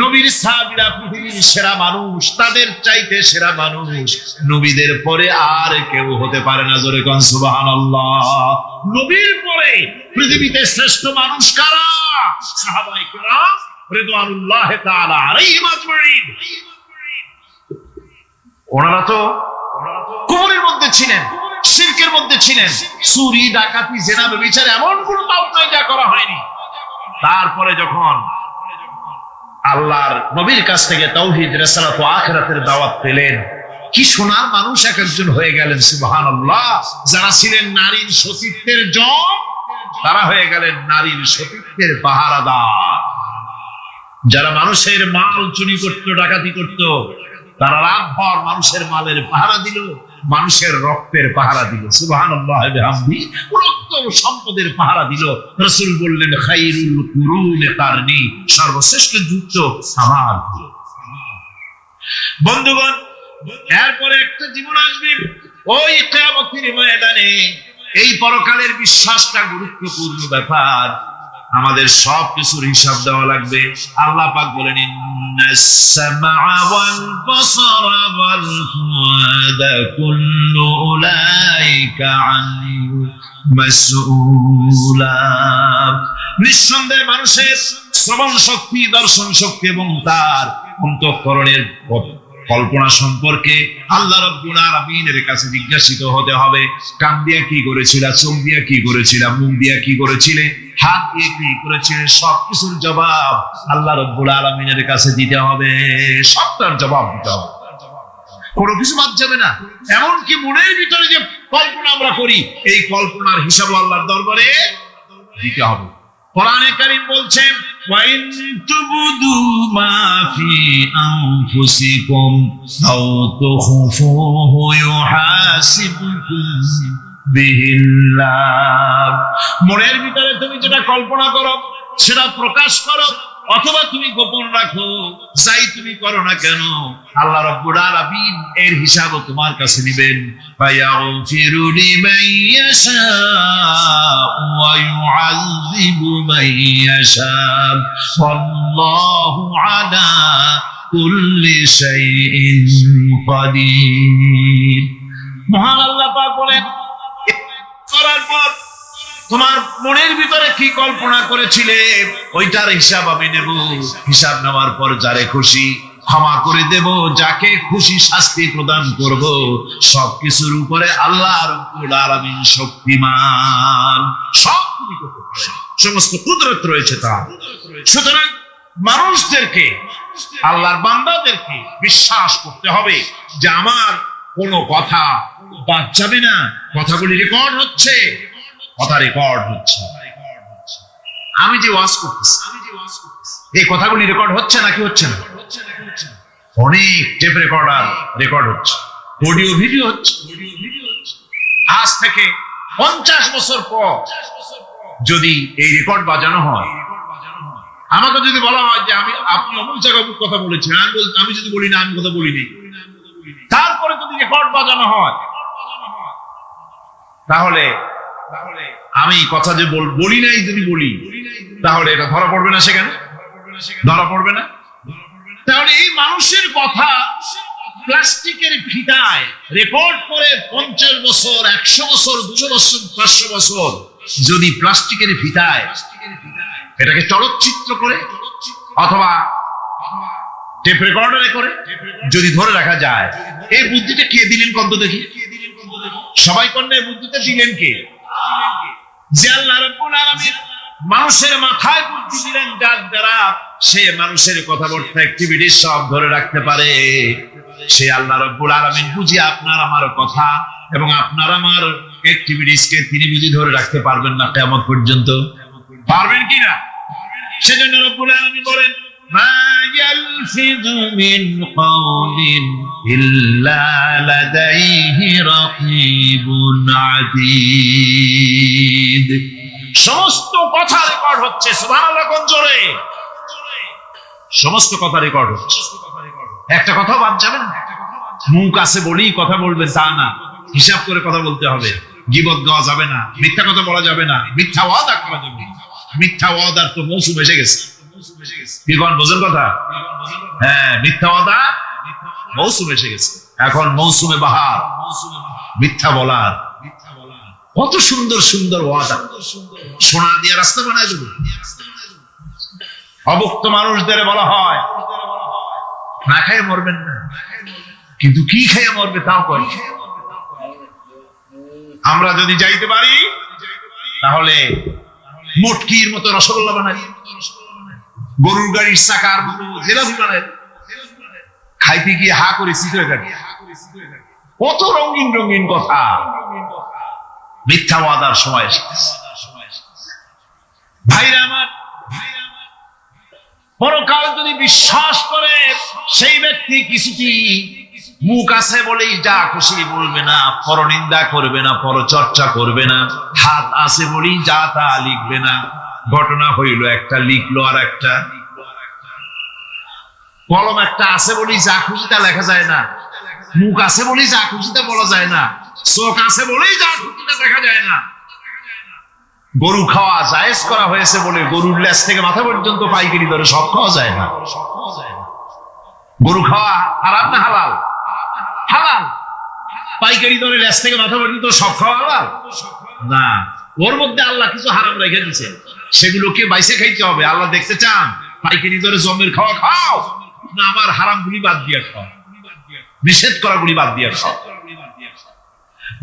[SPEAKER 3] নবীর সাহাবীরা পৃথিবীর সেরা মানুষ, তাদের চাইতে সেরা মানুষ নবীদের পরে আর কেউ হতে পারে না। জোরে কোন সুবহানাল্লাহ। নবীর পরে পৃথিবীতে শ্রেষ্ঠ মানুষ কারা? সাহাবায়ে কেরাম রিদওয়ানুল্লাহি তাআলা আলাইহিম আজমাইন। ওনারা তো কুফরের মধ্যে ছিলেন, শিরকের মধ্যে ছিলেন, চুরি ডাকাতি জেনা ব্যভিচার এমন কোন পাপ নাই যা করা হয়নি। তারপরে যখন আল্লাহর নবীর কাছ থেকে তাওহীদ, রিসালাত ও আখিরাতের দাওয়াত পেলেন, কি সোনার মানুষ এক একজন হয়ে গেলেন। সুবহানাল্লাহ। যারা ছিলেন নারীর সতীত্বের জম, তারা হয়ে গেলেন নারীর সতীত্বের পাহারাদার। যারা মানুষের মাল চুরি করত, ডাকাতি করত, তারা রাতভর মানুষের মালের পাহারা দিল, মানুষের রক্তের পাহারা দিল। সুবহানাল্লাহ বিহামদি। রক্ত সম্পদের পাহারা দিল। রাসূল বললেন খায়রুল কুরুনে কারনি, সর্বশ্রেষ্ঠ যুগ আমার। বন্ধুগণ, এরপরে একটা জীবন আসবে ওই কিয়ামতের ময়দানে। এই পরকালের বিশ্বাসটা গুরুত্বপূর্ণ ব্যাপার, আমাদের সব কিছুর হিসাব দেওয়া লাগবে। আল্লাহ পাক বলেন ইন্নাস সামআ ওয়াল বাসারা ওয়াল ফুআদা কুল্লু উলাই ইলাইকা আনহু মাসউলা। নিঃসন্দেহে মানুষের শ্রবণ শক্তি, দর্শন শক্তি এবং তার অন্তঃকরণের কল্পনা সম্পর্কে আল্লাহ রাব্বুল আলামিনের কাছে জিজ্ঞাসিত হতে হবে। কান দিয়ে কি করেছিলা, চোখ দিয়ে কি করেছিলা, মুখ দিয়ে কি করেছিলে, হাত দিয়ে কি করেছিলে, সবকিছুর জবাব আল্লাহ রাব্বুল আলামিনের কাছে দিতে হবে। সবটার জবাব দিতে হবে, কোনো কিছু বাদ যাবে না। এমনকি মনের ভিতরে যে কল্পনা আমরা করি, এই কল্পনার হিসাব আল্লাহর দরবারে দিতে হবে। কোরআনে কারীম বলছেন, ওয়া ইন তুবদু মা ফি আনফুসিকুম আও তুখফুহু ইউহাসিবকুম বিহিল্লাহ। মনের ভিতরে তুমি যেটা কল্পনা করো সেটা প্রকাশ করো, অথবা তুমি গোপন রাখো, যাই তুমি করো না কেন আল্লাহ রাব্বুল আলামিন এর হিসাব তোমার কাছে নেবেন। ফায়াগফিরু লিমান ইয়াশা ওয়া ইউআযযিবু মান ইয়াশা ওয়াল্লাহু আলা কুল্লি শাইইন কাদির। মহান আল্লাহ পাক বলেন, করার পর তোমার মনের ভিতরে কি কল্পনা করেছিলে ওইটার হিসাব আমি নেব। হিসাব নেওয়ার পর যারে খুশি ক্ষমা করে দেব, যাকে খুশি শাস্তি প্রদান করব। সবকিছুর উপরে আল্লাহ রাব্বুল আলামিন শক্তিমান, সব তুমি করতে পারেন, সমস্ত কুদরত রয়েছে তার। সুতরাং মানুষদেরকে, আল্লাহর বান্দাদেরকে বিশ্বাস করতে হবে যে আমার কোনো কথা বাদ যাবে না। কথাগুলি রেকর্ড হচ্ছে, কথা রেকর্ড হচ্ছে। আমি যে ওয়াজ করতেছি এই কথাগুলি রেকর্ড হচ্ছে নাকি হচ্ছে না? অনেক টেপ রেকর্ডার রেকর্ড হচ্ছে, অডিও ভিডিও হচ্ছে। আজ থেকে 50 বছর পর যদি এই রেকর্ড বাজানো হয়, আমাকে যদি বলা হয় যে আপনি অমুক জায়গায় কথা বলেছেন, আমি যদি বলি না আমি কথা বলিনি, তারপরে যদি রেকর্ড বাজানো হয়, তাহলে আমি কথা যে বলি নাই যদি বলি, তাহলে এটা ধরা পড়বে না? সেখানে ধরা পড়বে না? তাহলে এই মানুষের কথা প্লাস্টিকের ফিতায় রেকর্ড করে 50 বছর, 100 বছর, 200 বছর, 500 বছর যদি প্লাস্টিকের ফিতায় এটাকে চলচ্চিত্র করে অথবা টেপ রেকর্ডারে করে যদি ধরে রাখা যায়, এই বুদ্ধিটা কে দিলেন কত দেখি? সবাই কন্যা বুদ্ধিটা দিলেন কে? যে আল্লাহ রাব্বুল আলামিন মানুষের মাথায় বুদ্ধি দিলেন, যার দ্বারা সে মানুষের কথাবার্তা অ্যাক্টিভিটি সব ধরে রাখতে পারে। সে আল্লাহ রাব্বুল আলামিন বুঝি আপনার আমার কথা এবং আপনার আমার অ্যাক্টিভিটিস কে তিনি বুঝি ধরে রাখতে পারবেন না কিয়ামত পর্যন্ত? পারবেন কিনা? সেজন্য রাব্বুল আলামিন বলেন, মা ইয়ালফিযু মিন কাওলিন ইল্লা লাদাইহি রাকীবুন আতীদ। সমস্ত কথা রেকর্ড হচ্ছে। সুবহানাল্লাহ, কোন জোরে! সমস্ত কথা রেকর্ড হচ্ছে, একটা কথা বাদ যাবে না। মুখ আছে বলেই কথা বলবেন তা না, হিসাব করে কথা বলতে হবে। গীবত গাওয়া যাবে না, মিথ্যা কথা বলা যাবে না, মিথ্যা ওয়াদা করা যাবে না। মিথ্যা ওয়াদার তো মৌসুম এসে গেছে। কি কোন বোঝেন কথা? হ্যাঁ, মিথ্যা ওয়াদা মৌসুম এসে গেছে। এখন মৌসুমে বাহার, মিথ্যা বলার। কত সুন্দর সুন্দর ওয়াদা, সোনা দিয়ে রাস্তা বানায় দেবো। অভুক্ত মানুষদের বলা হয় না খেয়ে মরবেন না, কিন্তু কি খেয়ে মরবে তাও কয়। আমরা যদি যাইতে পারি তাহলে মটকির মতো রসগোল্লা বানাই, গরুর গাড়ির চাকার মতো জিলাপি বানাই, খাইতে গিয়ে হা করে চিতরে কাটি। কত রঙিন রঙিন কথা মিথ্যা ওয়াদার সময় এসেছে। ভাইরা আমার, পরকাল যদি বিশ্বাস করে সেই ব্যক্তি কিছুটি মুখ আছে বলেই যা খুশি বলবে না, পরনিন্দা করবে না, পরচর্চা করবে না, হাত আছে বলেই যা তা লিখবে না। ঘটনা হইল একটা, লিখলো আর একটা। কলম একটা আছে বলেই যা খুশি তা লেখা যায় না, মুখ আছে বলেই যা খুশি তা বলা যায় না, চোখ আছে বলেই যা খুশি তা দেখা যায় না। গরু খাওয়া জায়েজ করা হয়েছে বলে গরুর লেজ থেকে মাথা পর্যন্ত পাইকারি দরে সব খাওয়া যায় না। গরু খাওয়া হারাম না হালাল? হালাল। পাইকারি দরে লেজ থেকে মাথা পর্যন্ত সব খাওয়া হালাল না, ওর মধ্যে আল্লাহ কিছু হারাম রেখে দিয়েছে, সেগুলোকে বাইসে খাইতে হবে। আল্লাহ দেখতে চান পাইকারি দরে জমের খাওয়া খাও না আমার হারামগুলি বাদ দিয়ে খাও, নিষেধ করাগুলি বাদ দিয়ে খাও।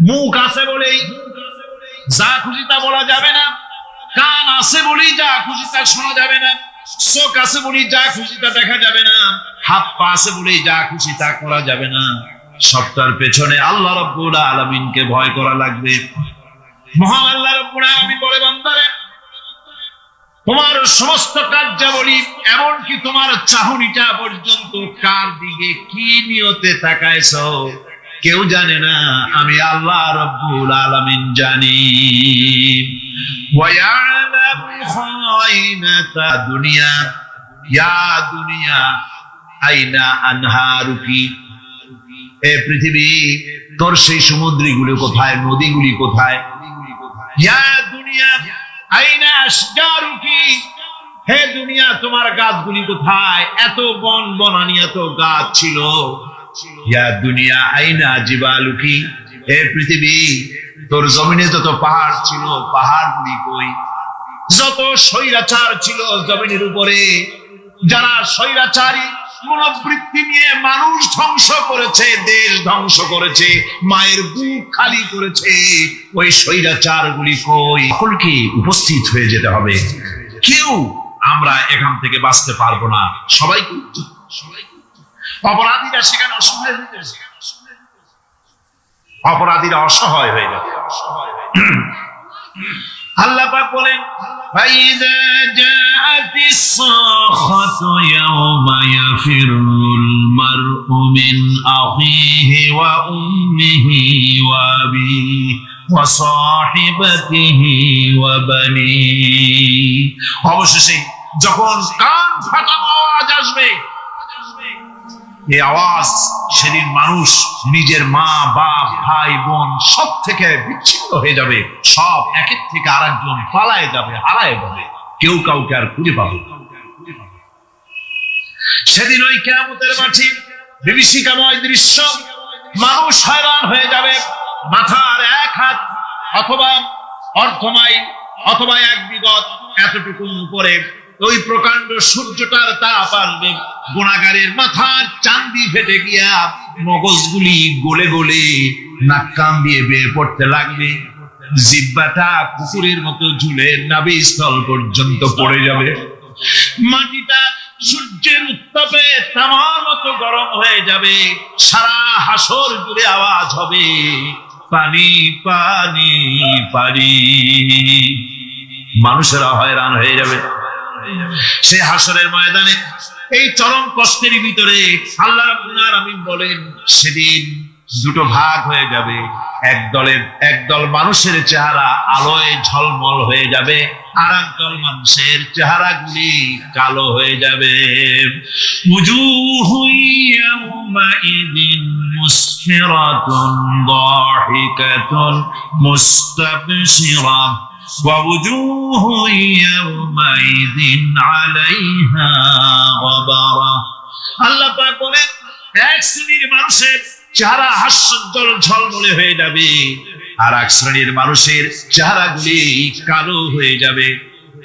[SPEAKER 3] মুখ আছে বলেই যা খুশি তা বলা যাবে না, কান আছে বলেই যা খুশি তা শোনা যাবে না, চোখ আছে বলেই যা খুশি তা দেখা যাবে না, হাত পা আছে বলেই যা খুশি তা করা যাবে না। সবটার পেছনে আল্লাহ রাব্বুল আলামিনকে ভয় করা লাগবে। মহান আল্লাহ রাব্বুল আলামিন বলে, বান্দারে তোমার সমস্ত কার্যাবলী এমনকি তোমার চাহনিটা পর্যন্ত কার দিকে কি নিয়তে তাকাইছো কেউ জানে না, আমি আল্লাহ রাব্বুল আলামিন জানি। ওয়ায়ালামু খায়নাতা দুনিয়া ইয়া দুনিয়া আইনা আনহারুকি, এ পৃথিবী তোর সেই সমুদ্রগুলো কোথায়, নদীগুলি কোথায়? ইয়া দুনিয়া আইনা আশজারুকি, হে দুনিয়া তোমার গাছগুলি কোথায়? এত বন বনানি এত গাছ ছিল। ইয়া দুনিয়া আইনা জিবালুকি, হে পৃথিবী তোর জমিনে যত পাহাড় ছিল পাহাড়গুলি কই? যত স্বৈরাচার ছিল জমিনের উপরে, যারা স্বৈরাচারী মনোবৃত্তি নিয়ে মানুষ ধ্বংস করেছে, দেশ ধ্বংস করেছে, মায়ের বুক খালি করেছে, ওই স্বৈরাচার গুলি কই? সকলকে উপস্থিত হয়ে যেতে হবে, কেউ আমরা এখান থেকে বাঁচতে পারবো না, সবাই অপরাধীরা সেখানে অসহায় হয়ে যাবে, অপরাধীরা অসহায় হয়ে যাবে। আল্লাহ পাক বলেন, ফাইযা জাআতিস সাখাতু ইয়াওমা ইয়াফিরুল মার'উ মিন আখিহি ওয়া উম্মিহি ওয়া আবিহি ওয়া সাহিবাতিহি ওয়া বানিহি, অবশেষে যখন কান ফাটানো আওয়াজ আসবে, এই আওয়াজ সেদিন মানুষ নিজের মা বাপ ভাই বোন সব থেকে বিচ্ছিন্ন হয়ে যাবে, সব একের থেকে আরেকজন পালায় যাবে, হারায় যাবে, কেউ কাউকে আর খুঁজে পাবে না। সেদিন ওই কিয়ামতের মাঠে বিভীষিকাময় দৃশ্য, মানুষ হয়রান হয়ে যাবে, মাথার এক হাত অথবা অর্ধমাইল অথবা এক বিগত এতটুকু উপরে ওই প্রকাণ্ড সূর্যটার তাপ আসবে, গুনাহগারের মাথার চান্দি ফেটে গিয়া মগজগুলি গলে গলে নাক কান দিয়ে বের পড়তে লাগবে, জিহ্বাটা কুকুরের মতো ঝুলে নাভিস্থল পর্যন্ত পড়ে যাবে, মাটিটা সূর্যের উত্তাপে তামার মতো গরম হয়ে যাবে, সারা হাসর জুড়ে আওয়াজ হবে পানি পানি পানি, মানুষেরা হয়রান হয়ে যাবে। সেই হাসরের ময়দানে এই চরম কষ্টের ভিতরে আল্লাহ রাব্বুল আলামিন বলেন, সেদিন দুটো ভাগ হয়ে যাবে, একদল মানুষের চেহারা আলোয় ঝলমল হয়ে যাবে, আর একদল মানুষের চেহারাগুলি কালো হয়ে যাবে। উজুহু ইয়াওমাইদিন মুসফিরাতুন দাহিকাতুন মুস্তাবশিরা ووجوه يومئذ عليها غبرة, আল্লাহ পাক বলেন এক শ্রেণীর মানুষের চেহারা হাস্যোজ্জ্বল ঝলমলে হয়ে যাবে, আর এক শ্রেণীর মানুষের চেহারাগুলি কালো হয়ে যাবে।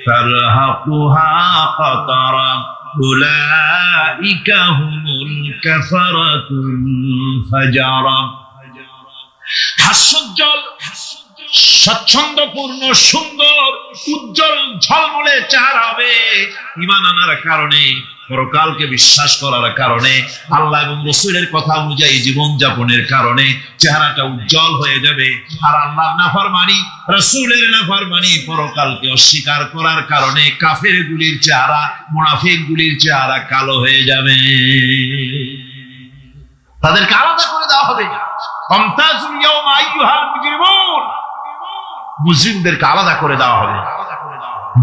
[SPEAKER 3] তারহাকুহা কাতারা উলাইকা হুমুল কাফারাতুল ফাজারা, হাস্যোজ্জ্বল স্বচ্ছন্দপূর্ণ সুন্দর উজ্জ্বল ঝলমলে চেহারা হবে ঈমান আনার কারণে, পরকালকে বিশ্বাস করার কারণে, আল্লাহ এবং রাসূলের কথা অনুযায়ী জীবন যাপনের কারণে চেহারাটা উজ্জ্বল হয়ে যাবে। আর আল্লাহর নাফরমানি, রাসূলের নাফরমানি, পরকালকে অস্বীকার করার কারণে কাফেরগুলির চেহারা, মুনাফিকগুলির চেহারা কালো হয়ে যাবে, তাদেরকে আলাদা করে দেওয়া হবে। আমতাজুল ইয়াওমা আইয়ুহাল মুজরিমুন, মুসলিমদেরকে আলাদা করে দেওয়া হবে,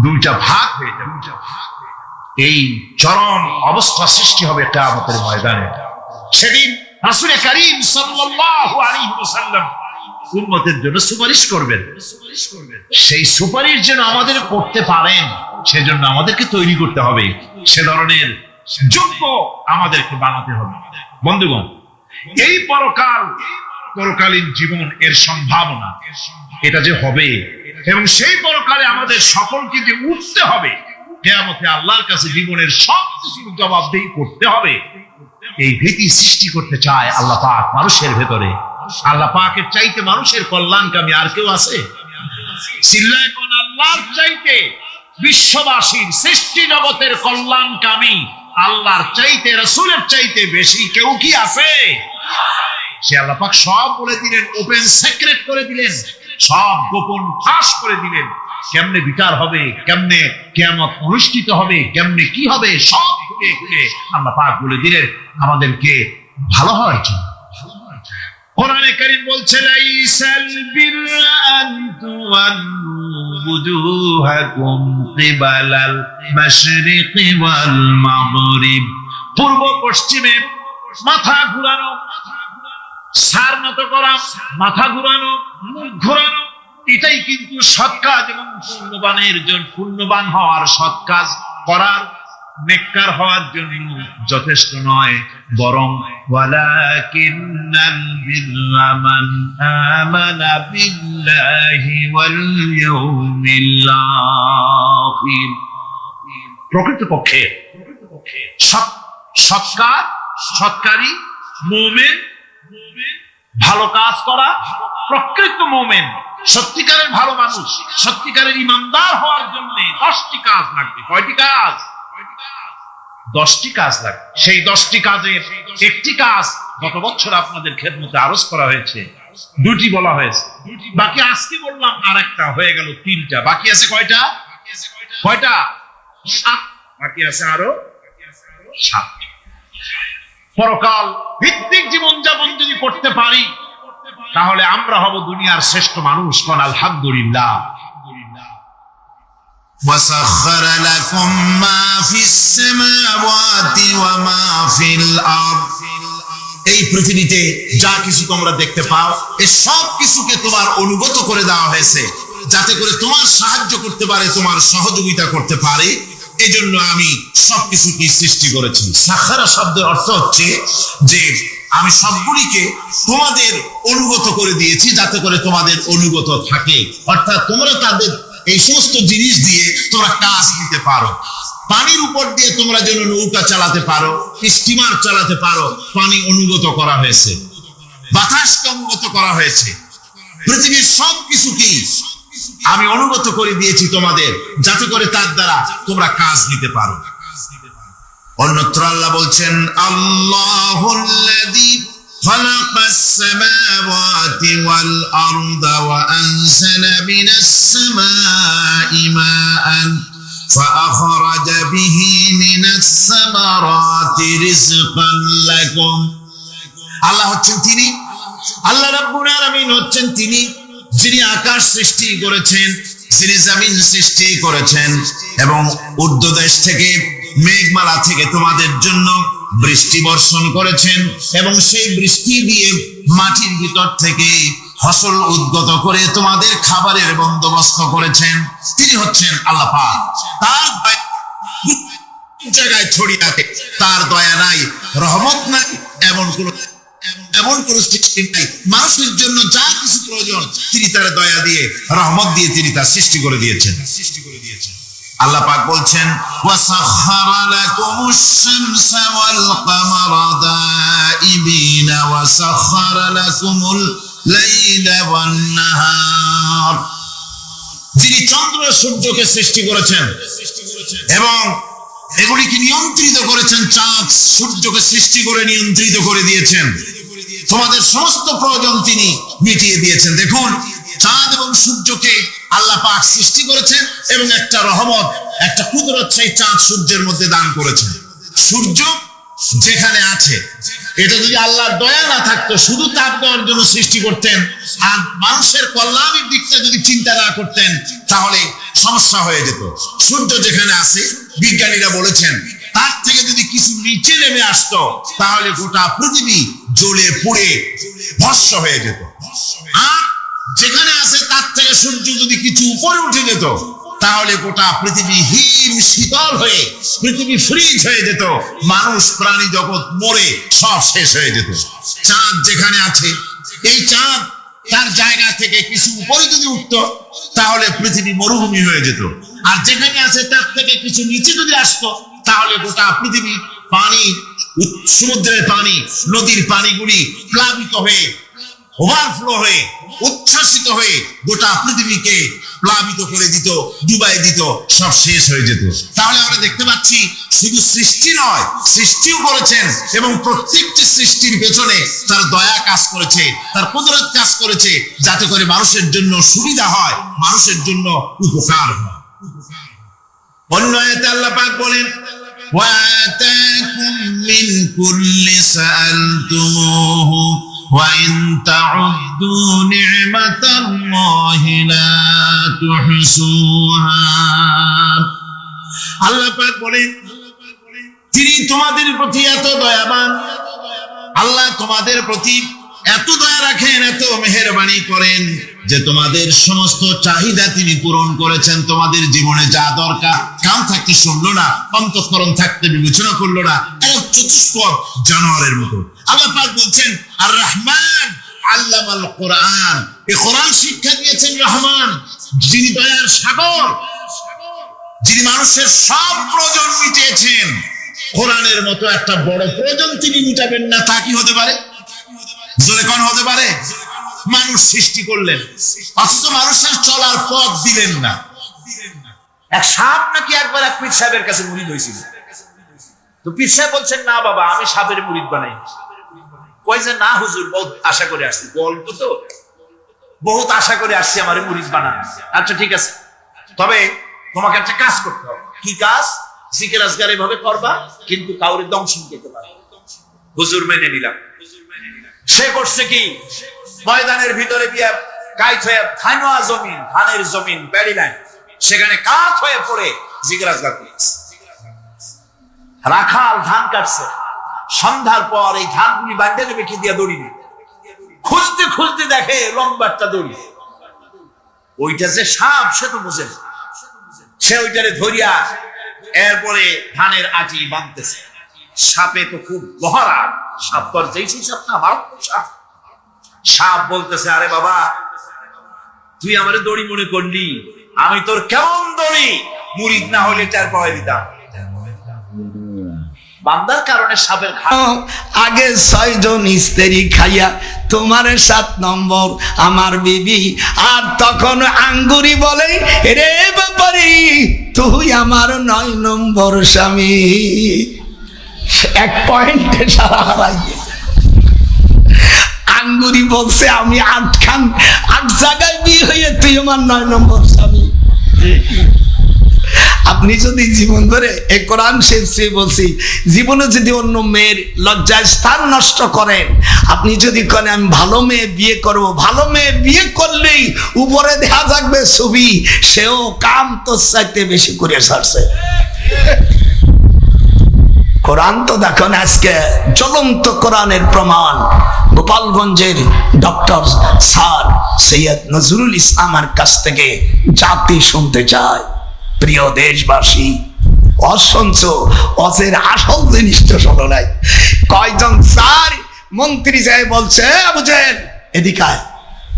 [SPEAKER 3] দুইটা ভাগ হয়ে যাবে। এই চরম অবস্থা সৃষ্টি হবে কিয়ামতের ময়দানে। সেদিন রাসূল করিম সাল্লাল্লাহু আলাইহি ওয়াসাল্লাম উম্মতের জন্য সুপারিশ করবেন, সেই সুপারিশ যেন আমাদের করতে পারেন সেজন্য আমাদেরকে তৈরি করতে হবে, সে ধরনের যোগ্য আমাদেরকে বানাতে হবে। বন্ধুগণ, এই পরকাল পরকালীন জীবন এর সম্ভাবনা, এটা যে হবে এবং সেই পরকালে আমাদের সকলকে যে উঠতে হবে, কিয়ামতে আল্লাহর কাছে জীবনের সব কিছুর জবাবদেহি করতে হবে, এই ভীতি সৃষ্টি করতে চায় আল্লাহ পাক মানুষের ভেতরে। আল্লাহ পাকের চাইতে মানুষের কল্যাণকামী আর কেউ আছে? চিল্লায় কোন আল্লাহর চাইতে, বিশ্ববাসীর সৃষ্টি জগতের কল্যাণকামী আল্লাহর চাইতে, রাসূলের চাইতে বেশি কেউ কি আছে? সে আল্লাহ পাক সব বলে দিলেন, ওপেন সিক্রেট করে দিলেন, সব গোপন ফাঁস করে দিলেন। কেমনে বিচার হবে, কেমনে কিয়ামত অনুষ্ঠিত হবে, কেমনে কি হবে, সব খুলে খুলে আল্লাহ পাক বলে দিলেন আমাদেরকে ভালো হওয়ার জন্য। কোরআনে কারীম বলছে, লাইসাল বিররা আন তুওয়াল্লু বুজুহাকুম কিবালাল মাশরিকি ওয়াল মাগরিব। পূর্ব পশ্চিমে মাথা ঘুরানো, সার নত করা, মাথা ঘুরানো, মুখ ঘুরানো, এটাই কিন্তু সৎ কাজ এবং পুণ্যবান হওয়ার, সৎ কাজ করার, নেককার হওয়ার জন্য যথেষ্ট নয়, বরং ওয়ালাকিন্নাল বিররা মান আমানা বিল্লাহি ওয়াল ইয়াউমিল আখির। প্রকৃতপক্ষে সৎকারী মুমিন, ভালো কাজ করা, প্রকৃত মুমিন, সত্যিকারের ভালো মানুষ, সত্যিকারের ইমানদার হওয়ার জন্য 10টি কাজ লাগবে। কয়টি কাজ? 10টি কাজ লাগবে। সেই 10টি কাজের একটি কাজ গত বছর আপনাদের খেদমতে আরজ করা হয়েছে, 2টি বলা হয়েছে, বাকি আজকে বললাম আরেকটা, হয়ে গেল 3টা। বাকি আছে কয়টা? 7। বাকি আছে আরো 7। পরকাল ভিত্তিক জীবনযাপন যদি করতে পারি তাহলে আমরা হব দুনিয়ার শ্রেষ্ঠ মানুষ। কোন আলহামদুলিল্লাহ।
[SPEAKER 2] وسخر لكم ما في السماوات وما في الأرض। এই পৃথিবীতে যা কিছু তোমরা দেখতে পাও, এই সব কিছুকে তোমার অনুগত করে দেওয়া হয়েছে, যাতে করে তোমার সাহায্য করতে পারে, তোমার সহযোগিতা করতে পারে। এই জন্য আমি সবকিছুকে সৃষ্টি করেছি। সাখারা শব্দের অর্থ হচ্ছে যে আমি সবগুলিকে তোমাদের অনুগত করে দিয়েছি, যাতে করে তোমাদের অনুগত থাকে, অর্থাৎ তোমরা তাদের এই সমস্ত জিনিস দিয়ে তোমরা কাজ নিতে পারো। পানির উপর দিয়ে তোমরা যেন নৌকা চালাতে পারো, স্টিমার চালাতে পারো, পানি অনুগত করা হয়েছে, বাতাসকে অনুগত করা হয়েছে। পৃথিবীর সব কিছুকেই আমি অনুগত করে দিয়েছি তোমাদের, যাতে করে তার দ্বারা তোমরা কাজ নিতে পারো। অন্যত্র আল্লাহ বলছেন, আল্লাহুল্লাযী খালাকাস সামাওয়াতি ওয়াল আরদা ওয়া আনজালা মিনাস সামাই মাআন ফাআখরাজা বিহি মিনাস সামারাতি রিজকান লাকুম। আল্লাহ হচ্ছেন তিনি, আল্লাহ রাব্বুল আলামিন হচ্ছেন তিনি যিনি আকাশ সৃষ্টি করেছেন, যিনি জমিন সৃষ্টি করেছেন এবং ঊর্ধ্বদেশ থেকে, মেঘমালা থেকে তোমাদের জন্য বৃষ্টি বর্ষণ করেছেন এবং সেই বৃষ্টি দিয়ে মাটির ভিতর থেকে ফসল উদ্গত করে তোমাদের খাবারের বন্দোবস্ত করেছেন। তিনি হচ্ছেন আল্লাহ পাক। তার জায়গায় ছড়িয়ে আছে, তার দয়া নাই, রহমত নাই, এমন কোন সৃষ্টি নাই। মানুষের জন্য যা কিছু প্রয়োজন তিনি তার দয়া দিয়ে, রহমত দিয়ে তিনি তা সৃষ্টি করে দিয়েছেন। আল্লাহ পাক বলছেন, ওয়াসাখখারা লাকুমুশ শামসা ওয়াল কামারা দাইবিনা ওয়াসাখখারা লাকুমুল লাইলা ওয়ান নাহার। যিনি চন্দ্র সূর্যকে সৃষ্টি করেছেন এবং এগুলিকে নিয়ন্ত্রিত করেছেন, চাঁদ সূর্যকে সৃষ্টি করে নিয়ন্ত্রিত করে দিয়েছেন, তোমাদের সমস্ত প্রয়োজন তিনি মিটিয়ে দিয়েছেন। দেখুন, চাঁদ এবং সূর্যকে আল্লাহ পাক সৃষ্টি করেছেন এবং একটা রহমত, একটা কুদরত সেই চাঁদ সূর্যের মধ্যে দান করেছেন। সূর্য যেখানে আছে, এটা যদি আল্লাহর দয়া না থাকতো, শুধু তাপ দেওয়ার জন্য সৃষ্টি করতেন আর মানুষের কল্যাণের দিকটা যদি চিন্তা না করতেন, তাহলে সমস্যা হয়ে যেত। সূর্য যেখানে আছে, বিজ্ঞানীরা বলেছেন তার থেকে যদি কিছু নিচে নেমে আসতো, তাহলে গোটা পৃথিবী জ্বলে পুড়ে ভস্ম হয়ে যেত। আর যেখানে আছে তার থেকে সূর্য যদি কিছু উপরে উঠে যেত, তাহলে গোটা পৃথিবী হিম শীতল হয়ে, পৃথিবী ফ্রিজ হয়ে যেত, মানুষ প্রাণী জগৎ মরে সব শেষ হয়ে যেত। চাঁদ যেখানে আছে, এই চাঁদ তার জায়গা থেকে কিছু উপরে যদি উঠতো তাহলে পৃথিবী মরুভূমি হয়ে যেত, আর যেখানে আছে তার থেকে কিছু নিচে যদি আসতো তাহলে গোটা পৃথিবী পানি, সমুদ্রের পানি, নদীর পানিগুলি প্লাবিত হয়ে, ওভারফ্লো হয়ে, উচ্ছ্বাসিত হয়ে গোটা পৃথিবীকে প্লাবিত করে দিত, ডুবাই দিত, সব শেষ হয়ে যেত। তাহলে আমরা দেখতে পাচ্ছি শুধু সৃষ্টি নয়, সৃষ্টিও করেছেন এবং প্রত্যেকটি সৃষ্টির পেছনে তার দয়া কাজ করেছে, তার কুদরত কাজ করেছে, যাতে করে মানুষের জন্য সুবিধা হয়, মানুষের জন্য উপকার হয়। অন্য আয়াতে আল্লাহ পাক বলেন, وَآتَاكُم مِّن كُلِّ سَأَلْتُمُوهُ وَإِن تَعُدُّوا نِعْمَةَ اللَّهِ لَا تُحْصُوهَا। আল্লাহ পাক বলেন, তিনি তোমাদের প্রতি এত দয়াবান, আল্লাহ তোমাদের প্রতি এত দয়া রাখেন, এত মেহেরবানি করেন যে তোমাদের সমস্ত চাহিদা তিনি পূরণ করেছেন। তোমাদের জীবনে যা দরকার কান থাকতে শুনলো না, অন্তঃকরণ থাকতে বিবেচনা করলো না, এরা চতুষ্পদ জানোয়ারের মতো। আল্লাহ পাক বলছেন, আর রহমান আল্লামাল কোরআন, এই কোরআন শিক্ষা দিয়েছেন রহমান, যিনি দয়ার সাগর, যিনি মানুষের সব প্রয়োজন মিটিয়েছেন। কোরআনের মতো একটা বড় প্রয়োজন তিনি মিটাবেন না, তা কি হতে পারে? জোরে কোন হতে পারে? মানুষ সৃষ্টি করলেন, অথচ মানুষের চলার পথ দিলেন না।
[SPEAKER 1] এক সাপ নাকি একবার এক পীর সাহেবের কাছে মুরিদ হয়েছিল, তো পীর সাহেব বলছেন, না বাবা আমি সাপের মুরিদ বানাই। কই যে না হুজুর, বহুত আশা করে আসছি, গল্প তো বহুত আশা করে আসছি আমার মুরিদ বানান। আচ্ছা ঠিক আছে, তবে তোমাকে একটা কাজ করতে হবে। কি কাজ? জিকির আজকার এভাবে করবা, কিন্তু কাউরে দংশন করতে পারবে। হুজুর মেনে নিলাম। সে করছে কি, ময়দানের ভিতরে গিয়ে কাইত হয়ে ধানওয়া জমিন, ধানের জমিন, প্যাডি লাইন, সেখানে কাত হয়ে পড়ে জিকির আজকার করেছে। রাখাল ধান কাটছে, সন্ধ্যার পর এই ধানগুলি বান্ডে নেবে কি দিয়া দড়ি নেই, খুঁজতে খুঁজতে দেখে লম্বা একটা দড়ি, ওইটা যে সাপ সে তো বুঝে না। সে ওইটারে ধরিয়া এরপরে ধানের আটি বাঁধতেছে। সাপে তো খুব বহরা, সাপ তোর যেই সাপ না, মারাত্মক সাপ। সাপ বলতেছে, আরে বাবা তুই আমারে দড়ি মনে করলি, আমি তোর কেমন দড়ি, মুরিদ না হলে চার পাওয়া দিতাম। বান্দার কারণে সাপের ঘাট।
[SPEAKER 4] আগে 6 জন স্ত্রী খাইয়া, তোমার 7 নম্বর আমার বিবি। আর তখন আঙ্গুরি বলে, রে ব্যাপারি তুই আমার 9 নম্বর স্বামী। 1 পয়েন্টে সারা হারাই। আঙ্গুরি বলছে, আমি 8 জায়গায় বিয়ে হয়ে তুই আমার 9 নম্বর স্বামী। আপনি যদি জীবন ধরে এই কোরআন শেষে বলছি, জীবনে যদি অন্য মেয়ের লজ্জায় স্থান নষ্ট করেন, আপনি যদি করেন আমি ভালো মেয়ে বিয়ে করব, ভালো মেয়ে বিয়ে করলেই উপরে দেখা যাবে ছবি, সেও কাম তোর চাইতে বেশি করে ছাড়ছে। কোরআন তো দেখুন আজকে জ্বলন্ত কোরআনের প্রমাণ। গোপালগঞ্জের ডক্টর স্যার সৈয়দ নজরুল ইসলামের কাছ থেকে জাতি শুনতে চায়। প্রিয় দেশবাসী, অসংস অসের আসল জিনিসটা শোনো নাই। কয়জন স্যার মন্ত্রী যায় বলছে, বুঝেন এদিকে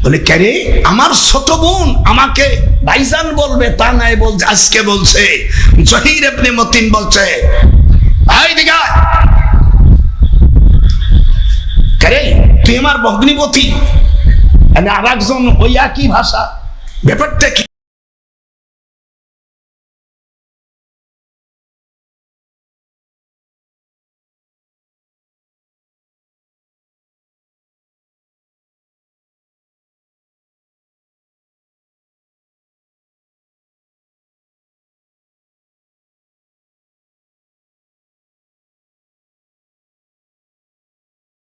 [SPEAKER 4] বলে, কেরে আমার ছোট বোন আমাকে ভাইজান বলবে, তা নাই বলছে, আজকে বলছে জহির ইবনে মতিন বলছে, তুই আমার ভগ্নিপতি। আর একজন ওই একই ভাষা, ব্যাপারটা কি?